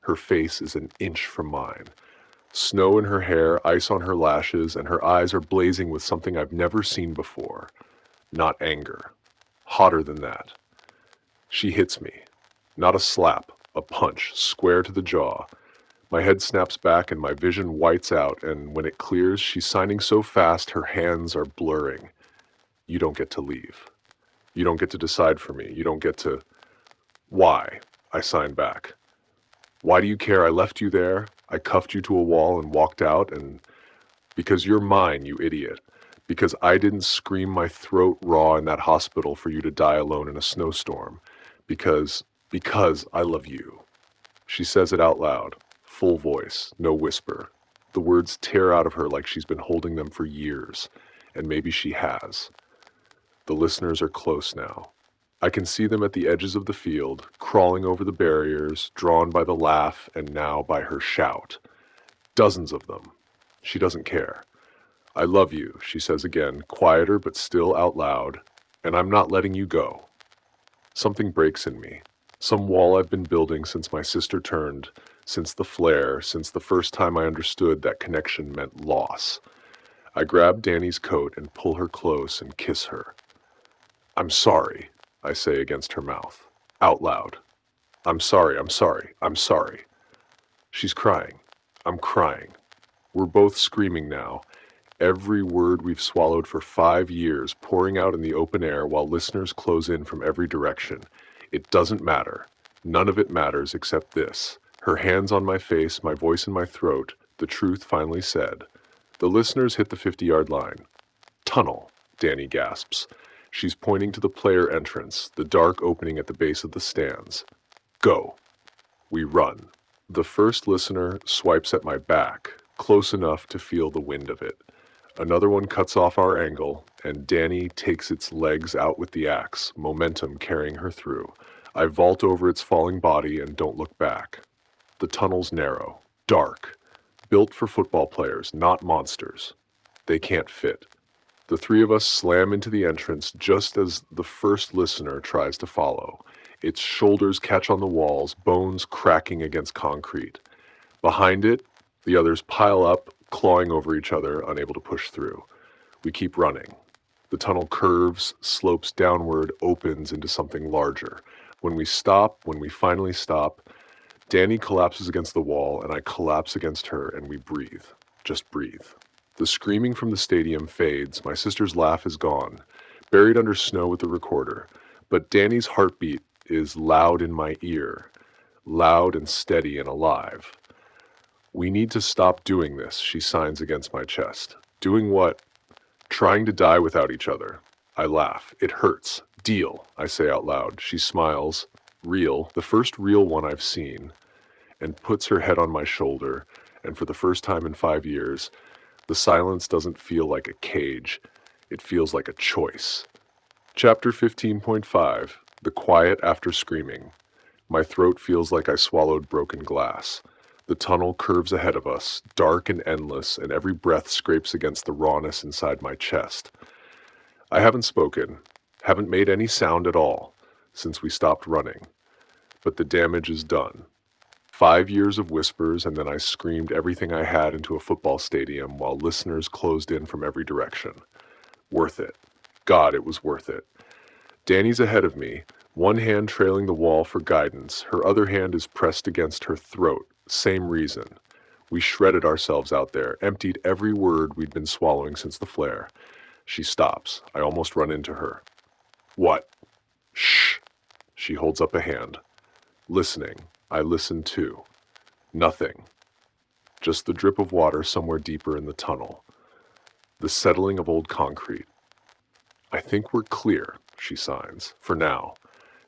Her face is an inch from mine. Snow in her hair, ice on her lashes, and her eyes are blazing with something I've never seen before. Not anger. Hotter than that. She hits me. Not a slap, a punch, square to the jaw. My head snaps back and my vision whites out, and when it clears, she's signing so fast her hands are blurring. You don't get to leave. You don't get to decide for me. You don't get to... Why? I sign back. Why do you care? I left you there. I cuffed you to a wall and walked out, and because you're mine, you idiot. Because I didn't scream my throat raw in that hospital for you to die alone in a snowstorm. Because I love you. She says it out loud, full voice, no whisper. The words tear out of her like she's been holding them for years, and maybe she has. The listeners are close now. I can see them at the edges of the field, crawling over the barriers, drawn by the laugh and now by her shout. Dozens of them. She doesn't care. I love you, she says again, quieter but still out loud, and I'm not letting you go. Something breaks in me. Some wall I've been building since my sister turned, since the flare, since the first time I understood that connection meant loss. I grab Danny's coat and pull her close and kiss her. I'm sorry, I say against her mouth, out loud. I'm sorry, I'm sorry, I'm sorry. She's crying. I'm crying. We're both screaming now. Every word we've swallowed for 5 years pouring out in the open air while listeners close in from every direction. It doesn't matter. None of it matters except this. Her hands on my face, my voice in my throat, the truth finally said. The listeners hit the 50-yard line. Tunnel, Danny gasps. She's pointing to the player entrance, the dark opening at the base of the stands. Go. We run. The first listener swipes at my back, close enough to feel the wind of it. Another one cuts off our angle, and Danny takes its legs out with the axe, momentum carrying her through. I vault over its falling body and don't look back. The tunnel's narrow, dark, built for football players, not monsters. They can't fit. The three of us slam into the entrance just as the first listener tries to follow. Its shoulders catch on the walls, bones cracking against concrete. Behind it, the others pile up, clawing over each other, unable to push through. We keep running. The tunnel curves, slopes downward, opens into something larger. When we finally stop, Danny collapses against the wall and I collapse against her and we breathe. Just breathe. The screaming from the stadium fades. My sister's laugh is gone, buried under snow with the recorder. But Danny's heartbeat is loud in my ear, loud and steady and alive. We need to stop doing this, she signs against my chest. Doing what? Trying to die without each other. I laugh. It hurts. Deal, I say out loud. She smiles. Real, the first real one I've seen, and puts her head on my shoulder, and for the first time in 5 years, the silence doesn't feel like a cage. It feels like a choice. Chapter 15.5, The Quiet After Screaming. My throat feels like I swallowed broken glass. The tunnel curves ahead of us, dark and endless, and every breath scrapes against the rawness inside my chest. I haven't spoken, haven't made any sound at all, since we stopped running. But the damage is done. 5 years of whispers, and then I screamed everything I had into a football stadium while listeners closed in from every direction. Worth it. God, it was worth it. Danny's ahead of me, one hand trailing the wall for guidance. Her other hand is pressed against her throat. Same reason. We shredded ourselves out there, emptied every word we'd been swallowing since the flare. She stops. I almost run into her. What? Shh. She holds up a hand. Listening. I listen too. Nothing. Just the drip of water somewhere deeper in the tunnel. The settling of old concrete. I think we're clear, she signs. For now.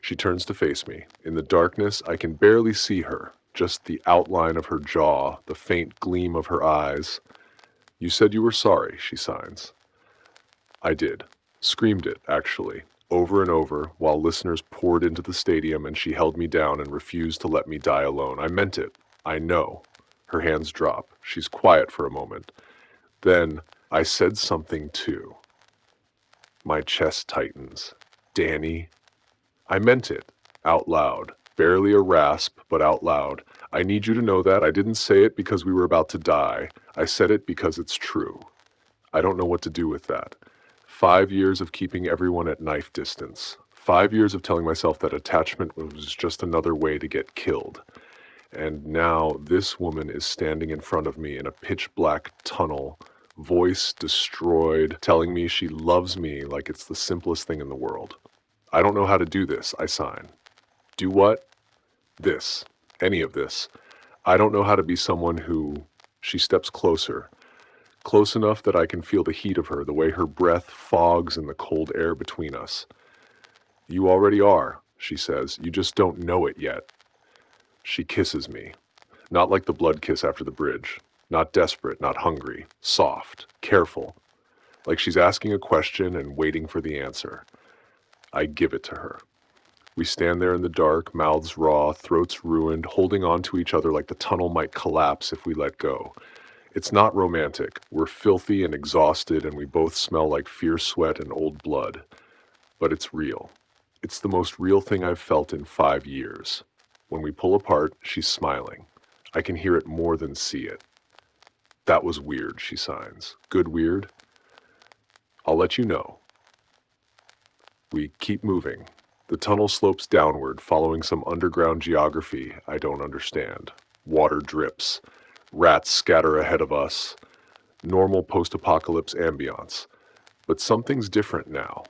She turns to face me. In the darkness, I can barely see her. Just the outline of her jaw, the faint gleam of her eyes. You said you were sorry, she signs. I did. Screamed it, actually, over and over, while listeners poured into the stadium and she held me down and refused to let me die alone. I meant it. I know. Her hands drop. She's quiet for a moment. Then, I said something too. My chest tightens. Danny. I meant it. Out loud. Barely a rasp, but out loud. I need you to know that. I didn't say it because we were about to die. I said it because it's true. I don't know what to do with that. 5 years of keeping everyone at knife distance. 5 years of telling myself that attachment was just another way to get killed. And now this woman is standing in front of me in a pitch-black tunnel, voice destroyed, telling me she loves me like it's the simplest thing in the world. I don't know how to do this, I sign. Do what? This. Any of this. I don't know how to be someone who... She steps closer. Close enough that I can feel the heat of her, the way her breath fogs in the cold air between us. You already are, she says. You just don't know it yet. She kisses me. Not like the blood kiss after the bridge. Not desperate, not hungry. Soft, careful. Like she's asking a question and waiting for the answer. I give it to her. We stand there in the dark, mouths raw, throats ruined, holding on to each other like the tunnel might collapse if we let go. It's not romantic. We're filthy and exhausted, and we both smell like fierce sweat and old blood. But it's real. It's the most real thing I've felt in 5 years. When we pull apart, she's smiling. I can hear it more than see it. That was weird, she signs. Good weird? I'll let you know. We keep moving. The tunnel slopes downward, following some underground geography I don't understand. Water drips. Rats scatter ahead of us. Normal post-apocalypse ambiance. But something's different now.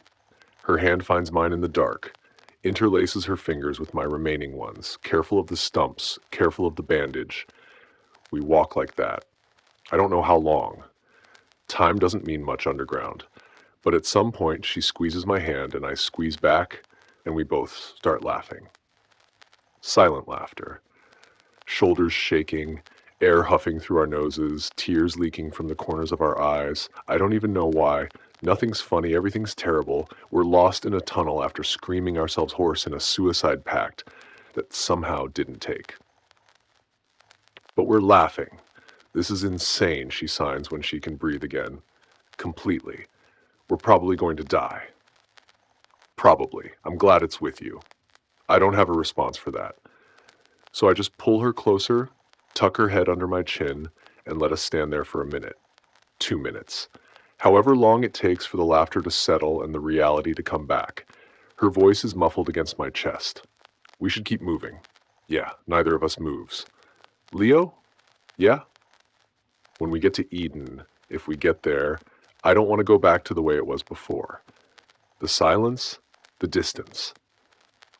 Her hand finds mine in the dark, interlaces her fingers with my remaining ones, careful of the stumps, careful of the bandage. We walk like that. I don't know how long. Time doesn't mean much underground. But at some point, she squeezes my hand and I squeeze back, and we both start laughing. Silent laughter. Shoulders shaking, air huffing through our noses, tears leaking from the corners of our eyes. I don't even know why. Nothing's funny, everything's terrible. We're lost in a tunnel after screaming ourselves hoarse in a suicide pact that somehow didn't take. But we're laughing. This is insane, she signs when she can breathe again. Completely. We're probably going to die. Probably. I'm glad it's with you. I don't have a response for that. So I just pull her closer, tuck her head under my chin, and let us stand there for a minute. 2 minutes. However long it takes for the laughter to settle and the reality to come back. Her voice is muffled against my chest. We should keep moving. Yeah, neither of us moves. Leo? Yeah? When we get to Eden, if we get there, I don't want to go back to the way it was before. The silence, the distance.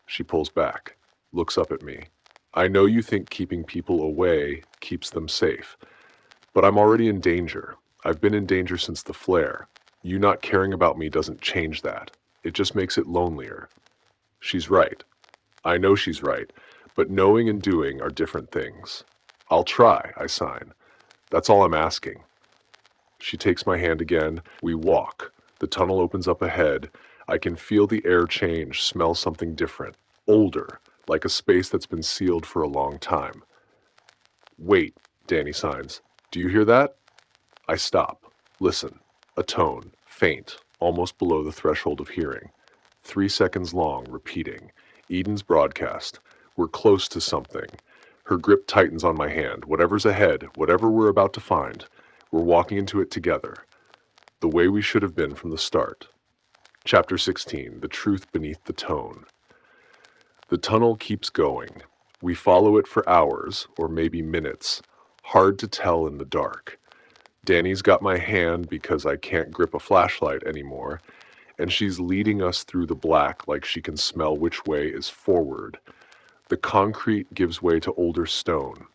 She pulls back, looks up at me. I know you think keeping people away keeps them safe, but I'm already in danger. I've been in danger since the flare. You not caring about me doesn't change that. It just makes it lonelier. She's right. I know she's right, but knowing and doing are different things. I'll try, I sign. That's all I'm asking. She takes my hand again. We walk. The tunnel opens up ahead. I can feel the air change, smell something different, older, like a space that's been sealed for a long time. Wait, Danny signs. Do you hear that? I stop. Listen. A tone, faint, almost below the threshold of hearing. 3 seconds long, repeating. Eden's broadcast. We're close to something. Her grip tightens on my hand. Whatever's ahead, whatever we're about to find, we're walking into it together. The way we should have been from the start. Chapter 16, The Truth Beneath the Tone. The tunnel keeps going. We follow it for hours, or maybe minutes. Hard to tell in the dark. Danny's got my hand because I can't grip a flashlight anymore, and she's leading us through the black like she can smell which way is forward. The concrete gives way to older stone,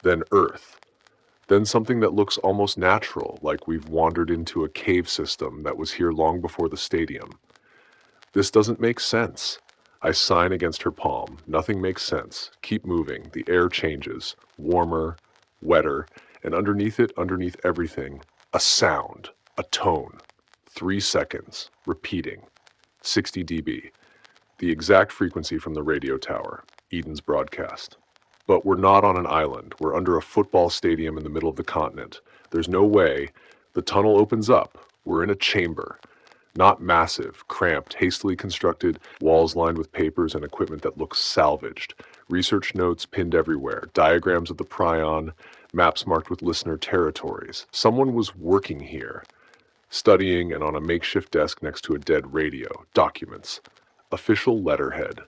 then earth, then something that looks almost natural, like we've wandered into a cave system that was here long before the stadium. This doesn't make sense. I sign against her palm. Nothing makes sense. Keep moving. The air changes. Warmer, wetter, and underneath it, underneath everything, a sound, a tone. 3 seconds. Repeating. 60 dB. The exact frequency from the radio tower. Eden's broadcast. But we're not on an island. We're under a football stadium in the middle of the continent. There's no way. The tunnel opens up. We're in a chamber. Not massive, cramped, hastily constructed, walls lined with papers and equipment that looks salvaged. Research notes pinned everywhere, diagrams of the prion, maps marked with listener territories. Someone was working here, studying and on a makeshift desk next to a dead radio, documents. Official letterhead.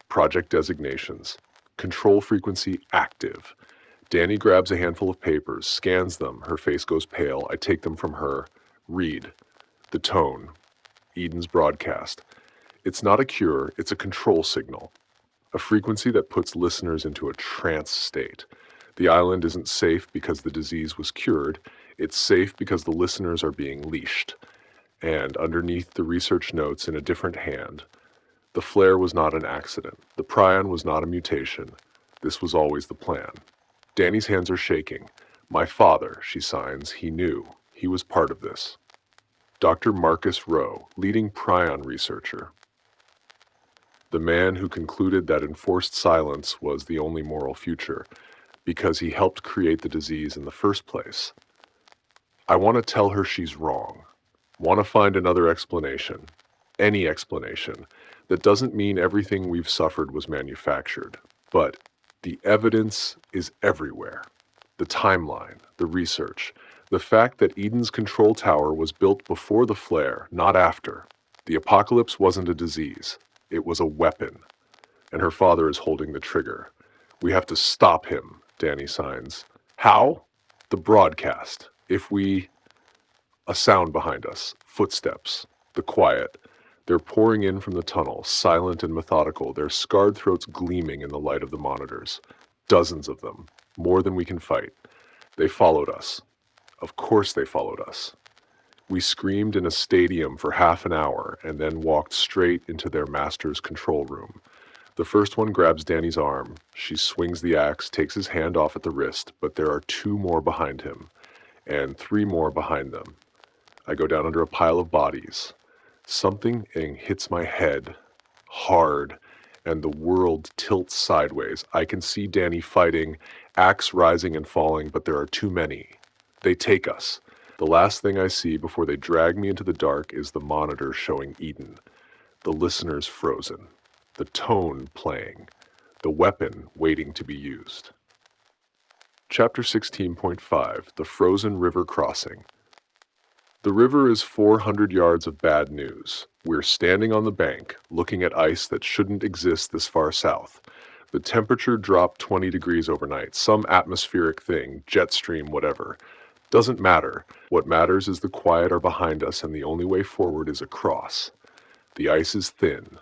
Project designations. Control frequency active. Danny grabs a handful of papers, scans them. Her face goes pale. I take them from her. Read. The tone. Eden's broadcast. It's not a cure, it's a control signal. A frequency that puts listeners into a trance state. The island isn't safe because the disease was cured. It's safe because the listeners are being leashed. And underneath the research notes in a different hand, the flare was not an accident. The prion was not a mutation. This was always the plan. Danny's hands are shaking. My father, she signs, he knew. He was part of this. Dr. Marcus Rowe, leading prion researcher. The man who concluded that enforced silence was the only moral future, because he helped create the disease in the first place. I want to tell her she's wrong. Want to find another explanation. Any explanation. That doesn't mean everything we've suffered was manufactured. But the evidence is everywhere. The timeline, the research, the fact that Eden's control tower was built before the flare, not after. The apocalypse wasn't a disease. It was a weapon. And her father is holding the trigger. We have to stop him, Danny signs. How? The broadcast. A sound behind us. Footsteps. The quiet. They're pouring in from the tunnel, silent and methodical, their scarred throats gleaming in the light of the monitors. Dozens of them. More than we can fight. They followed us. Of course they followed us. We screamed in a stadium for half an hour and then walked straight into their master's control room. The first one grabs Danny's arm. She swings the axe, takes his hand off at the wrist, but there are 2 more behind him, and 3 more behind them. I go down under a pile of bodies. Something hits my head, hard, and the world tilts sideways. I can see Danny fighting, axe rising and falling, but there are too many. They take us. The last thing I see before they drag me into the dark is the monitor showing Eden. The listeners frozen. The tone playing. The weapon waiting to be used. Chapter 16.5 The Frozen River Crossing. The river is 400 yards of bad news. We're standing on the bank, looking at ice that shouldn't exist this far south. The temperature dropped 20 degrees overnight, some atmospheric thing, jet stream, whatever. Doesn't matter. What matters is the quiet are behind us and the only way forward is across. The ice is thin.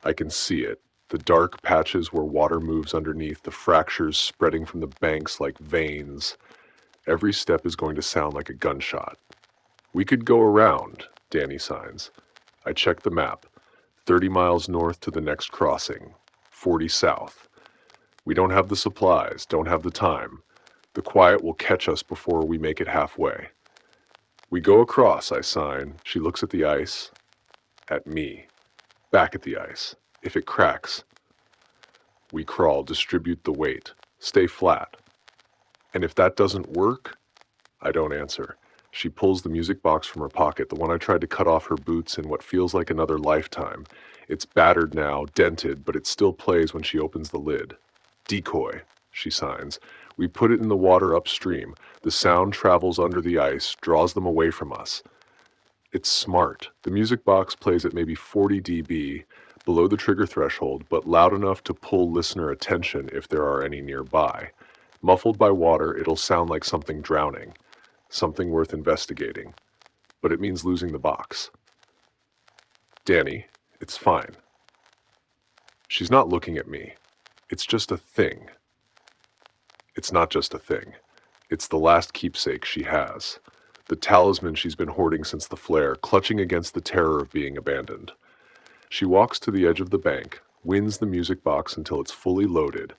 I can see it. The dark patches where water moves underneath, the fractures spreading from the banks like veins. Every step is going to sound like a gunshot. We could go around, Danny signs. I check the map. 30 miles north to the next crossing. 40 south. We don't have the supplies, don't have the time. The quiet will catch us before we make it halfway. We go across, I sign. She looks at the ice. At me. Back at the ice. If it cracks. We crawl, distribute the weight. Stay flat. And if that doesn't work? I don't answer. She pulls the music box from her pocket, the one I tried to cut off her boots in what feels like another lifetime. It's battered now, dented, but it still plays when she opens the lid. Decoy, she signs. We put it in the water upstream. The sound travels under the ice, draws them away from us. It's smart. The music box plays at maybe 40 dB, below the trigger threshold, but loud enough to pull listener attention if there are any nearby. Muffled by water, it'll sound like something drowning. Something worth investigating. But it means losing the box. Danny, it's fine. She's not looking at me. It's just a thing. It's not just a thing. It's the last keepsake she has. The talisman she's been hoarding since the flare, clutching against the terror of being abandoned. She walks to the edge of the bank, wins the music box until it's fully loaded,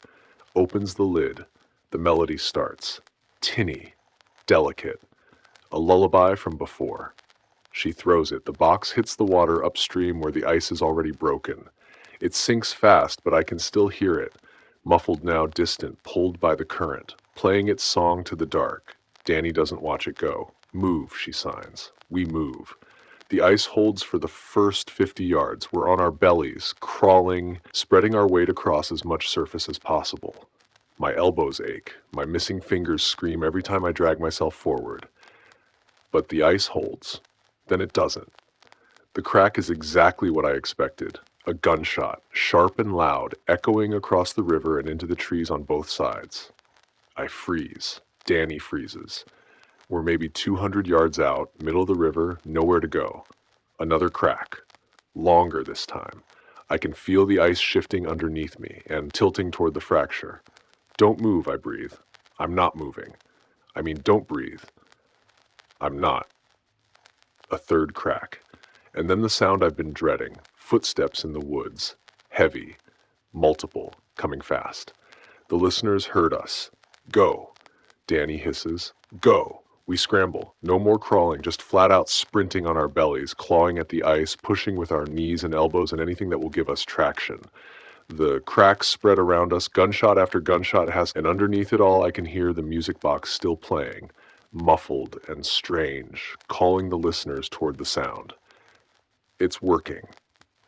opens the lid. The melody starts. Tinny. Delicate. A lullaby from before. She throws it. The box hits the water upstream where the ice is already broken. It sinks fast, but I can still hear it. Muffled now, distant, pulled by the current. Playing its song to the dark. Danny doesn't watch it go. Move, she signs. We move. The ice holds for the first 50 yards. We're on our bellies, crawling, spreading our weight across as much surface as possible. My elbows ache. My missing fingers scream every time I drag myself forward. But the ice holds. Then it doesn't. The crack is exactly what I expected. A gunshot, sharp and loud, echoing across the river and into the trees on both sides. I freeze. Danny freezes. We're maybe 200 yards out, middle of the river, nowhere to go. Another crack. Longer this time. I can feel the ice shifting underneath me and tilting toward the fracture. Don't move, I breathe. I'm not moving. I mean, don't breathe. I'm not. A third crack. And then the sound I've been dreading. Footsteps in the woods. Heavy. Multiple. Coming fast. The listeners heard us. Go. Danny hisses. Go. We scramble. No more crawling, just flat out sprinting on our bellies, clawing at the ice, pushing with our knees and elbows and anything that will give us traction. The cracks spread around us, gunshot after gunshot and underneath it all I can hear the music box still playing, muffled and strange, calling the listeners toward the sound. It's working.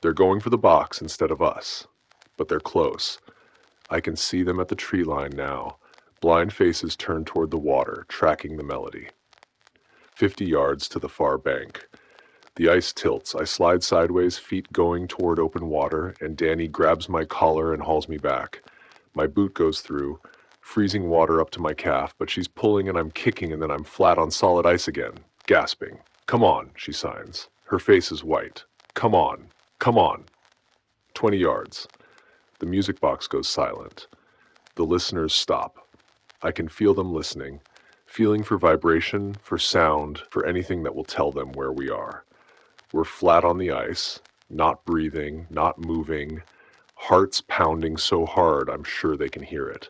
They're going for the box instead of us. But they're close. I can see them at the tree line now. Blind faces turned toward the water, tracking the melody. 50 yards to the far bank. The ice tilts. I slide sideways, feet going toward open water, and Danny grabs my collar and hauls me back. My boot goes through, freezing water up to my calf, but she's pulling and I'm kicking and then I'm flat on solid ice again, gasping. Come on, she signs. Her face is white. Come on. Come on. 20 yards. The music box goes silent. The listeners stop. I can feel them listening, feeling for vibration, for sound, for anything that will tell them where we are. We're flat on the ice, not breathing, not moving, hearts pounding so hard I'm sure they can hear it.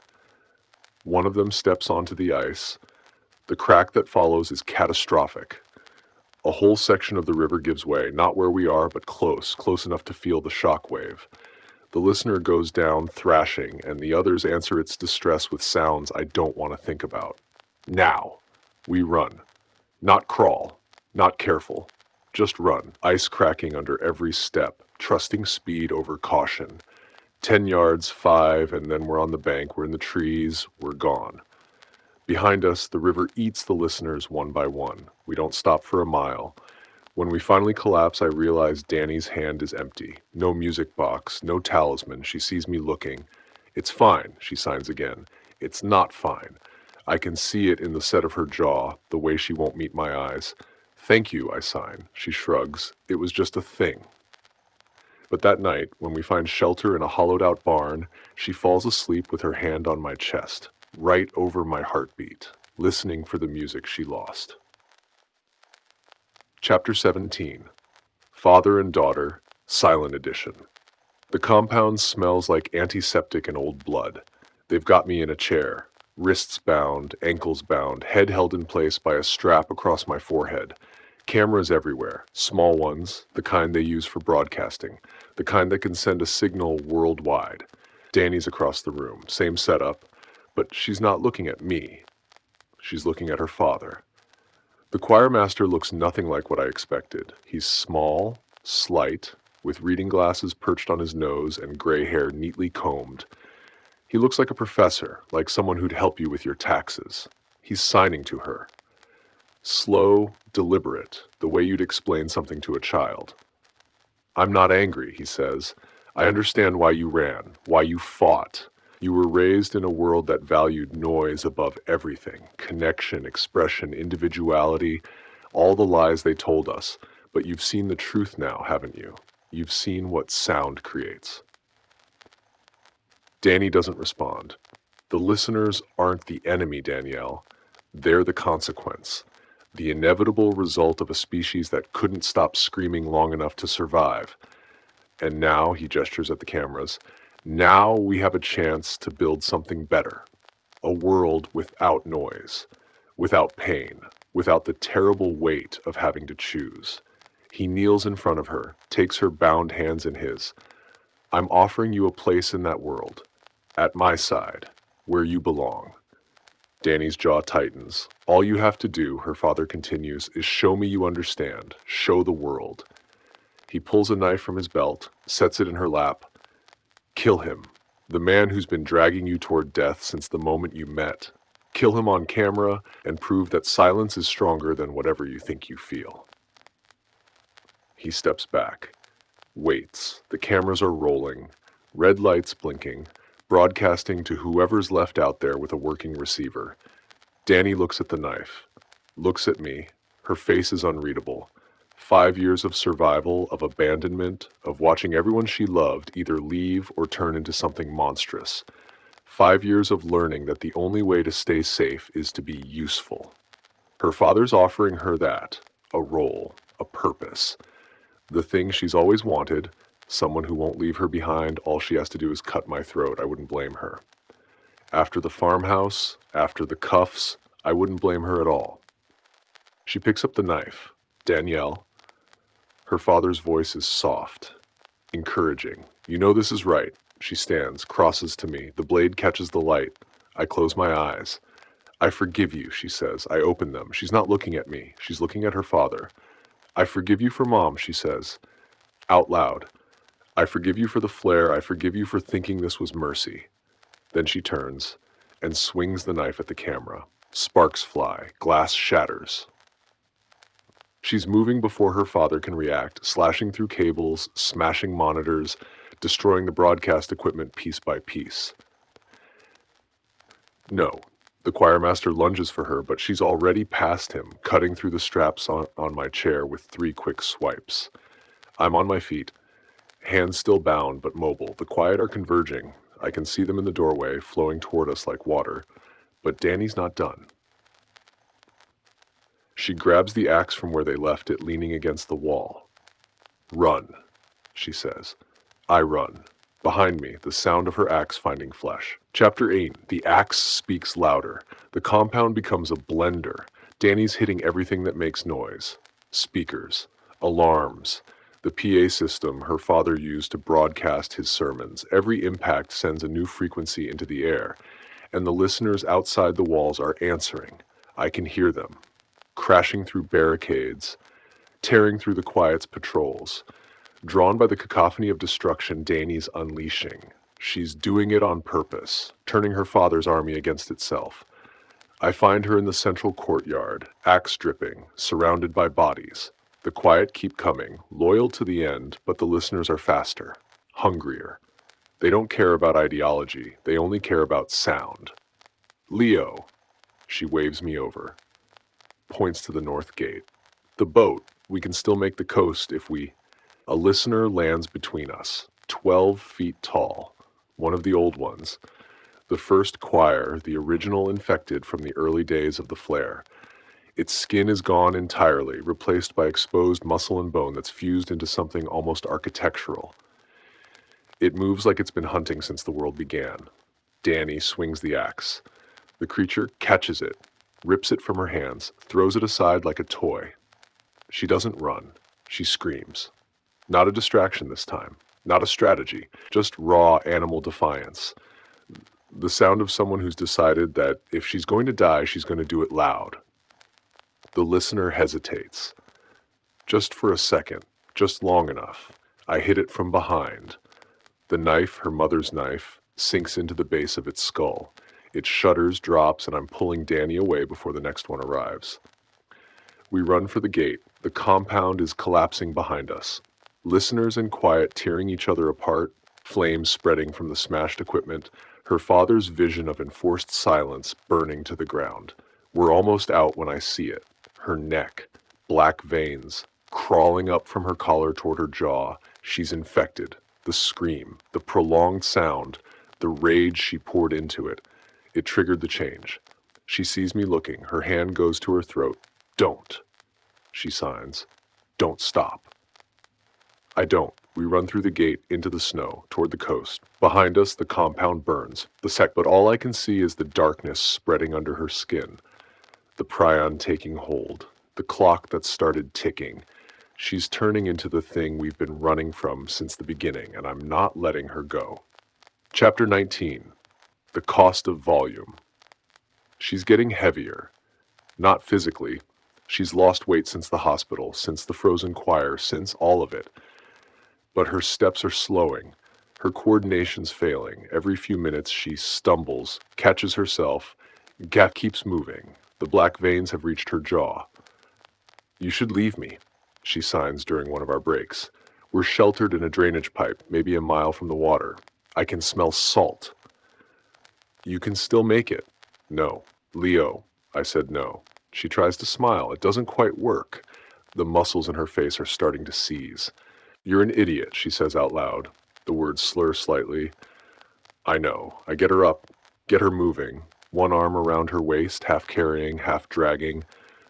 One of them steps onto the ice. The crack that follows is catastrophic. A whole section of the river gives way, not where we are, but close enough to feel the shock wave. The listener goes down thrashing, and the others answer its distress with sounds I don't want to think about. Now, we run. Not crawl, not careful. Just run, ice cracking under every step, trusting speed over caution. 10 yards, 5, and then we're on the bank, we're in the trees, we're gone. Behind us, the river eats the listeners one by one. We don't stop for a mile. When we finally collapse, I realize Danny's hand is empty. No music box, no talisman. She sees me looking. It's fine, she signs again. It's not fine. I can see it in the set of her jaw, the way she won't meet my eyes. Thank you, I sign. She shrugs. It was just a thing. But that night, when we find shelter in a hollowed-out barn, she falls asleep with her hand on my chest, right over my heartbeat, listening for the music she lost. Chapter 17. Father and Daughter, Silent Edition. The compound smells like antiseptic and old blood. They've got me in a chair, wrists bound, ankles bound, head held in place by a strap across my forehead. Cameras everywhere, small ones, the kind they use for broadcasting, the kind that can send a signal worldwide. Danny's across the room, same setup, but she's not looking at me. She's looking at her father. The choir master looks nothing like what I expected. He's small, slight, with reading glasses perched on his nose and gray hair neatly combed. He looks like a professor, like someone who'd help you with your taxes. He's signing to her. Slow, deliberate, the way you'd explain something to a child. I'm not angry, he says. I understand why you ran, why you fought. You were raised in a world that valued noise above everything, connection, expression, individuality, all the lies they told us. But you've seen the truth now, haven't you? You've seen what sound creates. Danny doesn't respond. The listeners aren't the enemy, Danielle. They're the consequence. The inevitable result of a species that couldn't stop screaming long enough to survive. And now, he gestures at the cameras, now we have a chance to build something better. A world without noise, without pain, without the terrible weight of having to choose. He kneels in front of her, takes her bound hands in his. I'm offering you a place in that world, at my side, where you belong. Danny's jaw tightens. All you have to do, her father continues, is show me you understand. Show the world. He pulls a knife from his belt, sets it in her lap. Kill him. The man who's been dragging you toward death since the moment you met. Kill him on camera and prove that silence is stronger than whatever you think you feel. He steps back. Waits. The cameras are rolling, red lights blinking, broadcasting to whoever's left out there with a working receiver. Danny looks at the knife, looks at me. Her face is unreadable. 5 years of survival, of abandonment, of watching everyone she loved either leave or turn into something monstrous. 5 years of learning that the only way to stay safe is to be useful. Her father's offering her that, a role, a purpose, the thing she's always wanted, someone who won't leave her behind. All she has to do is cut my throat. I wouldn't blame her. After the farmhouse, after the cuffs, I wouldn't blame her at all. She picks up the knife. Danielle. Her father's voice is soft, encouraging. You know this is right. She stands, crosses to me. The blade catches the light. I close my eyes. I forgive you, she says. I open them. She's not looking at me. She's looking at her father. I forgive you for Mom, she says, out loud. I forgive you for the flare. I forgive you for thinking this was mercy. Then she turns and swings the knife at the camera. Sparks fly. Glass shatters. She's moving before her father can react, slashing through cables, smashing monitors, destroying the broadcast equipment piece by piece. No. The choirmaster lunges for her, but she's already past him, cutting through the straps on my chair with 3 quick swipes. I'm on my feet, hands still bound but mobile. The quiet are converging. I can see them in the doorway, flowing toward us like water. But Danny's not done. She grabs the axe from where they left it, leaning against the wall. Run, she says. I run. Behind me, the sound of her axe finding flesh. Chapter 8. The axe speaks louder. The compound becomes a blender. Danny's hitting everything that makes noise. Speakers. Alarms. The PA system her father used to broadcast his sermons. Every impact sends a new frequency into the air, and the listeners outside the walls are answering. I can hear them. Crashing through barricades, tearing through the quiet's patrols. Drawn by the cacophony of destruction Danny's unleashing. She's doing it on purpose, turning her father's army against itself. I find her in the central courtyard, axe dripping, surrounded by bodies. The quiet keep coming, loyal to the end, but the listeners are faster, hungrier. They don't care about ideology, they only care about sound. Leo, she waves me over, points to the north gate. The boat, we can still make the coast if we... A listener lands between us, 12 feet tall, one of the old ones. The first choir, the original infected from the early days of the flare. Its skin is gone entirely, replaced by exposed muscle and bone that's fused into something almost architectural. It moves like it's been hunting since the world began. Danny swings the axe. The creature catches it, rips it from her hands, throws it aside like a toy. She doesn't run. She screams. Not a distraction this time, not a strategy, just raw animal defiance. The sound of someone who's decided that if she's going to die, she's going to do it loud. The listener hesitates. Just for a second, just long enough. I hit it from behind. The knife, her mother's knife, sinks into the base of its skull. It shudders, drops, and I'm pulling Danny away before the next one arrives. We run for the gate. The compound is collapsing behind us. Listeners in quiet tearing each other apart, flames spreading from the smashed equipment, her father's vision of enforced silence burning to the ground. We're almost out when I see it. Her neck, black veins, crawling up from her collar toward her jaw. She's infected. The scream, the prolonged sound, the rage she poured into it. It triggered the change. She sees me looking. Her hand goes to her throat. Don't, she signs. Don't stop. I don't. We run through the gate, into the snow, toward the coast. Behind us, the compound burns. But all I can see is the darkness spreading under her skin. The prion taking hold. The clock that started ticking. She's turning into the thing we've been running from since the beginning, and I'm not letting her go. Chapter 19. The cost of volume. She's getting heavier. Not physically. She's lost weight since the hospital, since the frozen choir, since all of it. But her steps are slowing. Her coordination's failing. Every few minutes she stumbles, catches herself. Gaff keeps moving. The black veins have reached her jaw. You should leave me, she signs during one of our breaks. We're sheltered in a drainage pipe, maybe a mile from the water. I can smell salt. You can still make it. No. Leo. I said no. She tries to smile. It doesn't quite work. The muscles in her face are starting to seize. You're an idiot, she says out loud. The words slur slightly. I know. I get her up, get her moving. One arm around her waist, half carrying, half dragging.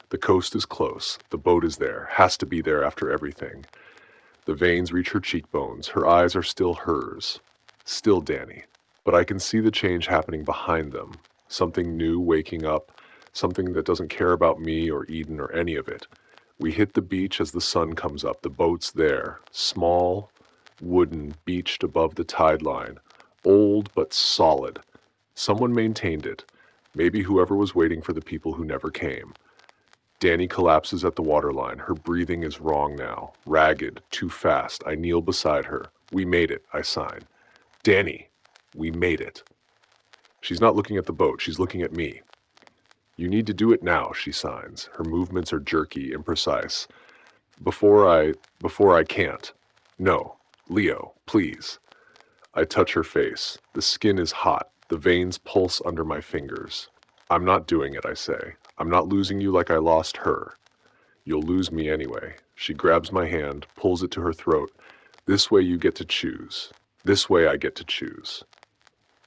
The coast is close. The boat is there. Has to be there after everything. The veins reach her cheekbones. Her eyes are still hers. Still Danny. But I can see the change happening behind them. Something new waking up. Something that doesn't care about me or Eden or any of it. We hit the beach as the sun comes up. The boat's there. Small, wooden, beached above the tide line. Old but solid. Someone maintained it. Maybe whoever was waiting for the people who never came. Danny collapses at the waterline. Her breathing is wrong now. Ragged, too fast. I kneel beside her. We made it, I sign. Danny, we made it. She's not looking at the boat. She's looking at me. You need to do it now, she signs. Her movements are jerky, imprecise. Before I can't. No. Leo, please. I touch her face. The skin is hot. The veins pulse under my fingers. I'm not doing it, I say. I'm not losing you like I lost her. You'll lose me anyway. She grabs my hand, pulls it to her throat. This way you get to choose. This way I get to choose.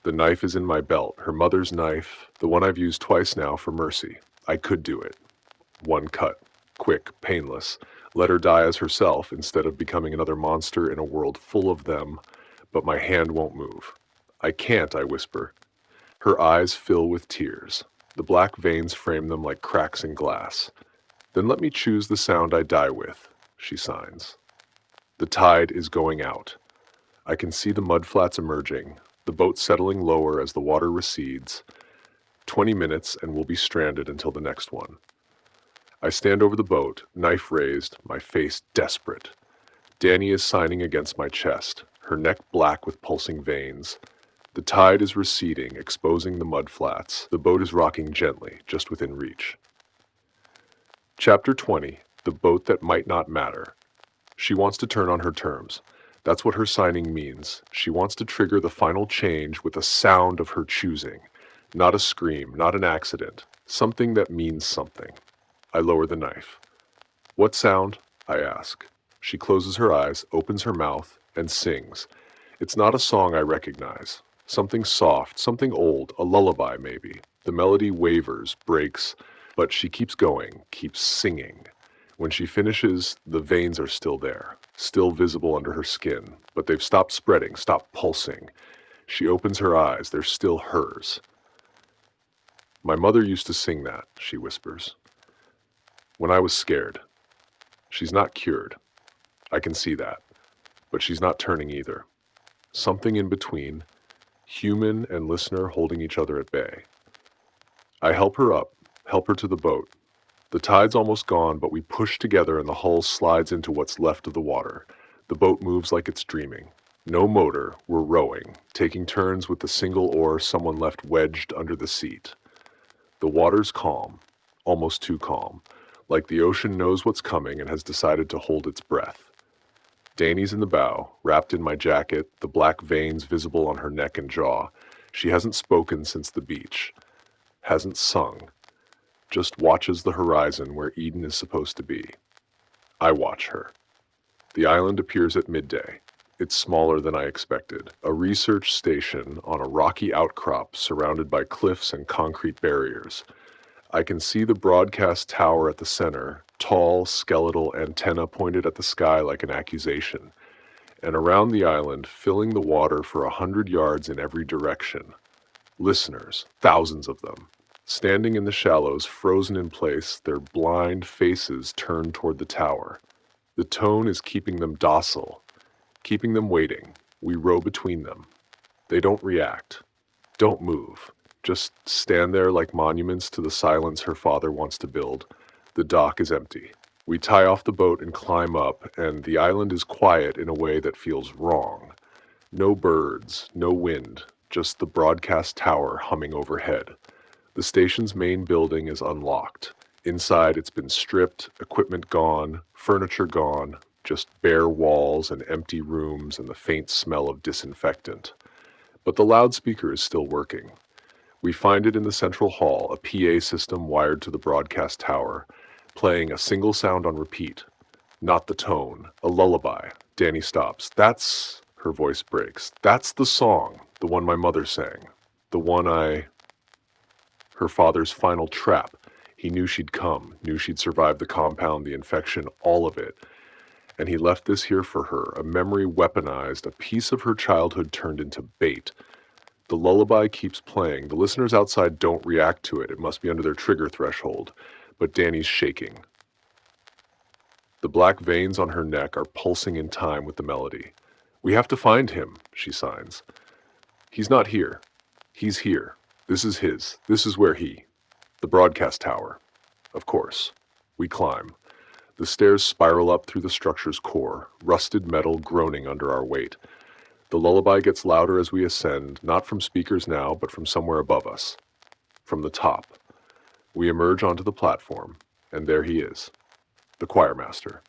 The knife is in my belt, her mother's knife, the one I've used twice now for mercy. I could do it. One cut. Quick, painless. Let her die as herself instead of becoming another monster in a world full of them. But my hand won't move. I can't, I whisper. Her eyes fill with tears. The black veins frame them like cracks in glass. Then let me choose the sound I die with, she signs. The tide is going out. I can see the mudflats emerging, the boat settling lower as the water recedes. 20 minutes and we'll be stranded until the next one. I stand over the boat, knife raised, my face desperate. Danny is signing against my chest, her neck black with pulsing veins. The tide is receding, exposing the mudflats. The boat is rocking gently, just within reach. Chapter 20, The Boat That Might Not Matter. She wants to turn on her terms. That's what her signing means. She wants to trigger the final change with a sound of her choosing. Not a scream, not an accident. Something that means something. I lower the knife. What sound? I ask. She closes her eyes, opens her mouth, and sings. It's not a song I recognize. Something soft, something old, a lullaby maybe. The melody wavers, breaks, but she keeps going, keeps singing. When she finishes, the veins are still there, still visible under her skin, but they've stopped spreading, stopped pulsing. She opens her eyes, they're still hers. My mother used to sing that, she whispers. When I was scared. She's not cured. I can see that. But she's not turning either. Something in between, human and listener holding each other at bay. I help her up, help her to the boat. The tide's almost gone, but we push together and the hull slides into what's left of the water. The boat moves like it's dreaming. No motor, we're rowing, taking turns with the single oar someone left wedged under the seat. The water's calm, almost too calm, like the ocean knows what's coming and has decided to hold its breath. Danny's in the bow, wrapped in my jacket, the black veins visible on her neck and jaw. She hasn't spoken since the beach, hasn't sung, just watches the horizon where Eden is supposed to be. I watch her. The island appears at midday. It's smaller than I expected. A research station on a rocky outcrop surrounded by cliffs and concrete barriers. I can see the broadcast tower at the center, tall, skeletal antenna pointed at the sky like an accusation. And around the island, filling the water for 100 yards in every direction. Listeners, thousands of them. Standing in the shallows, frozen in place, their blind faces turned toward the tower. The tone is keeping them docile, keeping them waiting. We row between them. They don't react, don't move, just stand there like monuments to the silence her father wants to build. The dock is empty. We tie off the boat and climb up, and the island is quiet in a way that feels wrong. No birds, no wind, just the broadcast tower humming overhead. The station's main building is unlocked. Inside, it's been stripped, equipment gone, furniture gone, just bare walls and empty rooms and the faint smell of disinfectant. But the loudspeaker is still working. We find it in the central hall, a PA system wired to the broadcast tower, playing a single sound on repeat. Not the tone, a lullaby. Danny stops. That's, her voice breaks. That's the song, the one my mother sang. The one her father's final trap. He knew she'd come, knew she'd survive the compound, the infection, all of it. And he left this here for her, a memory weaponized, a piece of her childhood turned into bait. The lullaby keeps playing. The listeners outside don't react to it. It must be under their trigger threshold. But Danny's shaking. The black veins on her neck are pulsing in time with the melody. We have to find him, she signs. He's not here. He's here. This is his. This is where he. The broadcast tower. Of course. We climb. The stairs spiral up through the structure's core, rusted metal groaning under our weight. The lullaby gets louder as we ascend, not from speakers now, but from somewhere above us. From the top. We emerge onto the platform, and there he is. The choir master.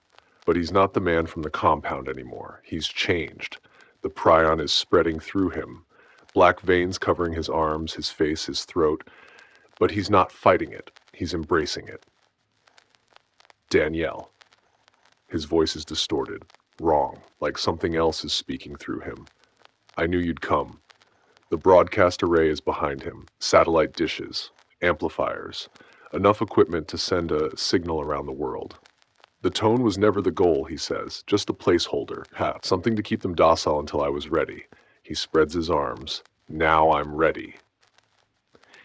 But he's not the man from the compound anymore. He's changed. The prion is spreading through him. Black veins covering his arms, his face, his throat. But he's not fighting it. He's embracing it. Danielle. His voice is distorted, wrong, like something else is speaking through him. I knew you'd come. The broadcast array is behind him. Satellite dishes, amplifiers, enough equipment to send a signal around the world. The tone was never the goal, he says, just a placeholder, something to keep them docile until I was ready. He spreads his arms. Now I'm ready.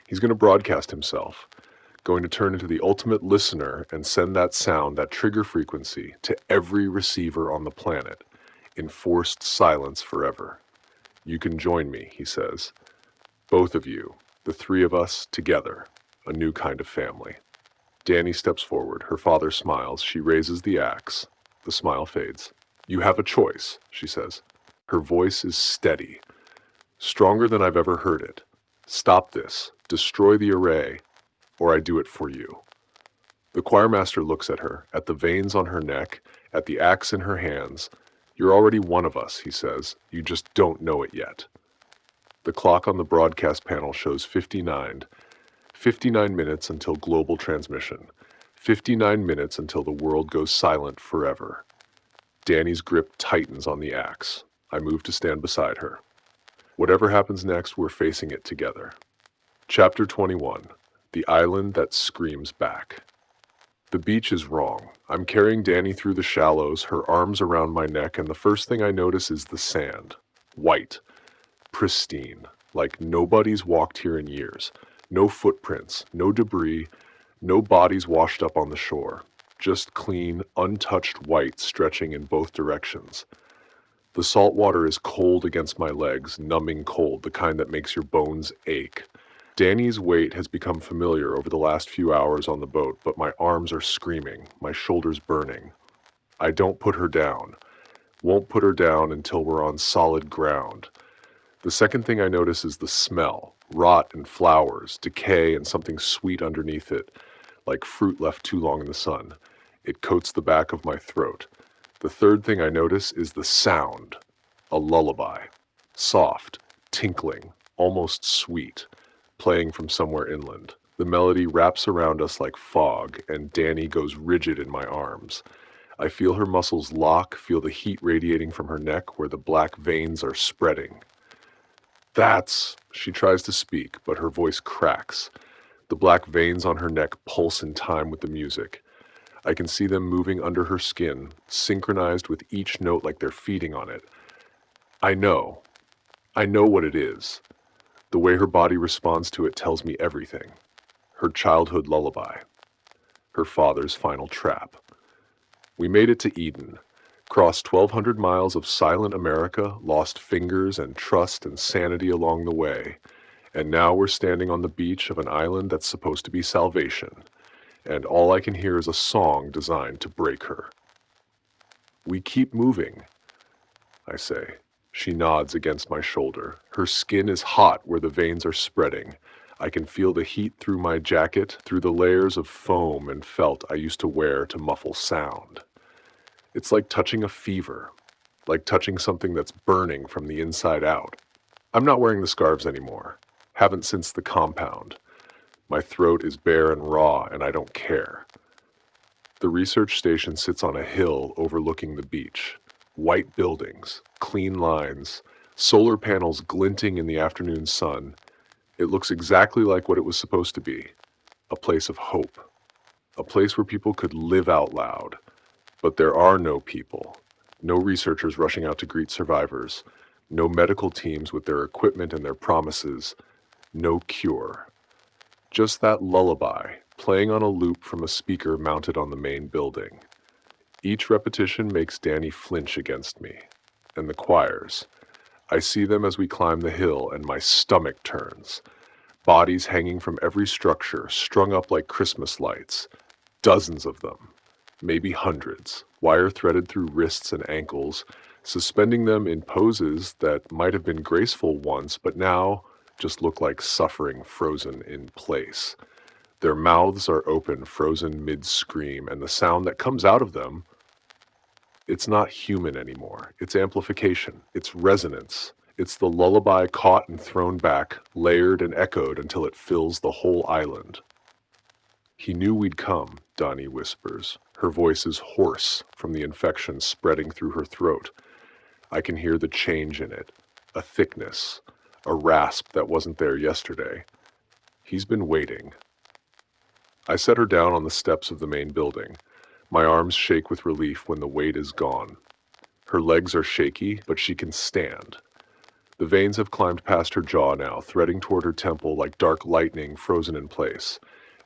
He's going to broadcast himself, going to turn into the ultimate listener and send that sound, that trigger frequency, to every receiver on the planet, in forced silence forever. You can join me, he says. Both of you, the three of us, together, a new kind of family. Danny steps forward. Her father smiles. She raises the axe. The smile fades. You have a choice, she says. Her voice is steady, stronger than I've ever heard it. Stop this. Destroy the array, or I do it for you. The choirmaster looks at her, at the veins on her neck, at the axe in her hands. You're already one of us, he says. You just don't know it yet. The clock on the broadcast panel shows 59 minutes until global transmission. 59 minutes until the world goes silent forever. Danny's grip tightens on the axe. I move to stand beside her. Whatever happens next, we're facing it together. Chapter 21. The Island That Screams Back. The beach is wrong. I'm carrying Danny through the shallows, her arms around my neck, and the first thing I notice is the sand. White. Pristine. Like nobody's walked here in years. No footprints, no debris, no bodies washed up on the shore. Just clean, untouched white stretching in both directions. The salt water is cold against my legs, numbing cold, the kind that makes your bones ache. Danny's weight has become familiar over the last few hours on the boat, but my arms are screaming, my shoulders burning. I don't put her down. Won't put her down until we're on solid ground. The second thing I notice is the smell. Rot and flowers, decay and something sweet underneath it, like fruit left too long in the sun. It coats the back of my throat. The third thing I notice is the sound. A lullaby. Soft, tinkling, almost sweet, playing from somewhere inland. The melody wraps around us like fog, and Danny goes rigid in my arms. I feel her muscles lock, feel the heat radiating from her neck where the black veins are spreading. She tries to speak, but her voice cracks. The black veins on her neck pulse in time with the music. I can see them moving under her skin, synchronized with each note like they're feeding on it. I know what it is. The way her body responds to it tells me everything. Her childhood lullaby. Her father's final trap. We made it to Eden. Crossed 1,200 miles of silent America, lost fingers and trust and sanity along the way, and now we're standing on the beach of an island that's supposed to be salvation, and all I can hear is a song designed to break her. We keep moving, I say. She nods against my shoulder. Her skin is hot where the veins are spreading. I can feel the heat through my jacket, through the layers of foam and felt I used to wear to muffle sound. It's like touching a fever, like touching something that's burning from the inside out. I'm not wearing the scarves anymore. Haven't since the compound. My throat is bare and raw, and I don't care. The research station sits on a hill overlooking the beach. White buildings, clean lines, solar panels glinting in the afternoon sun. It looks exactly like what it was supposed to be, a place of hope, a place where people could live out loud. But there are no people, no researchers rushing out to greet survivors, no medical teams with their equipment and their promises, no cure. Just that lullaby, playing on a loop from a speaker mounted on the main building. Each repetition makes Danny flinch against me. And the choirs. I see them as we climb the hill, and my stomach turns. Bodies hanging from every structure, strung up like Christmas lights. Dozens of them. Maybe hundreds, wire threaded through wrists and ankles, suspending them in poses that might have been graceful once, but now just look like suffering frozen in place. Their mouths are open, frozen mid-scream, and the sound that comes out of them, it's not human anymore. It's amplification. It's resonance. It's the lullaby caught and thrown back, layered and echoed until it fills the whole island. He knew we'd come, Donnie whispers. Her voice is hoarse from the infection spreading through her throat. I can hear the change in it, a thickness, a rasp that wasn't there yesterday. He's been waiting. I set her down on the steps of the main building. My arms shake with relief when the weight is gone. Her legs are shaky, but she can stand. The veins have climbed past her jaw now, threading toward her temple like dark lightning frozen in place.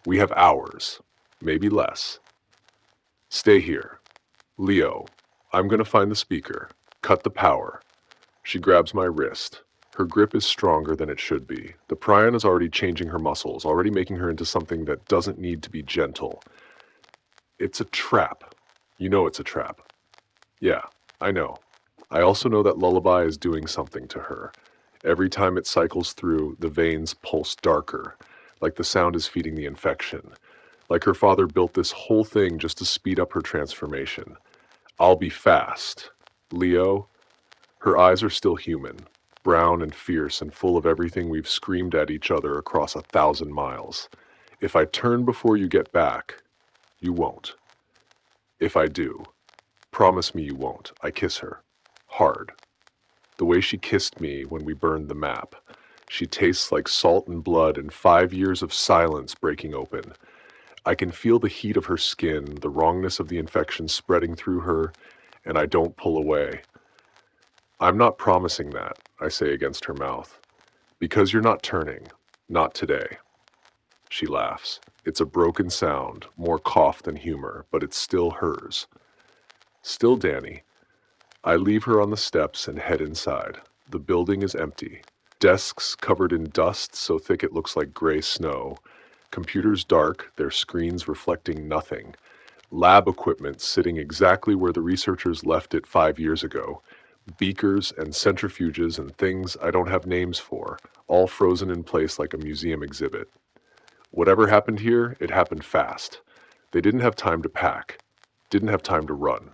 We have hours, maybe less. Stay here. Leo, I'm going to find the speaker. Cut the power. She grabs my wrist. Her grip is stronger than it should be. The prion is already changing her muscles, already making her into something that doesn't need to be gentle. It's a trap. You know it's a trap. Yeah, I know. I also know that lullaby is doing something to her. Every time it cycles through, the veins pulse darker, like the sound is feeding the infection. Like her father built this whole thing just to speed up her transformation. I'll be fast. Leo, her eyes are still human, brown and fierce and full of everything we've screamed at each other across 1,000 miles. If I turn before you get back, you won't. If I do, promise me you won't. I kiss her. Hard. The way she kissed me when we burned the map. She tastes like salt and blood and 5 years of silence breaking open. I can feel the heat of her skin, the wrongness of the infection spreading through her, and I don't pull away. I'm not promising that, I say against her mouth. Because you're not turning. Not today. She laughs. It's a broken sound, more cough than humor, but it's still hers. Still Danny. I leave her on the steps and head inside. The building is empty. Desks covered in dust so thick it looks like gray snow. Computers dark, their screens reflecting nothing. Lab equipment sitting exactly where the researchers left it 5 years ago. Beakers and centrifuges and things I don't have names for, all frozen in place like a museum exhibit. Whatever happened here, it happened fast. They didn't have time to pack, didn't have time to run.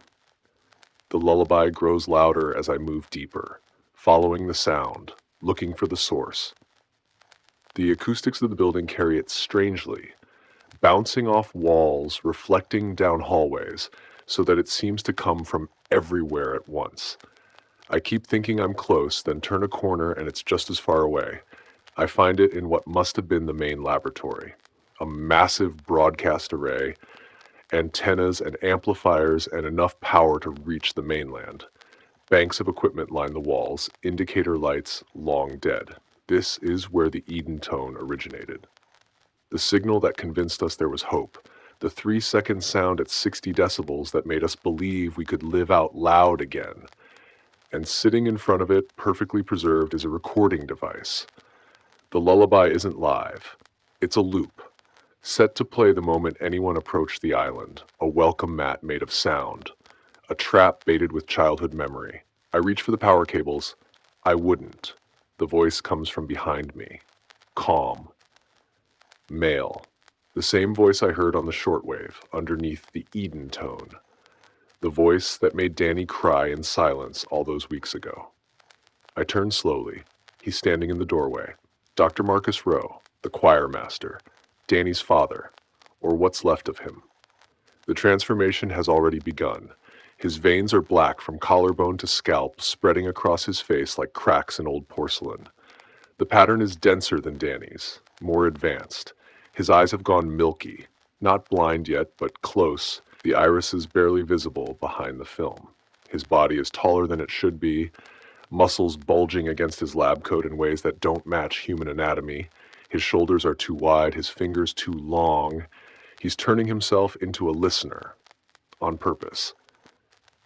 The lullaby grows louder as I move deeper, following the sound, looking for the source. The acoustics of the building carry it strangely, bouncing off walls, reflecting down hallways, so that it seems to come from everywhere at once. I keep thinking I'm close, then turn a corner and it's just as far away. I find it in what must have been the main laboratory. A massive broadcast array, antennas and amplifiers, and enough power to reach the mainland. Banks of equipment line the walls, indicator lights long dead. This is where the Eden tone originated. The signal that convinced us there was hope. The 3-second sound at 60 decibels that made us believe we could live out loud again. And sitting in front of it, perfectly preserved, is a recording device. The lullaby isn't live. It's a loop, set to play the moment anyone approached the island, a welcome mat made of sound, a trap baited with childhood memory. I reach for the power cables. I wouldn't. The voice comes from behind me. Calm. Male. The same voice I heard on the shortwave, underneath the Eden tone. The voice that made Danny cry in silence all those weeks ago. I turn slowly. He's standing in the doorway. Dr. Marcus Rowe, the choir master, Danny's father, or what's left of him. The transformation has already begun. His veins are black from collarbone to scalp, spreading across his face like cracks in old porcelain. The pattern is denser than Danny's, more advanced. His eyes have gone milky, not blind yet, but close, the irises barely visible behind the film. His body is taller than it should be, muscles bulging against his lab coat in ways that don't match human anatomy. His shoulders are too wide, his fingers too long. He's turning himself into a listener, on purpose.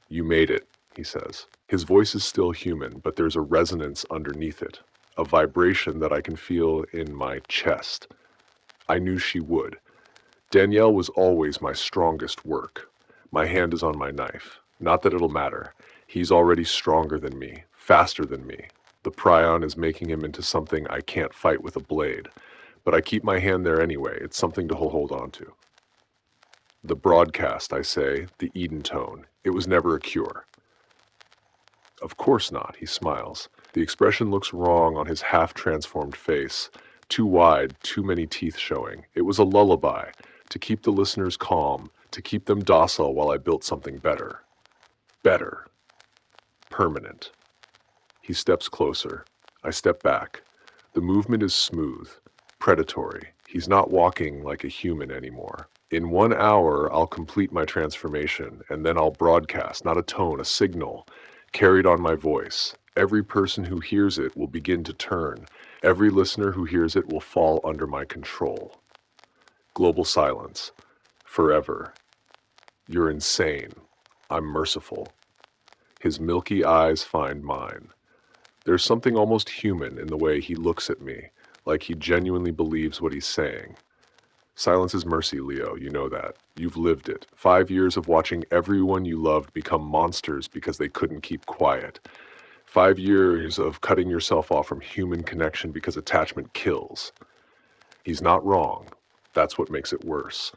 "You made it," he says. His voice is still human, but there's a resonance underneath it, a vibration that I can feel in my chest. I knew she would. Danielle was always my strongest work. My hand is on my knife. Not that it'll matter. He's already stronger than me, faster than me. The prion is making him into something I can't fight with a blade. But I keep my hand there anyway. It's something to hold on to. The broadcast, I say, the Eden tone. It was never a cure. Of course not, he smiles. The expression looks wrong on his half-transformed face. Too wide, too many teeth showing. It was a lullaby, to keep the listeners calm, to keep them docile while I built something better. Better. Permanent. He steps closer. I step back. The movement is smooth, predatory. He's not walking like a human anymore. In 1 hour, I'll complete my transformation, and then I'll broadcast, not a tone, a signal, carried on my voice. Every person who hears it will begin to turn. Every listener who hears it will fall under my control. Global silence. Forever. You're insane. I'm merciful. His milky eyes find mine. There's something almost human in the way he looks at me, like he genuinely believes what he's saying. Silence is mercy, Leo, you know that. You've lived it. 5 years of watching everyone you loved become monsters because they couldn't keep quiet. 5 years of cutting yourself off from human connection because attachment kills. He's not wrong. That's what makes it worse.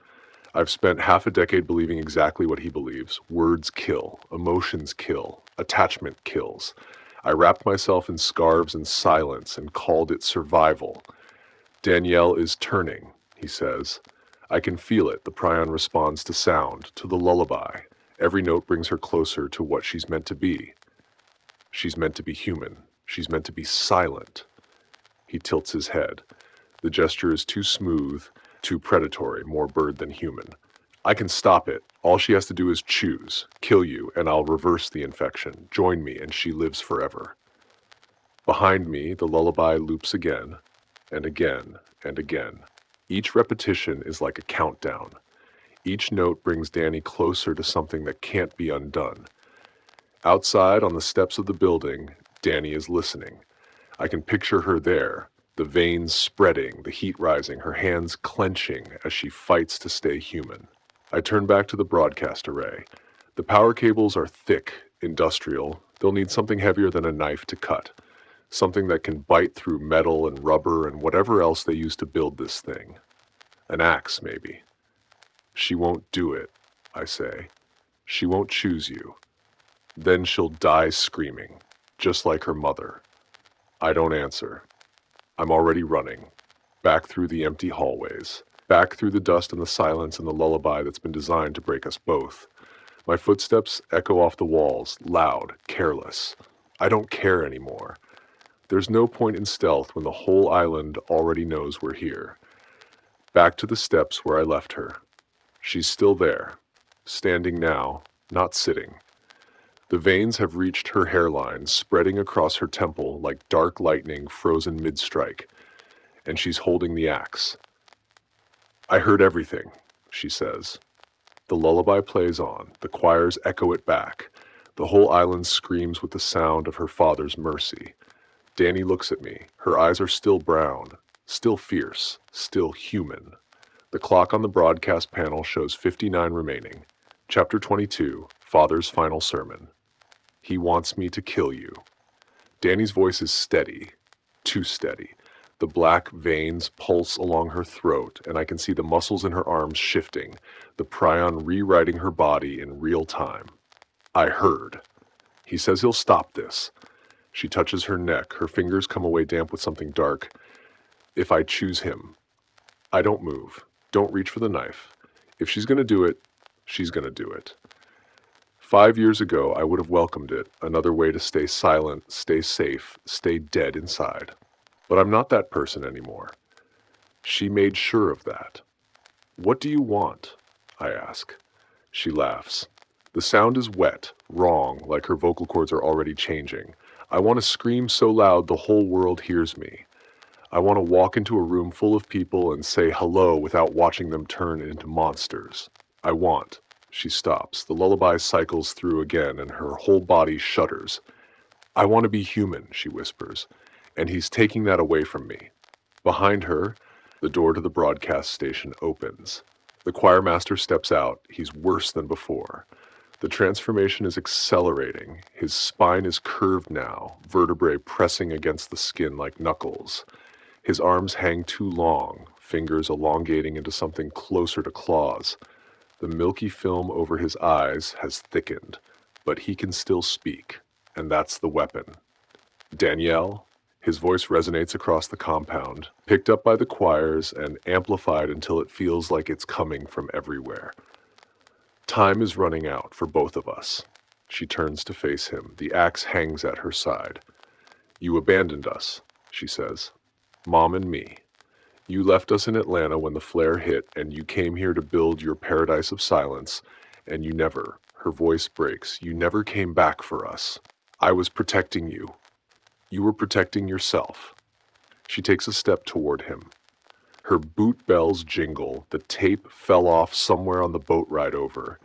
I've spent half a decade believing exactly what he believes. Words kill. Emotions kill. Attachment kills. I wrapped myself in scarves and silence and called it survival. Danielle is turning, he says. I can feel it. The prion responds to sound, to the lullaby. Every note brings her closer to what she's meant to be. She's meant to be human. She's meant to be silent. He tilts his head. The gesture is too smooth, too predatory, more bird than human. I can stop it. All she has to do is choose, kill you, and I'll reverse the infection. Join me, and she lives forever. Behind me, the lullaby loops again, and again, and again. Each repetition is like a countdown. Each note brings Danny closer to something that can't be undone. Outside, on the steps of the building, Danny is listening. I can picture her there, the veins spreading, the heat rising, her hands clenching as she fights to stay human. I turn back to the broadcast array. The power cables are thick, industrial. They'll need something heavier than a knife to cut. Something that can bite through metal and rubber and whatever else they use to build this thing. An axe, maybe. She won't do it, I say. She won't choose you. Then she'll die screaming, just like her mother. I don't answer. I'm already running, back through the empty hallways, back through the dust and the silence and the lullaby that's been designed to break us both. My footsteps echo off the walls, loud, careless. I don't care anymore. There's no point in stealth when the whole island already knows we're here. Back to the steps where I left her. She's still there, standing now, not sitting. The veins have reached her hairline, spreading across her temple like dark lightning frozen mid-strike, and she's holding the axe. I heard everything, she says. The lullaby plays on, the choirs echo it back. The whole island screams with the sound of her father's mercy. Danny looks at me. Her eyes are still brown, still fierce, still human. The clock on the broadcast panel shows 59 remaining. Chapter 22, Father's Final Sermon. He wants me to kill you. Danny's voice is steady, too steady. The black veins pulse along her throat, and I can see the muscles in her arms shifting, the prion rewriting her body in real time. I heard. He says he'll stop this. She touches her neck. Her fingers come away damp with something dark. If I choose him. I don't move. Don't reach for the knife. If she's going to do it, she's going to do it. 5 years ago, I would have welcomed it. Another way to stay silent, stay safe, stay dead inside. But I'm not that person anymore. She made sure of that. What do you want? I ask. She laughs. The sound is wet, wrong, like her vocal cords are already changing. I want to scream so loud the whole world hears me. I want to walk into a room full of people and say hello without watching them turn into monsters. I want. She stops. The lullaby cycles through again and her whole body shudders. I want to be human, she whispers, and he's taking that away from me. Behind her, the door to the broadcast station opens. The choirmaster steps out. He's worse than before. The transformation is accelerating. His spine is curved now, vertebrae pressing against the skin like knuckles. His arms hang too long, fingers elongating into something closer to claws. The milky film over his eyes has thickened, but he can still speak, and that's the weapon. Danielle, his voice resonates across the compound, picked up by the choirs and amplified until it feels like it's coming from everywhere. Time is running out for both of us. She turns to face him. The axe hangs at her side. You abandoned us, she says. Mom and me. You left us in Atlanta when the flare hit, and you came here to build your paradise of silence, and you never, her voice breaks, you never came back for us. I was protecting you. You were protecting yourself. She takes a step toward him. Her boot bells jingle. The tape fell off somewhere on the boat ride over.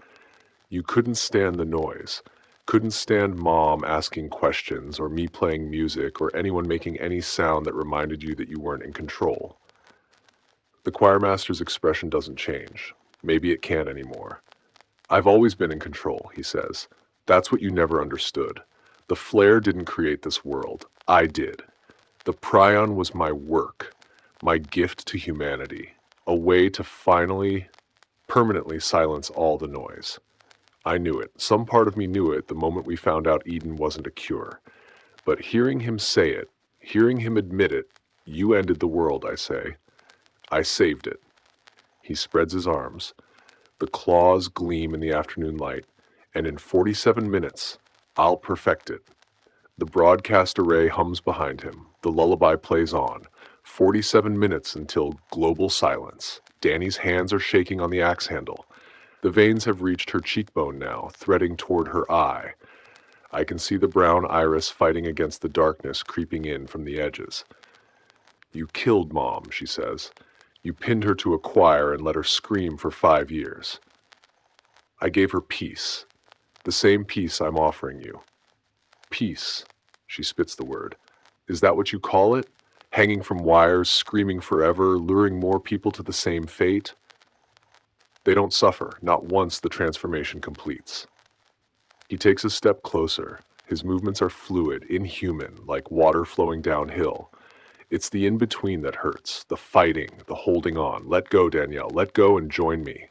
You couldn't stand the noise. Couldn't stand Mom asking questions or me playing music or anyone making any sound that reminded you that you weren't in control. The choirmaster's expression doesn't change. Maybe it can't anymore. I've always been in control, he says. That's what you never understood. The flare didn't create this world. I did. The prion was my work, my gift to humanity, a way to finally, permanently silence all the noise. I knew it. Some part of me knew it the moment we found out Eden wasn't a cure. But hearing him say it, hearing him admit it, you ended the world, I say. I saved it. He spreads his arms. The claws gleam in the afternoon light, and in 47 minutes, I'll perfect it. The broadcast array hums behind him. The lullaby plays on. 47 minutes until global silence. Danny's hands are shaking on the axe handle. The veins have reached her cheekbone now, threading toward her eye. I can see the brown iris fighting against the darkness creeping in from the edges. You killed Mom, she says. You pinned her to a choir and let her scream for 5 years. I gave her peace. The same peace I'm offering you. Peace, she spits the word. Is that what you call it? Hanging from wires, screaming forever, luring more people to the same fate? They don't suffer, not once the transformation completes. He takes a step closer. His movements are fluid, inhuman, like water flowing downhill. It's the in-between that hurts, the fighting, the holding on. Let go, Danielle, let go and join me.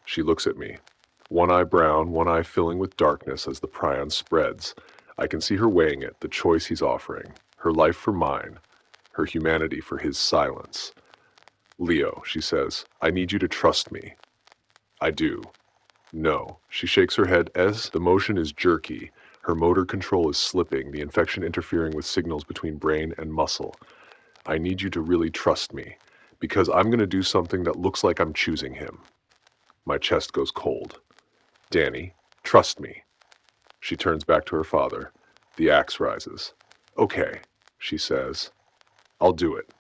She looks at me. One eye brown, one eye filling with darkness as the prion spreads. I can see her weighing it, the choice he's offering. Her life for mine, her humanity for his silence. Leo, she says, I need you to trust me. I do. No. She shakes her head as the motion is jerky. Her motor control is slipping, the infection interfering with signals between brain and muscle. I need you to really trust me, because I'm going to do something that looks like I'm choosing him. My chest goes cold. Danny, trust me. She turns back to her father. The axe rises. Okay, she says. I'll do it.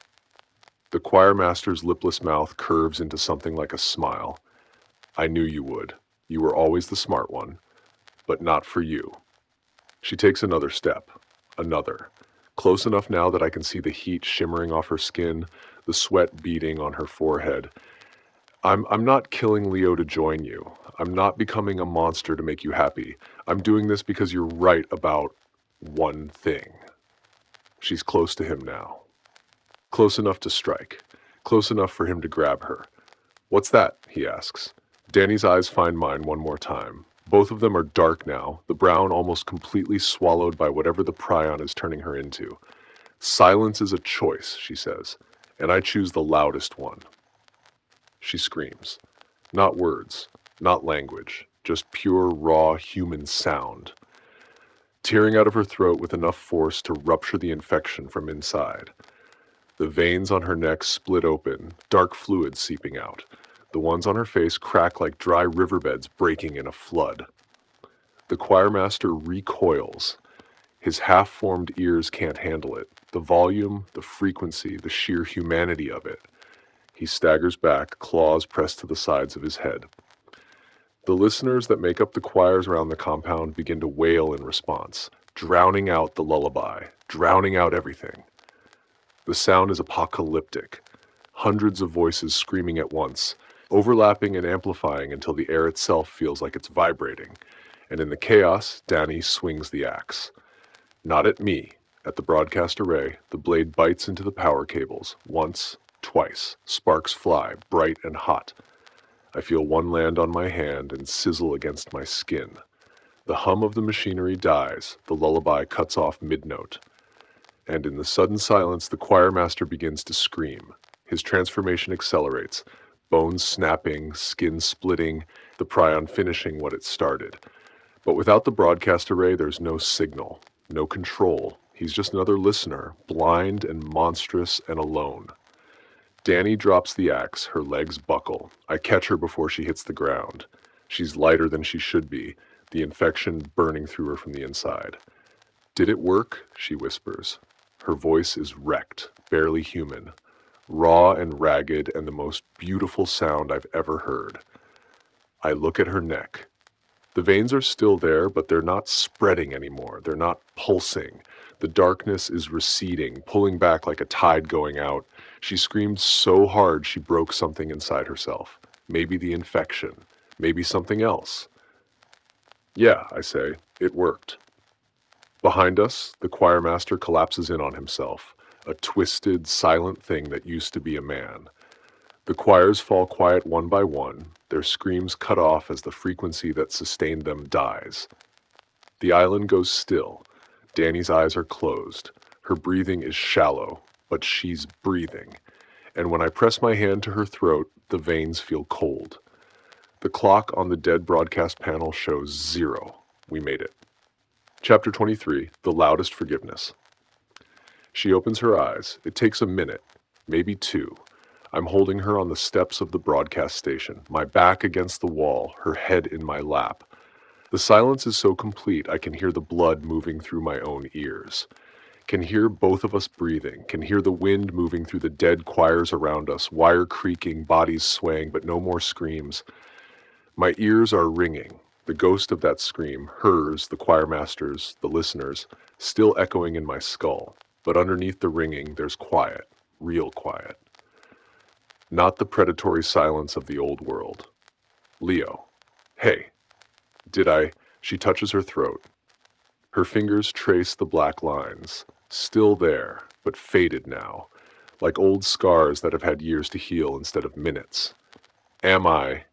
The choirmaster's lipless mouth curves into something like a smile. I knew you would. You were always the smart one, but not for you. She takes another step. Another. Close enough now that I can see the heat shimmering off her skin, the sweat beading on her forehead. I'm not killing Leo to join you. I'm not becoming a monster to make you happy. I'm doing this because you're right about one thing. She's close to him now. Close enough to strike. Close enough for him to grab her. What's that? He asks. Danny's eyes find mine one more time. Both of them are dark now, the brown almost completely swallowed by whatever the prion is turning her into. Silence is a choice, she says, and I choose the loudest one. She screams. Not words, not language, just pure, raw, human sound. Tearing out of her throat with enough force to rupture the infection from inside. The veins on her neck split open, dark fluid seeping out. The ones on her face crack like dry riverbeds breaking in a flood. The choirmaster recoils. His half-formed ears can't handle it. The volume, the frequency, the sheer humanity of it. He staggers back, claws pressed to the sides of his head. The listeners that make up the choirs around the compound begin to wail in response, drowning out the lullaby, drowning out everything. The sound is apocalyptic. Hundreds of voices screaming at once, overlapping and amplifying until the air itself feels like it's vibrating. And in the chaos, Danny swings the axe. Not at me. At the broadcast array, the blade bites into the power cables. Once, twice. Sparks fly, bright and hot. I feel one land on my hand and sizzle against my skin. The hum of the machinery dies. The lullaby cuts off mid-note. And in the sudden silence, the choirmaster begins to scream. His transformation accelerates. Bones snapping, skin splitting, the prion finishing what it started. But without the broadcast array, there's no signal, no control. He's just another listener, blind and monstrous and alone. Danny drops the axe, her legs buckle. I catch her before she hits the ground. She's lighter than she should be, the infection burning through her from the inside. Did it work? She whispers. Her voice is wrecked, barely human, raw and ragged and the most beautiful sound I've ever heard. I look at her neck. The veins are still there, but they're not spreading anymore. They're not pulsing. The darkness is receding, pulling back like a tide going out. She screamed so hard she broke something inside herself. Maybe the infection. Maybe something else. Yeah, I say, it worked. Behind us, the choirmaster collapses in on himself, a twisted, silent thing that used to be a man. The choirs fall quiet one by one, their screams cut off as the frequency that sustained them dies. The island goes still. Danny's eyes are closed. Her breathing is shallow, but she's breathing. And when I press my hand to her throat, the veins feel cold. The clock on the dead broadcast panel shows 0. We made it. Chapter 23, The Loudest Forgiveness. She opens her eyes. It takes a minute, maybe 2. I'm holding her on the steps of the broadcast station, my back against the wall, her head in my lap. The silence is so complete I can hear the blood moving through my own ears. Can hear both of us breathing, can hear the wind moving through the dead choirs around us, wire creaking, bodies swaying, but no more screams. My ears are ringing, the ghost of that scream, hers, the choirmaster's, the listeners, still echoing in my skull. But underneath the ringing, there's quiet, real quiet. Not the predatory silence of the old world. Leo. Hey. Did I? She touches her throat. Her fingers trace the black lines. Still there, but faded now. Like old scars that have had years to heal instead of minutes. Am I?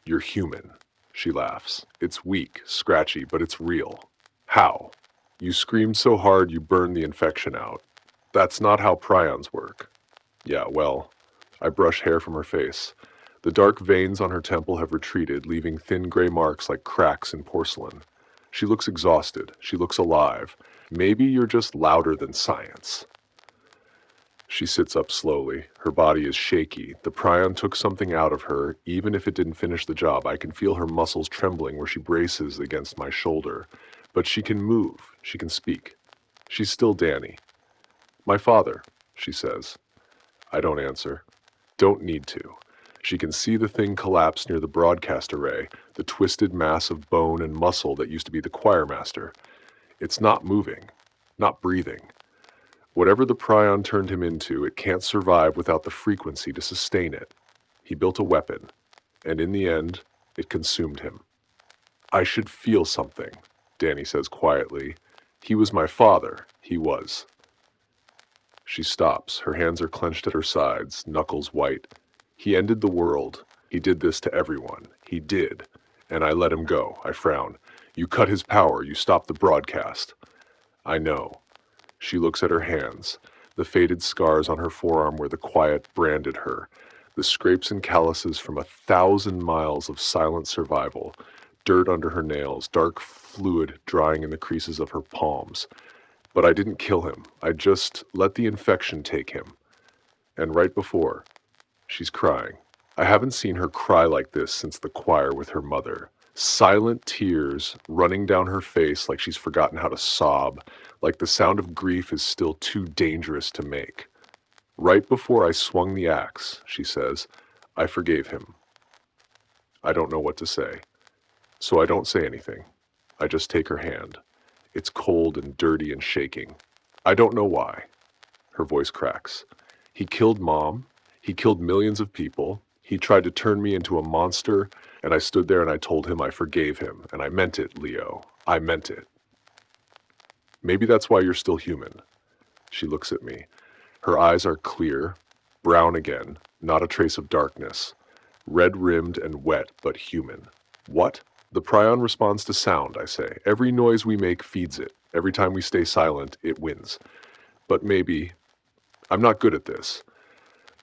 You're human. She laughs. It's weak, scratchy, but it's real. How? You screamed so hard you burned the infection out. That's not how prions work. Yeah, well... I brush hair from her face. The dark veins on her temple have retreated, leaving thin gray marks like cracks in porcelain. She looks exhausted. She looks alive. Maybe you're just louder than science. She sits up slowly. Her body is shaky. The prion took something out of her. Even if it didn't finish the job, I can feel her muscles trembling where she braces against my shoulder. But she can move. She can speak. She's still Danny. My father, she says. I don't answer. Don't need to. She can see the thing collapse near the broadcast array, the twisted mass of bone and muscle that used to be the choirmaster. It's not moving, not breathing. Whatever the prion turned him into, it can't survive without the frequency to sustain it. He built a weapon, and in the end, it consumed him. I should feel something, Danny says quietly. He was my father. He was. She stops. Her hands are clenched at her sides, knuckles white. He ended the world. He did this to everyone. He did. And I let him go. I frown. You cut his power. You stopped the broadcast. I know. She looks at her hands, the faded scars on her forearm where the quiet branded her, the scrapes and calluses from 1,000 miles of silent survival, dirt under her nails, dark fluid drying in the creases of her palms. But I didn't kill him. I just let the infection take him. And right before, she's crying. I haven't seen her cry like this since the choir with her mother. Silent tears running down her face like she's forgotten how to sob, like the sound of grief is still too dangerous to make. Right before I swung the axe, she says, I forgave him. I don't know what to say. So I don't say anything. I just take her hand. It's cold and dirty and shaking. I don't know why. Her voice cracks. He killed Mom. He killed millions of people. He tried to turn me into a monster, and I stood there and I told him I forgave him. And I meant it, Leo. I meant it. Maybe that's why you're still human. She looks at me. Her eyes are clear, brown again, not a trace of darkness. Red-rimmed and wet, but human. What? The prion responds to sound, I say. Every noise we make feeds it. Every time we stay silent, it wins. But maybe... I'm not good at this.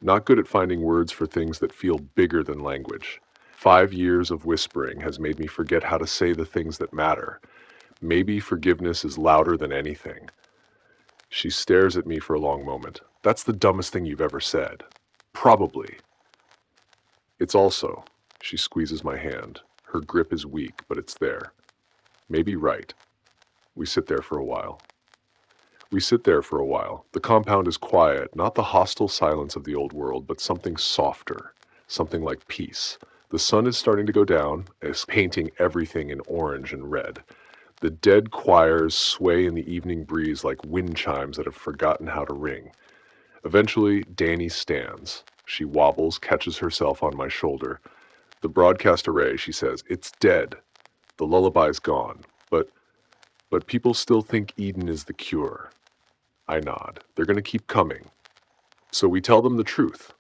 Not good at finding words for things that feel bigger than language. 5 years of whispering has made me forget how to say the things that matter. Maybe forgiveness is louder than anything. She stares at me for a long moment. That's the dumbest thing you've ever said. Probably. It's also, she squeezes my hand. Her grip is weak, but it's there. Maybe right. We sit there for a while. The compound is quiet, not the hostile silence of the old world, but something softer, something like peace. The sun is starting to go down, it's painting everything in orange and red. The dead choirs sway in the evening breeze like wind chimes that have forgotten how to ring. Eventually, Danny stands. She wobbles, catches herself on my shoulder. The broadcast array, she says, it's dead. The lullaby's gone. But people still think Eden is the cure. I nod. They're going to keep coming. So we tell them the truth.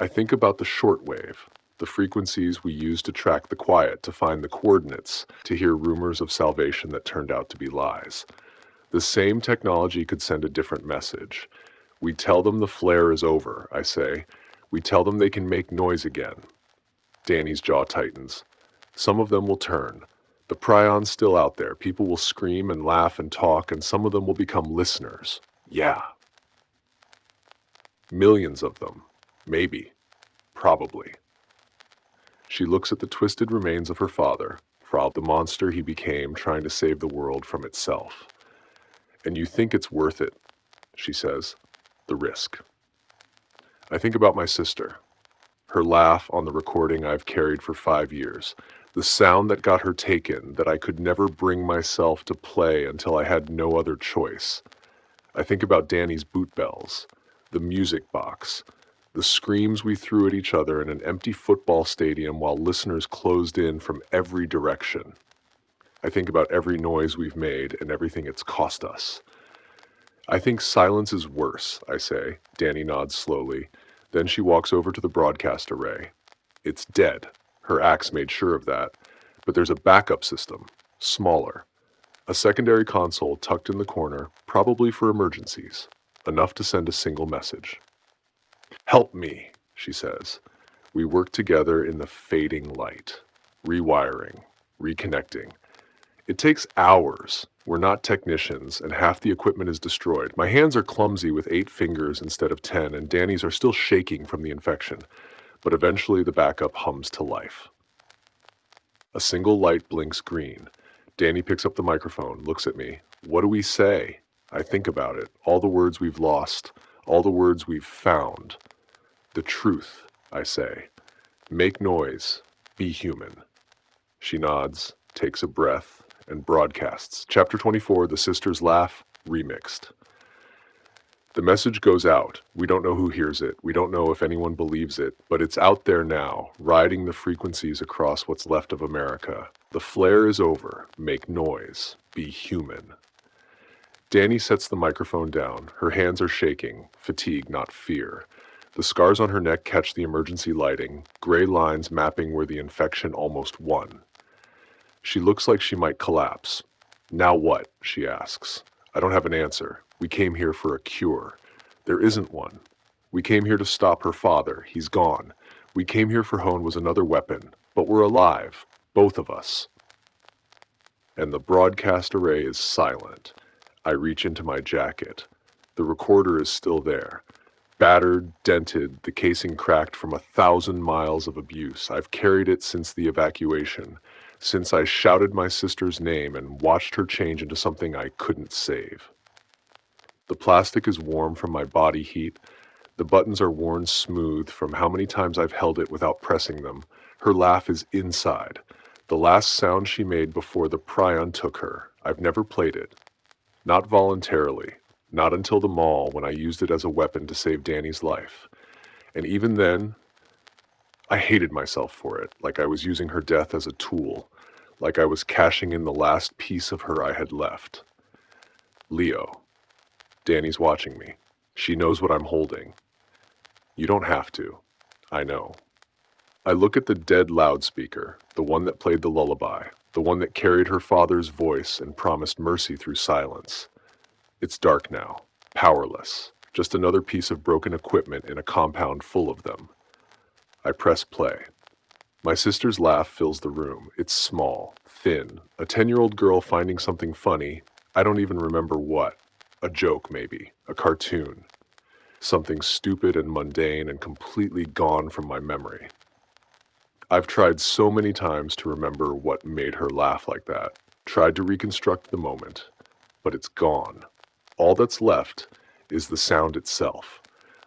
I think about the shortwave, the frequencies we use to track the quiet, to find the coordinates, to hear rumors of salvation that turned out to be lies. The same technology could send a different message. We tell them the flare is over, I say. We tell them they can make noise again. Danny's jaw tightens. Some of them will turn. The prion's still out there. People will scream and laugh and talk, and some of them will become listeners. Yeah. Millions of them. Maybe. Probably. She looks at the twisted remains of her father, the monster he became trying to save the world from itself. And you think it's worth it, she says. The risk. I think about my sister. Her laugh on the recording I've carried for 5 years. The sound that got her taken, that I could never bring myself to play until I had no other choice. I think about Danny's boot bells, the music box, the screams we threw at each other in an empty football stadium while listeners closed in from every direction. I think about every noise we've made and everything it's cost us. I think silence is worse, I say. Danny nods slowly. Then she walks over to the broadcast array. It's dead. Her axe made sure of that. But there's a backup system, smaller. A secondary console tucked in the corner, probably for emergencies. Enough to send a single message. Help me, she says. We work together in the fading light. Rewiring, reconnecting. It takes hours. We're not technicians, and half the equipment is destroyed. My hands are clumsy with 8 fingers instead of 10, and Danny's are still shaking from the infection. But eventually the backup hums to life. A single light blinks green. Danny picks up the microphone, looks at me. What do we say? I think about it. All the words we've lost, all the words we've found. The truth, I say. Make noise. Be human. She nods, takes a breath, and broadcasts. Chapter 24, The Sisters Laugh, remixed. The message goes out. We don't know who hears it. We don't know if anyone believes it, but it's out there now, riding the frequencies across what's left of America. The flare is over. Make noise. Be human. Danny sets the microphone down. Her hands are shaking. Fatigue, not fear. The scars on her neck catch the emergency lighting, gray lines mapping where the infection almost won. She looks like she might collapse. "Now what?" she asks. I don't have an answer. We came here for a cure. There isn't one. We came here to stop her father. He's gone. We came here for Hone was another weapon. But we're alive. Both of us. And the broadcast array is silent. I reach into my jacket. The recorder is still there. Battered, dented, the casing cracked from 1,000 miles of abuse. I've carried it since the evacuation, since I shouted my sister's name and watched her change into something I couldn't save. The plastic is warm from my body heat. The buttons are worn smooth from how many times I've held it without pressing them. Her laugh is inside. The last sound she made before the prion took her. I've never played it. Not voluntarily. Not until the mall when I used it as a weapon to save Danny's life. And even then, I hated myself for it, like I was using her death as a tool, like I was cashing in the last piece of her I had left. Leo. Danny's watching me. She knows what I'm holding. You don't have to. I know. I look at the dead loudspeaker, the one that played the lullaby, the one that carried her father's voice and promised mercy through silence. It's dark now, powerless, just another piece of broken equipment in a compound full of them. I press play. My sister's laugh fills the room. It's small, thin, a 10-year-old girl finding something funny. I don't even remember what. A joke, maybe, a cartoon. Something stupid and mundane and completely gone from my memory. I've tried so many times to remember what made her laugh like that, tried to reconstruct the moment, but it's gone. All that's left is the sound itself.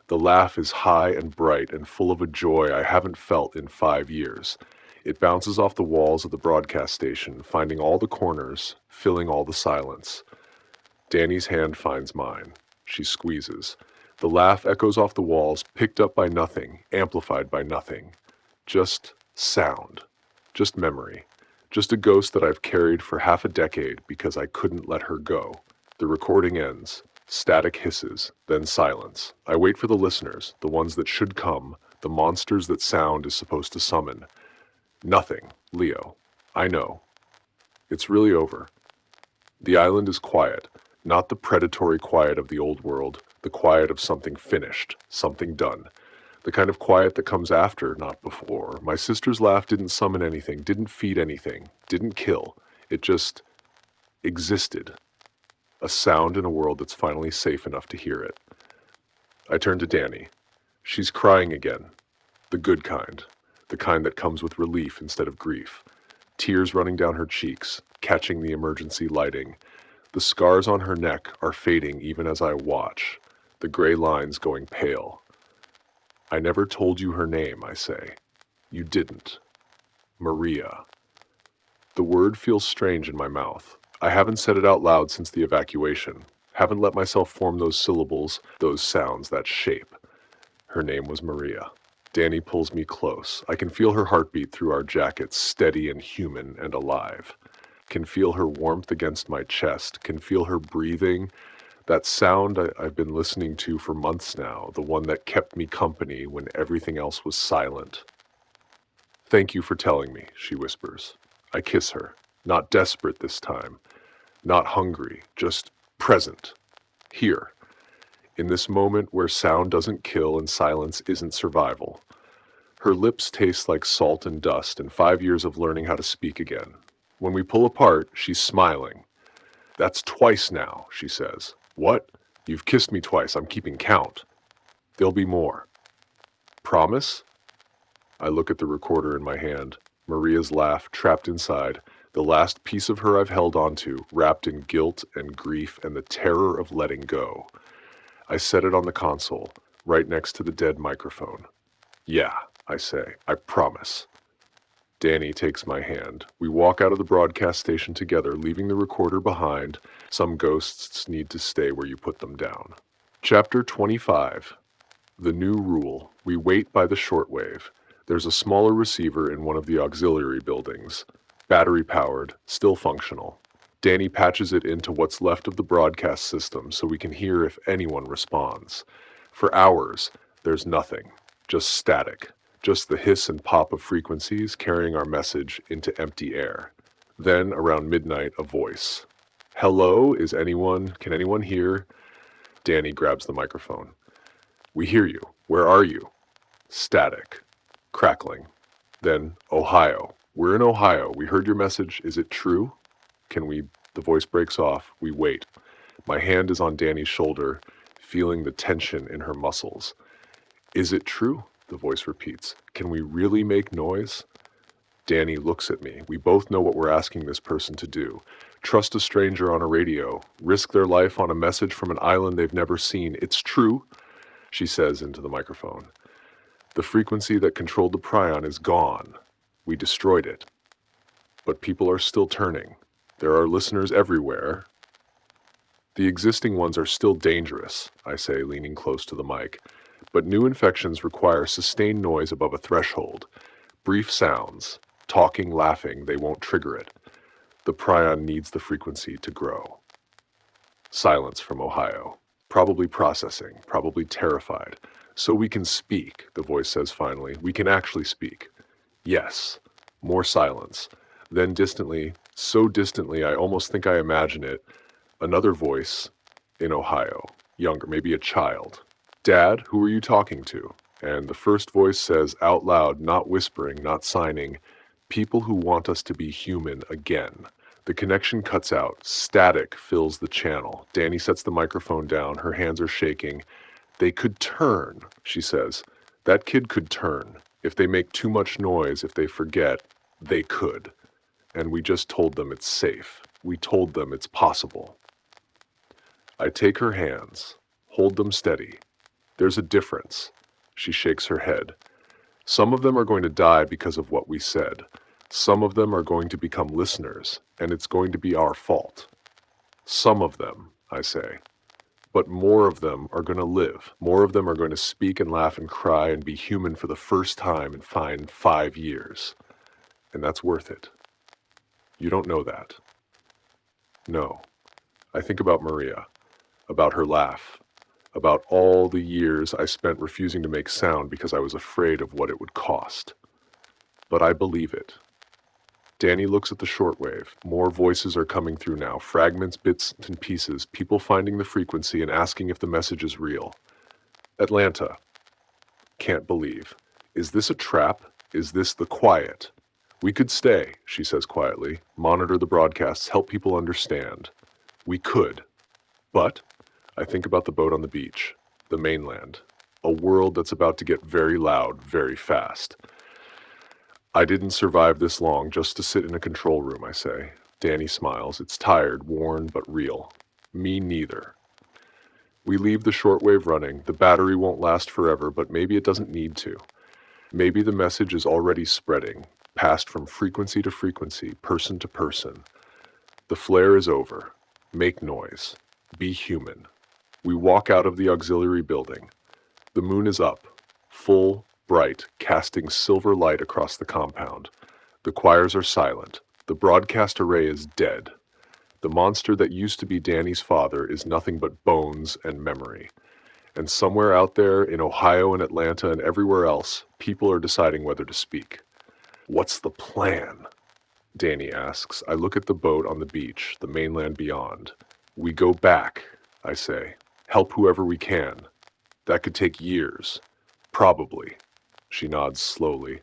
The laugh is high and bright and full of a joy I haven't felt in 5 years. It bounces off the walls of the broadcast station, finding all the corners, filling all the silence. Danny's hand finds mine. She squeezes. The laugh echoes off the walls, picked up by nothing, amplified by nothing. Just sound. Just memory. Just a ghost that I've carried for half a decade because I couldn't let her go. The recording ends. Static hisses, then silence. I wait for the listeners, the ones that should come, the monsters that sound is supposed to summon. Nothing, Leo. I know. It's really over. The island is quiet, not the predatory quiet of the old world, the quiet of something finished, something done. The kind of quiet that comes after, not before. My sister's laugh didn't summon anything, didn't feed anything, didn't kill. It just existed. A sound in a world that's finally safe enough to hear it. I turn to Danny. She's crying again. The good kind. The kind that comes with relief instead of grief. Tears running down her cheeks, catching the emergency lighting. The scars on her neck are fading even as I watch. The gray lines going pale. I never told you her name, I say. You didn't. Maria. The word feels strange in my mouth. I haven't said it out loud since the evacuation. Haven't let myself form those syllables, those sounds, that shape. Her name was Maria. Danny pulls me close. I can feel her heartbeat through our jackets, steady and human and alive. Can feel her warmth against my chest. Can feel her breathing. That sound I've been listening to for months now, the one that kept me company when everything else was silent. Thank you for telling me, she whispers. I kiss her. Not desperate this time. Not hungry, just present. Here. In this moment where sound doesn't kill and silence isn't survival. Her lips taste like salt and dust and 5 years of learning how to speak again. When we pull apart, she's smiling. That's twice now, she says. What? You've kissed me twice. I'm keeping count. There'll be more. Promise? I look at the recorder in my hand. Maria's laugh trapped inside. The last piece of her I've held onto, wrapped in guilt and grief and the terror of letting go. I set it on the console, right next to the dead microphone. Yeah, I say, I promise. Danny takes my hand. We walk out of the broadcast station together, leaving the recorder behind. Some ghosts need to stay where you put them down. Chapter 25. The new rule. We wait by the shortwave. There's a smaller receiver in one of the auxiliary buildings. Battery-powered, still functional. Danny patches it into what's left of the broadcast system so we can hear if anyone responds. For hours, there's nothing. Just static. Just the hiss and pop of frequencies carrying our message into empty air. Then, around midnight, a voice. Hello, can anyone hear? Danny grabs the microphone. We hear you. Where are you? Static. Crackling. Then, Ohio. We're in Ohio. We heard your message. Is it true? The voice breaks off. We wait. My hand is on Danny's shoulder, feeling the tension in her muscles. Is it true? The voice repeats. Can we really make noise? Danny looks at me. We both know what we're asking this person to do. Trust a stranger on a radio. Risk their life on a message from an island they've never seen. It's true, she says into the microphone. The frequency that controlled the prion is gone. We destroyed it. But people are still turning. There are listeners everywhere. The existing ones are still dangerous, I say, leaning close to the mic. But new infections require sustained noise above a threshold. Brief sounds, talking, laughing, they won't trigger it. The prion needs the frequency to grow. Silence from Ohio. Probably processing, probably terrified. So we can speak, the voice says finally. We can actually speak. Yes. More silence. Then distantly, so distantly I almost think I imagine it, another voice in Ohio, younger, maybe a child. Dad, who are you talking to? And the first voice says out loud, not whispering, not signing, people who want us to be human again. The connection cuts out. Static fills the channel. Danny sets the microphone down. Her hands are shaking. They could turn, she says. That kid could turn. If they make too much noise, if they forget, they could. And we just told them it's safe. We told them it's possible. I take her hands, hold them steady. There's a difference. She shakes her head. Some of them are going to die because of what we said. Some of them are going to become listeners, and it's going to be our fault. Some of them, I say. But more of them are going to live. More of them are going to speak and laugh and cry and be human for the first time in 5 years. And that's worth it. You don't know that. No. I think about Maria, about her laugh, about all the years I spent refusing to make sound because I was afraid of what it would cost. But I believe it. Danny looks at the shortwave. More voices are coming through now, fragments, bits and pieces, people finding the frequency and asking if the message is real. Atlanta. Can't believe. Is this a trap? Is this the quiet? We could stay, she says quietly, monitor the broadcasts, help people understand. We could. But I think about the boat on the beach, the mainland, a world that's about to get very loud, very fast. I didn't survive this long just to sit in a control room, I say. Danny smiles. It's tired, worn, but real. Me neither. We leave the shortwave running. The battery won't last forever, but maybe it doesn't need to. Maybe the message is already spreading, passed from frequency to frequency, person to person. The flare is over. Make noise. Be human. We walk out of the auxiliary building. The moon is up, full, bright, casting silver light across the compound. The choirs are silent. The broadcast array is dead. The monster that used to be Danny's father is nothing but bones and memory. And somewhere out there in Ohio and Atlanta and everywhere else, people are deciding whether to speak. What's the plan? Danny asks. I look at the boat on the beach, the mainland beyond. We go back, I say. Help whoever we can. That could take years. Probably. She nods slowly.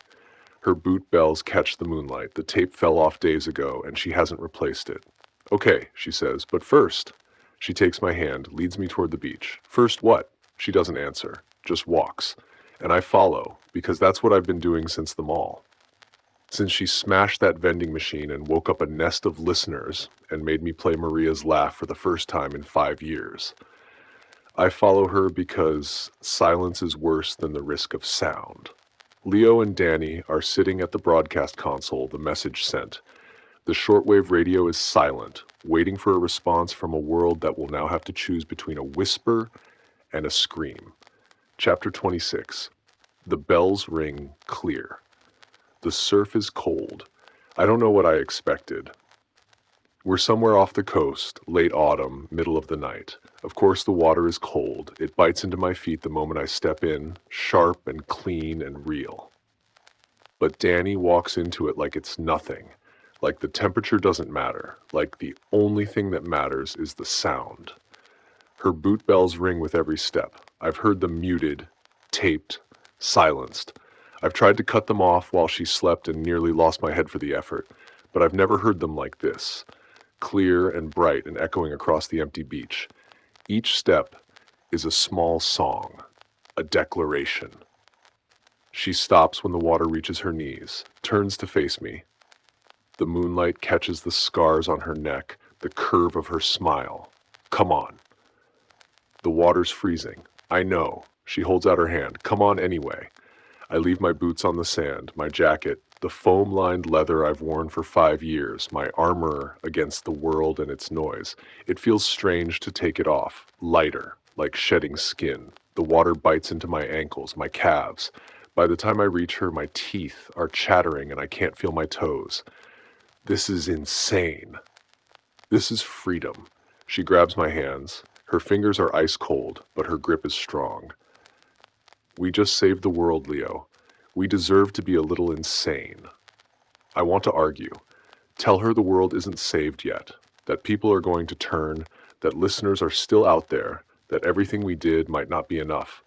Her boot bells catch the moonlight. The tape fell off days ago, and she hasn't replaced it. Okay, she says, but first. She takes my hand, leads me toward the beach. First what? She doesn't answer, just walks. And I follow, because that's what I've been doing since the mall. Since she smashed that vending machine and woke up a nest of listeners and made me play Maria's laugh for the first time in 5 years. I follow her because silence is worse than the risk of sound. Leo and Danny are sitting at the broadcast console, the message sent. The shortwave radio is silent, waiting for a response from a world that will now have to choose between a whisper and a scream. Chapter 26. The bells ring clear. The surf is cold. I don't know what I expected. We're somewhere off the coast, late autumn, middle of the night. Of course, the water is cold. It bites into my feet the moment I step in, sharp and clean and real. But Danny walks into it like it's nothing, like the temperature doesn't matter, like the only thing that matters is the sound. Her boot bells ring with every step. I've heard them muted, taped, silenced. I've tried to cut them off while she slept and nearly lost my head for the effort, but I've never heard them like this, clear and bright and echoing across the empty beach. Each step is a small song, a declaration. She stops when the water reaches her knees, turns to face me. The moonlight catches the scars on her neck, the curve of her smile. Come on. The water's freezing. I know. She holds out her hand. Come on anyway. I leave my boots on the sand, my jacket, the foam-lined leather I've worn for 5 years, my armor against the world and its noise. It feels strange to take it off, lighter, like shedding skin. The water bites into my ankles, my calves. By the time I reach her, my teeth are chattering and I can't feel my toes. This is insane. This is freedom. She grabs my hands. Her fingers are ice cold, but her grip is strong. We just saved the world, Leo. We deserve to be a little insane. I want to argue. Tell her the world isn't saved yet, that people are going to turn, that listeners are still out there, that everything we did might not be enough.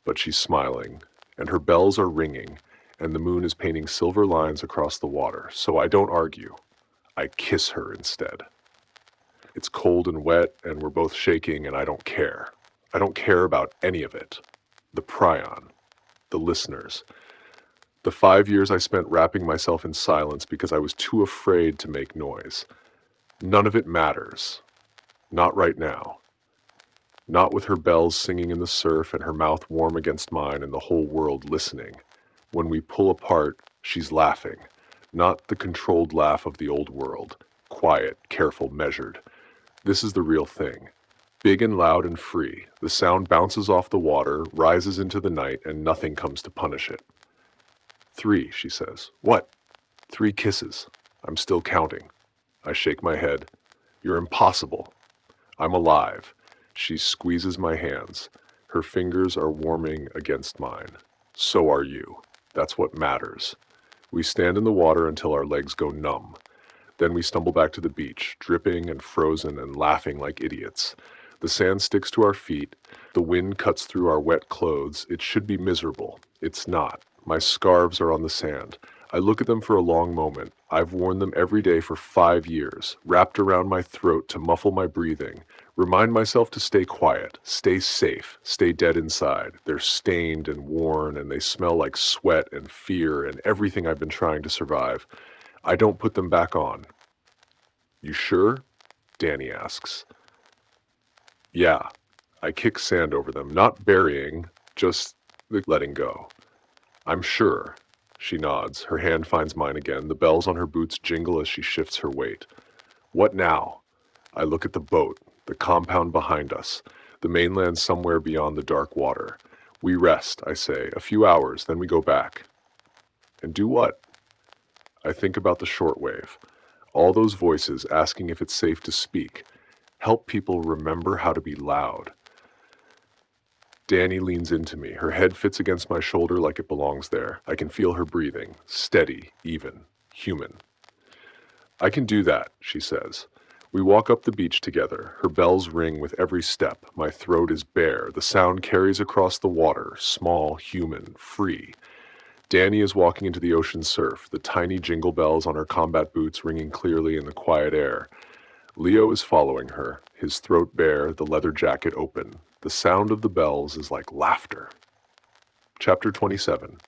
But she's smiling, and her bells are ringing, and the moon is painting silver lines across the water, so I don't argue. I kiss her instead. It's cold and wet, and we're both shaking, and I don't care. I don't care about any of it. The prion, the listeners. The 5 years I spent wrapping myself in silence because I was too afraid to make noise. None of it matters. Not right now. Not with her bells singing in the surf and her mouth warm against mine and the whole world listening. When we pull apart, she's laughing. Not the controlled laugh of the old world. Quiet, careful, measured. This is the real thing. Big and loud and free. The sound bounces off the water, rises into the night, and nothing comes to punish it. 3, she says. What? 3 kisses. I'm still counting. I shake my head. You're impossible. I'm alive. She squeezes my hands. Her fingers are warming against mine. So are you. That's what matters. We stand in the water until our legs go numb. Then we stumble back to the beach, dripping and frozen and laughing like idiots. The sand sticks to our feet. The wind cuts through our wet clothes. It should be miserable. It's not. My scarves are on the sand. I look at them for a long moment. I've worn them every day for 5 years, wrapped around my throat to muffle my breathing. Remind myself to stay quiet, stay safe, stay dead inside. They're stained and worn, and they smell like sweat and fear and everything I've been trying to survive. I don't put them back on. You sure? Danny asks. Yeah. I kick sand over them, not burying, just letting go. I'm sure. She nods. Her hand finds mine again. The bells on her boots jingle as she shifts her weight. What now? I look at the boat, the compound behind us, the mainland somewhere beyond the dark water. We rest, I say, a few hours, then we go back. And do what? I think about the shortwave. All those voices asking if it's safe to speak. Help people remember how to be loud. Danny leans into me. Her head fits against my shoulder like it belongs there. I can feel her breathing, steady, even, human. I can do that, she says. We walk up the beach together. Her bells ring with every step. My throat is bare. The sound carries across the water, small, human, free. Danny is walking into the ocean surf, the tiny jingle bells on her combat boots ringing clearly in the quiet air. Leo is following her, his throat bare, the leather jacket open. The sound of the bells is like laughter. Chapter 27.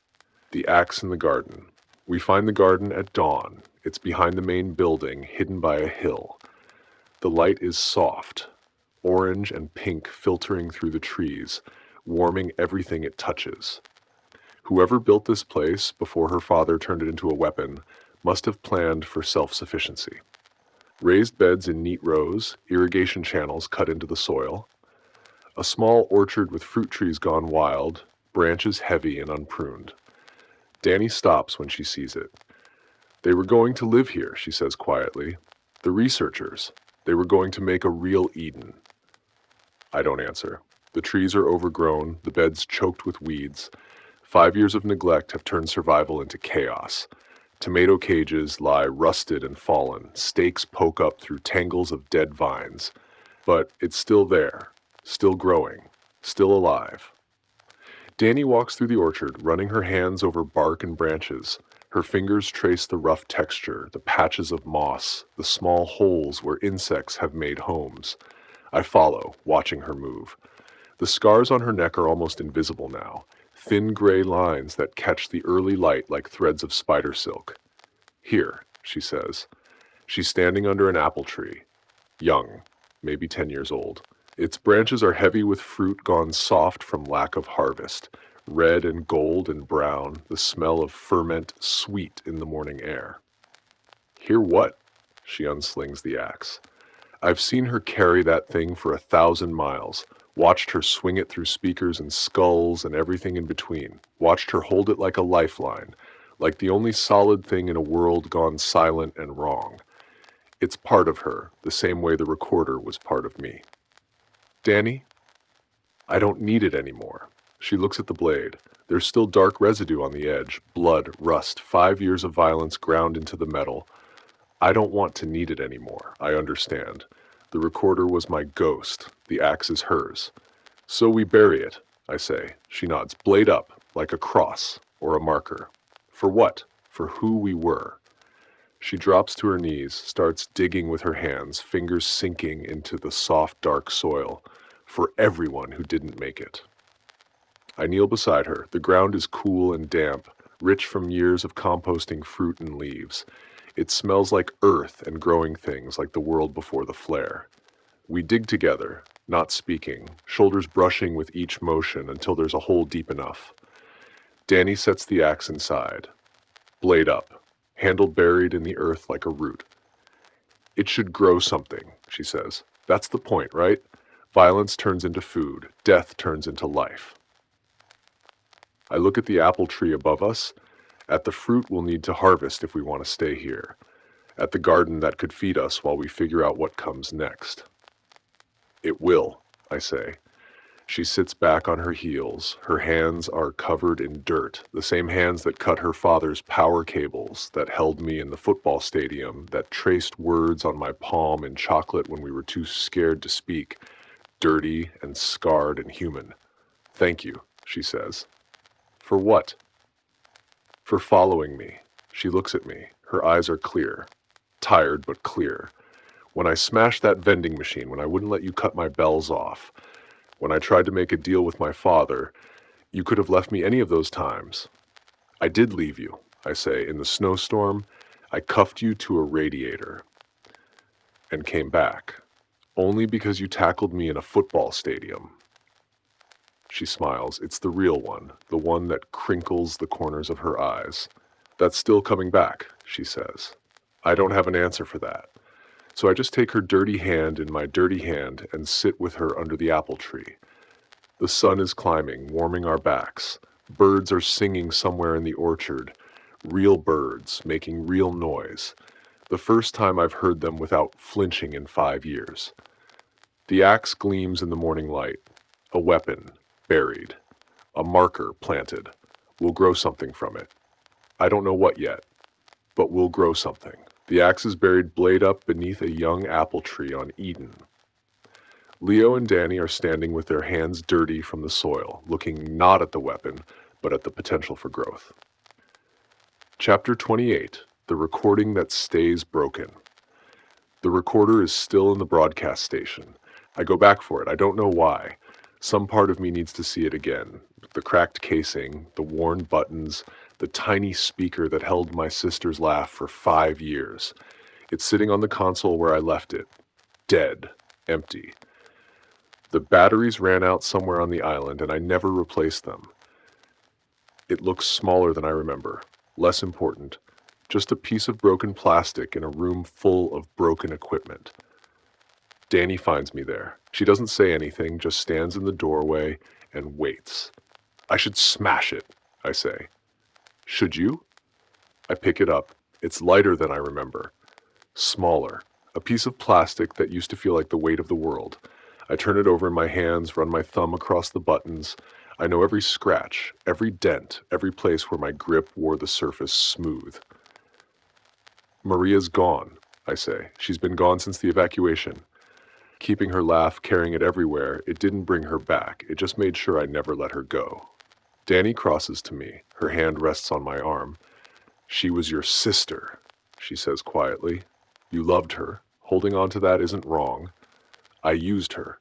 The Axe in the Garden. We find the garden at dawn. It's behind the main building, hidden by a hill. The light is soft, orange and pink filtering through the trees, warming everything it touches. Whoever built this place before her father turned it into a weapon must have planned for self-sufficiency. Raised beds in neat rows, irrigation channels cut into the soil. A small orchard with fruit trees gone wild, branches heavy and unpruned. Danny stops when she sees it. They were going to live here, she says quietly. The researchers. They were going to make a real Eden. I don't answer. The trees are overgrown, the beds choked with weeds. 5 years of neglect have turned survival into chaos. Tomato cages lie rusted and fallen. Stakes poke up through tangles of dead vines. But it's still there, still growing, still alive. Danny walks through the orchard, running her hands over bark and branches. Her fingers trace the rough texture, the patches of moss, the small holes where insects have made homes. I follow, watching her move. The scars on her neck are almost invisible now, thin gray lines that catch the early light like threads of spider silk. Here, she says. She's standing under an apple tree, young, maybe 10 years old. Its branches are heavy with fruit gone soft from lack of harvest, red and gold and brown, the smell of ferment sweet in the morning air. Hear what? She unslings the axe. I've seen her carry that thing for 1,000 miles, watched her swing it through speakers and skulls and everything in between, watched her hold it like a lifeline, like the only solid thing in a world gone silent and wrong. It's part of her, the same way the recorder was part of me. Danny? I don't need it anymore. She looks at the blade. There's still dark residue on the edge, blood, rust, 5 years of violence ground into the metal. I don't want to need it anymore, I understand. The recorder was my ghost. The axe is hers. So we bury it, I say. She nods. Blade up, like a cross or a marker. For what? For who we were. She drops to her knees, starts digging with her hands, fingers sinking into the soft, dark soil. For everyone who didn't make it. I kneel beside her. The ground is cool and damp, rich from years of composting fruit and leaves. It smells like earth and growing things, like the world before the flare. We dig together, not speaking, shoulders brushing with each motion until there's a hole deep enough. Danny sets the axe inside. Blade up, handle buried in the earth like a root. It should grow something, she says. That's the point, right? Violence turns into food. Death turns into life. I look at the apple tree above us, at the fruit we'll need to harvest if we want to stay here, at the garden that could feed us while we figure out what comes next. It will, I say. She sits back on her heels. Her hands are covered in dirt, the same hands that cut her father's power cables, that held me in the football stadium, that traced words on my palm in chocolate when we were too scared to speak, dirty and scarred and human. Thank you, she says. For what? For following me. She looks at me. Her eyes are clear. Tired, but clear. When I smashed that vending machine, when I wouldn't let you cut my bells off, when I tried to make a deal with my father, you could have left me any of those times. I did leave you, I say. In the snowstorm, I cuffed you to a radiator and came back, only because you tackled me in a football stadium. She smiles. It's the real one, the one that crinkles the corners of her eyes. That's still coming back, she says. I don't have an answer for that. So I just take her dirty hand in my dirty hand and sit with her under the apple tree. The sun is climbing, warming our backs. Birds are singing somewhere in the orchard. Real birds, making real noise. The first time I've heard them without flinching in 5 years. The axe gleams in the morning light. A weapon, buried. A marker planted. We'll grow something from it. I don't know what yet, but we'll grow something. The axe is buried blade up beneath a young apple tree on Eden. Leo and Danny are standing with their hands dirty from the soil, looking not at the weapon, but at the potential for growth. Chapter 28, The Recording That Stays Broken. The recorder is still in the broadcast station. I go back for it. I don't know why. Some part of me needs to see it again. The cracked casing, the worn buttons, the tiny speaker that held my sister's laugh for 5 years. It's sitting on the console where I left it. Dead. Empty. The batteries ran out somewhere on the island, and I never replaced them. It looks smaller than I remember. Less important. Just a piece of broken plastic in a room full of broken equipment. Danny finds me there. She doesn't say anything, just stands in the doorway and waits. I should smash it, I say. Should you? I pick it up. It's lighter than I remember. Smaller. A piece of plastic that used to feel like the weight of the world. I turn it over in my hands, run my thumb across the buttons. I know every scratch, every dent, every place where my grip wore the surface smooth. Maria's gone, I say. She's been gone since the evacuation. Keeping her laugh, carrying it everywhere, it didn't bring her back. It just made sure I never let her go. Danny crosses to me. Her hand rests on my arm. She was your sister, she says quietly. You loved her. Holding on to that isn't wrong. I used her.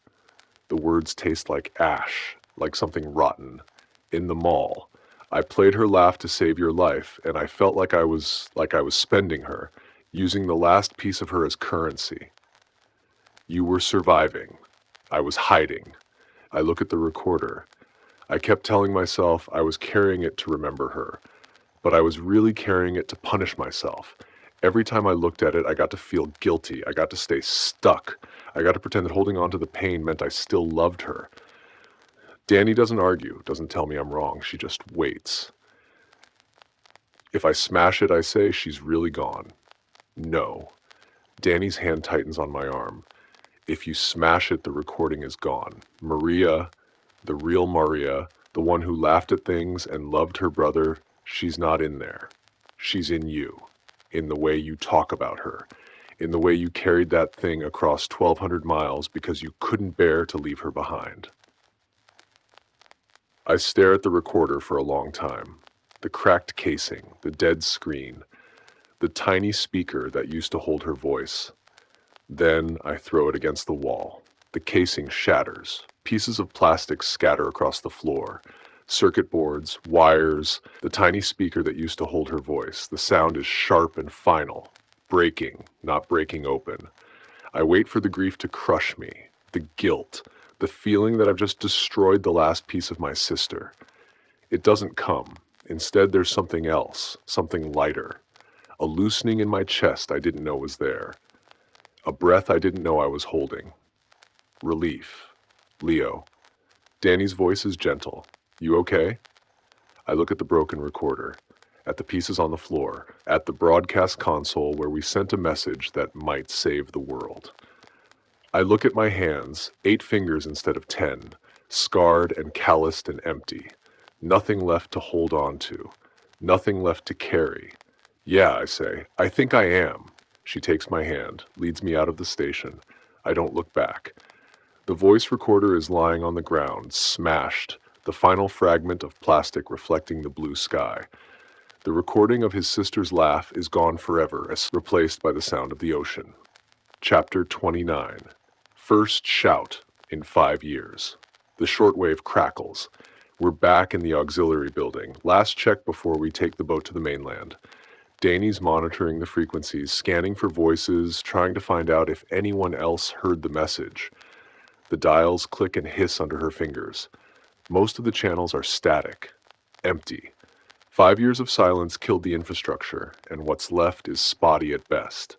The words taste like ash, like something rotten. In the mall. I played her laugh to save your life, and I felt like I was spending her, using the last piece of her as currency. You were surviving. I was hiding. I look at the recorder. I kept telling myself I was carrying it to remember her, but I was really carrying it to punish myself. Every time I looked at it, I got to feel guilty. I got to stay stuck. I got to pretend that holding on to the pain meant I still loved her. Danny doesn't argue, doesn't tell me I'm wrong. She just waits. If I smash it, I say, she's really gone. No. Danny's hand tightens on my arm. If you smash it, the recording is gone. Maria, the real Maria, the one who laughed at things and loved her brother, she's not in there. She's in you, in the way you talk about her, in the way you carried that thing across 1,200 miles because you couldn't bear to leave her behind. I stare at the recorder for a long time. The cracked casing, the dead screen, the tiny speaker that used to hold her voice. Then I throw it against the wall. The casing shatters. Pieces of plastic scatter across the floor. Circuit boards, wires, the tiny speaker that used to hold her voice. The sound is sharp and final. Breaking, not breaking open. I wait for the grief to crush me. The guilt. The feeling that I've just destroyed the last piece of my sister. It doesn't come. Instead, there's something else. Something lighter. A loosening in my chest I didn't know was there. A breath I didn't know I was holding. Relief. Leo. Danny's voice is gentle. You okay? I look at the broken recorder, at the pieces on the floor, at the broadcast console where we sent a message that might save the world. I look at my hands, 8 fingers instead of 10, scarred and calloused and empty. Nothing left to hold on to. Nothing left to carry. Yeah, I say. I think I am. She takes my hand, leads me out of the station. I don't look back. The voice recorder is lying on the ground, smashed, the final fragment of plastic reflecting the blue sky. The recording of his sister's laugh is gone forever, replaced by the sound of the ocean. Chapter 29. First shout in 5 years. The shortwave crackles. We're back in the auxiliary building. Last check before we take the boat to the mainland. Danny's monitoring the frequencies, scanning for voices, trying to find out if anyone else heard the message. The dials click and hiss under her fingers. Most of the channels are static, empty. 5 years of silence killed the infrastructure, and what's left is spotty at best.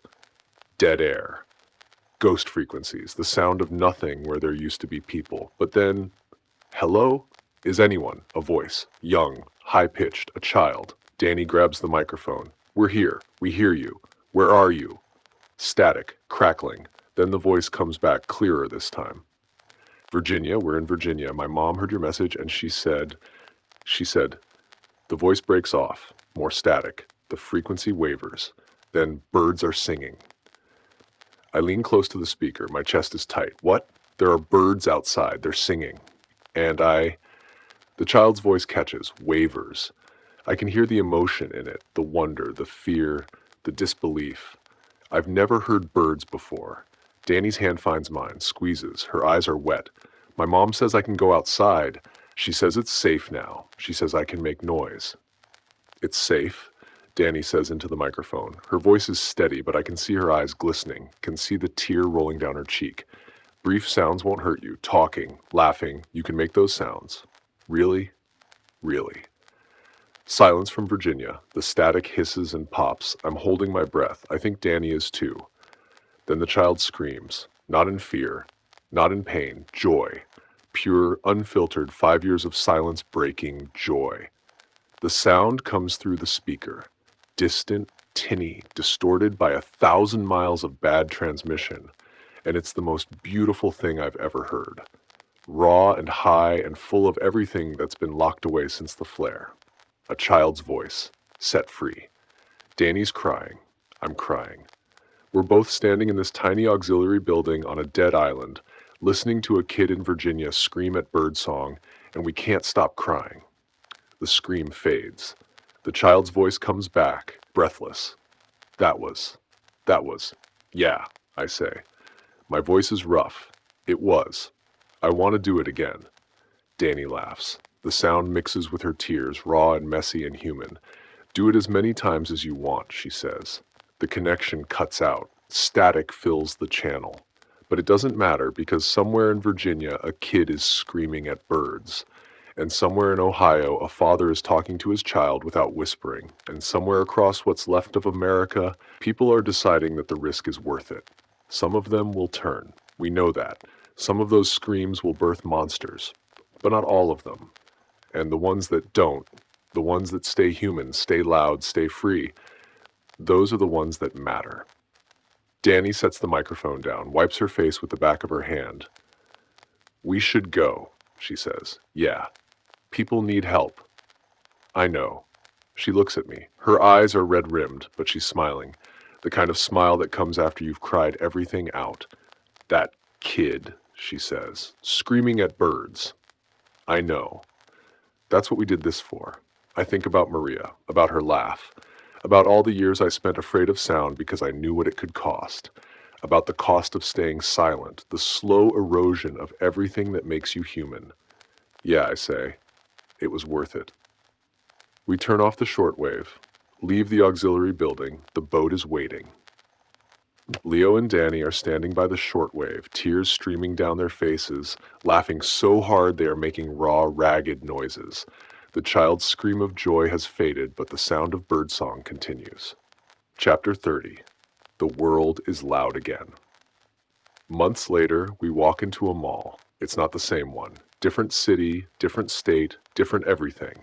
Dead air. Ghost frequencies, the sound of nothing where there used to be people. But then, hello? Is anyone? A voice. Young, high-pitched, a child. Danny grabs the microphone. We're here. We hear you. Where are you? Static, crackling. Then the voice comes back, clearer this time. Virginia, we're in Virginia. My mom heard your message and she said, the voice breaks off. More static. The frequency wavers. Then birds are singing. I lean close to the speaker. My chest is tight. What? There are birds outside. They're singing. And the child's voice catches, wavers. I can hear the emotion in it, the wonder, the fear, the disbelief. I've never heard birds before. Danny's hand finds mine, squeezes. Her eyes are wet. My mom says I can go outside. She says it's safe now. She says I can make noise. It's safe, Danny says into the microphone. Her voice is steady, but I can see her eyes glistening, can see the tear rolling down her cheek. Brief sounds won't hurt you. Talking, laughing, you can make those sounds. Really? Really. Silence from Virginia. The static hisses and pops. I'm holding my breath. I think Danny is too. Then the child screams. Not in fear. Not in pain. Joy. Pure, unfiltered 5 years of silence breaking joy. The sound comes through the speaker. Distant, tinny, distorted by 1,000 miles of bad transmission, and it's the most beautiful thing I've ever heard. Raw and high and full of everything that's been locked away since the flare. A child's voice, set free. Danny's crying. I'm crying. We're both standing in this tiny auxiliary building on a dead island, listening to a kid in Virginia scream at birdsong, and we can't stop crying. The scream fades. The child's voice comes back, breathless. That was, yeah, I say. My voice is rough. It was. I want to do it again. Danny laughs. The sound mixes with her tears, raw and messy and human. Do it as many times as you want, she says. The connection cuts out. Static fills the channel. But it doesn't matter because somewhere in Virginia a kid is screaming at birds. And somewhere in Ohio a father is talking to his child without whispering. And somewhere across what's left of America, people are deciding that the risk is worth it. Some of them will turn. We know that. Some of those screams will birth monsters. But not all of them. And the ones that don't, the ones that stay human, stay loud, stay free, those are the ones that matter. Danny sets the microphone down, wipes her face with the back of her hand. We should go, she says. Yeah. People need help. I know. She looks at me. Her eyes are red-rimmed, but she's smiling. The kind of smile that comes after you've cried everything out. That kid, she says, screaming at birds. I know. That's what we did this for. I think about Maria, about her laugh, about all the years I spent afraid of sound because I knew what it could cost, about the cost of staying silent, the slow erosion of everything that makes you human. Yeah, I say, it was worth it. We turn off the shortwave, leave the auxiliary building, the boat is waiting. Leo and Danny are standing by the shortwave, tears streaming down their faces, laughing so hard they are making raw, ragged noises. The child's scream of joy has faded, but the sound of birdsong continues. Chapter 30. The world is loud again. Months later, we walk into a mall. It's not the same one. Different city, different state, different everything.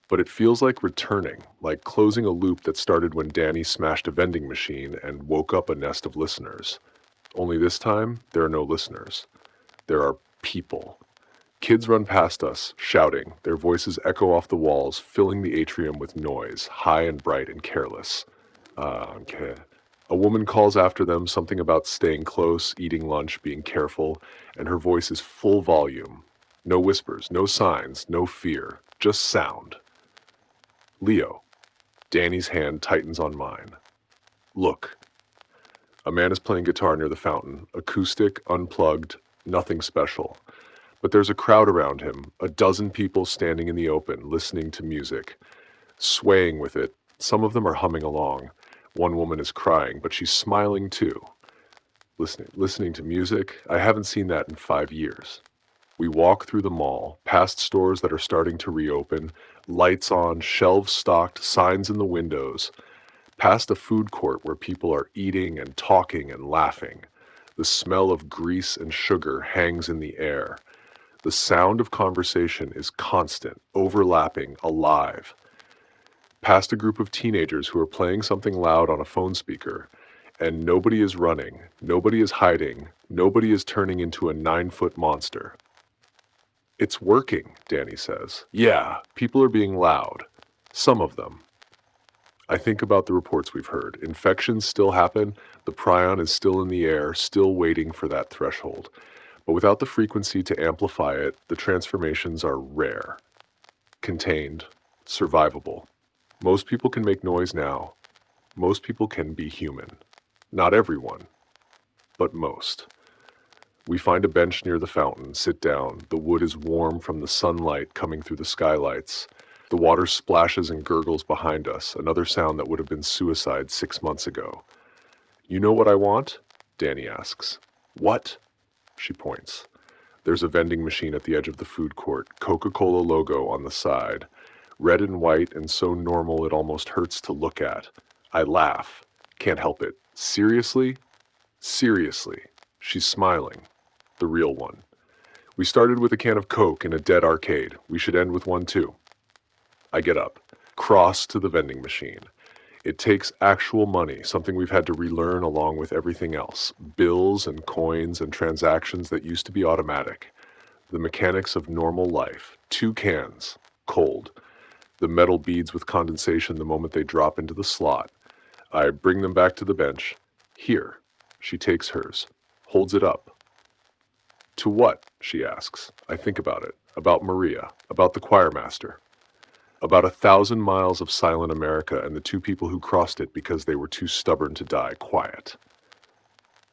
But it feels like returning, like closing a loop that started when Danny smashed a vending machine and woke up a nest of listeners. Only this time, there are no listeners. There are people. Kids run past us, shouting. Their voices echo off the walls, filling the atrium with noise, high and bright and careless. Okay. A woman calls after them something about staying close, eating lunch, being careful, and her voice is full volume. No whispers, no signs, no fear, just sound. Leo. Danny's hand tightens on mine. Look. A man is playing guitar near the fountain, acoustic, unplugged, nothing special. But there's a crowd around him, a dozen people standing in the open, listening to music, swaying with it. Some of them are humming along. One woman is crying, but she's smiling too. Listening to music, I haven't seen that in 5 years. We walk through the mall, past stores that are starting to reopen, lights on, shelves stocked, signs in the windows, past a food court where people are eating and talking and laughing. The smell of grease and sugar hangs in the air. The sound of conversation is constant, overlapping, alive. Past a group of teenagers who are playing something loud on a phone speaker, and nobody is running, nobody is hiding, nobody is turning into a 9-foot monster. It's working, Danny says. Yeah, people are being loud. Some of them. I think about the reports we've heard. Infections still happen, the prion is still in the air, still waiting for that threshold. But without the frequency to amplify it, the transformations are rare, contained, survivable. Most people can make noise now. Most people can be human. Not everyone, but most. We find a bench near the fountain, sit down. The wood is warm from the sunlight coming through the skylights. The water splashes and gurgles behind us, another sound that would have been suicide 6 months ago. You know what I want? Danny asks. What? She points. There's a vending machine at the edge of the food court, Coca-Cola logo on the side. Red and white and so normal it almost hurts to look at. I laugh. Can't help it. Seriously? Seriously. She's smiling. The real one. We started with a can of Coke in a dead arcade. We should end with one too. I get up, cross to the vending machine. It takes actual money, something we've had to relearn along with everything else. Bills and coins and transactions that used to be automatic. The mechanics of normal life. 2 cans, cold. The metal beads with condensation the moment they drop into the slot. I bring them back to the bench. Here. She takes hers, holds it up. To what? She asks. I think about it. About Maria. About the choirmaster. About 1,000 miles of silent America and the 2 people who crossed it because they were too stubborn to die quiet.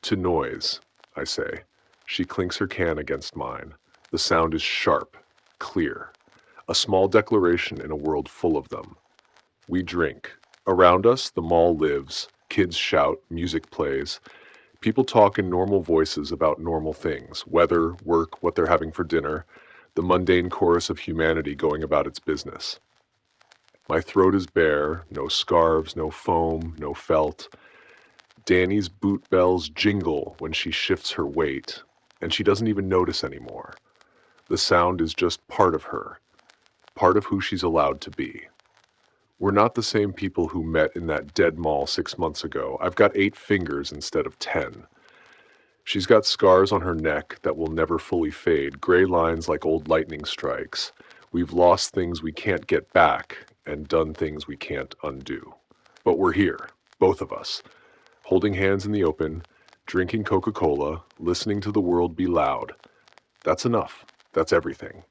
To noise, I say. She clinks her can against mine. The sound is sharp, clear. A small declaration in a world full of them. We drink. Around us, the mall lives. Kids shout, music plays. People talk in normal voices about normal things. Weather, work, what they're having for dinner. The mundane chorus of humanity going about its business. My throat is bare, no scarves, no foam, no felt. Danny's boot bells jingle when she shifts her weight, and she doesn't even notice anymore. The sound is just part of her, part of who she's allowed to be. We're not the same people who met in that dead mall 6 months ago. I've got 8 fingers instead of 10. She's got scars on her neck that will never fully fade, gray lines like old lightning strikes. We've lost things we can't get back and done things we can't undo. But we're here, both of us, holding hands in the open, drinking Coca-Cola, listening to the world be loud. That's enough. That's everything.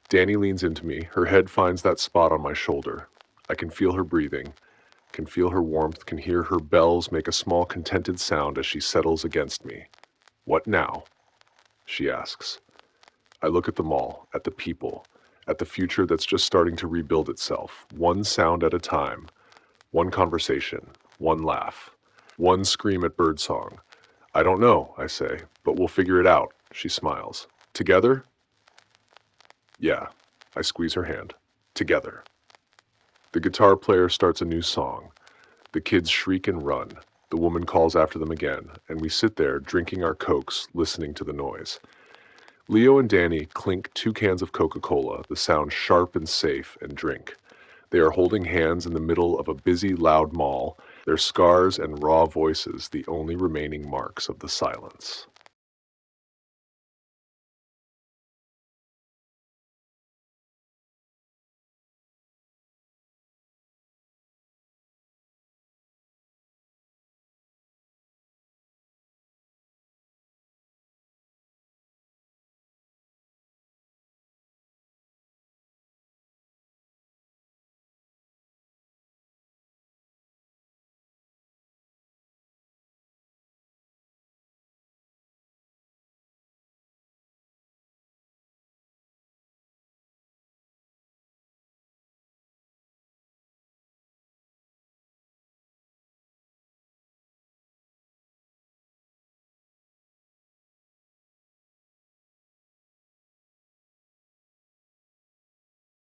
Danny leans into me. Her head finds that spot on my shoulder. I can feel her breathing, can feel her warmth, can hear her bells make a small contented sound as she settles against me. What now? She asks. I look at them all, at the people, at the future that's just starting to rebuild itself, one sound at a time, one conversation, one laugh, one scream at birdsong. I don't know, I say, but we'll figure it out, she smiles. Together? Yeah, I squeeze her hand. Together. The guitar player starts a new song. The kids shriek and run. The woman calls after them again, and we sit there drinking our Cokes, listening to the noise. Leo and Danny clink 2 cans of Coca-Cola, the sound sharp and safe, and drink. They are holding hands in the middle of a busy, loud mall, their scars and raw voices the only remaining marks of the silence.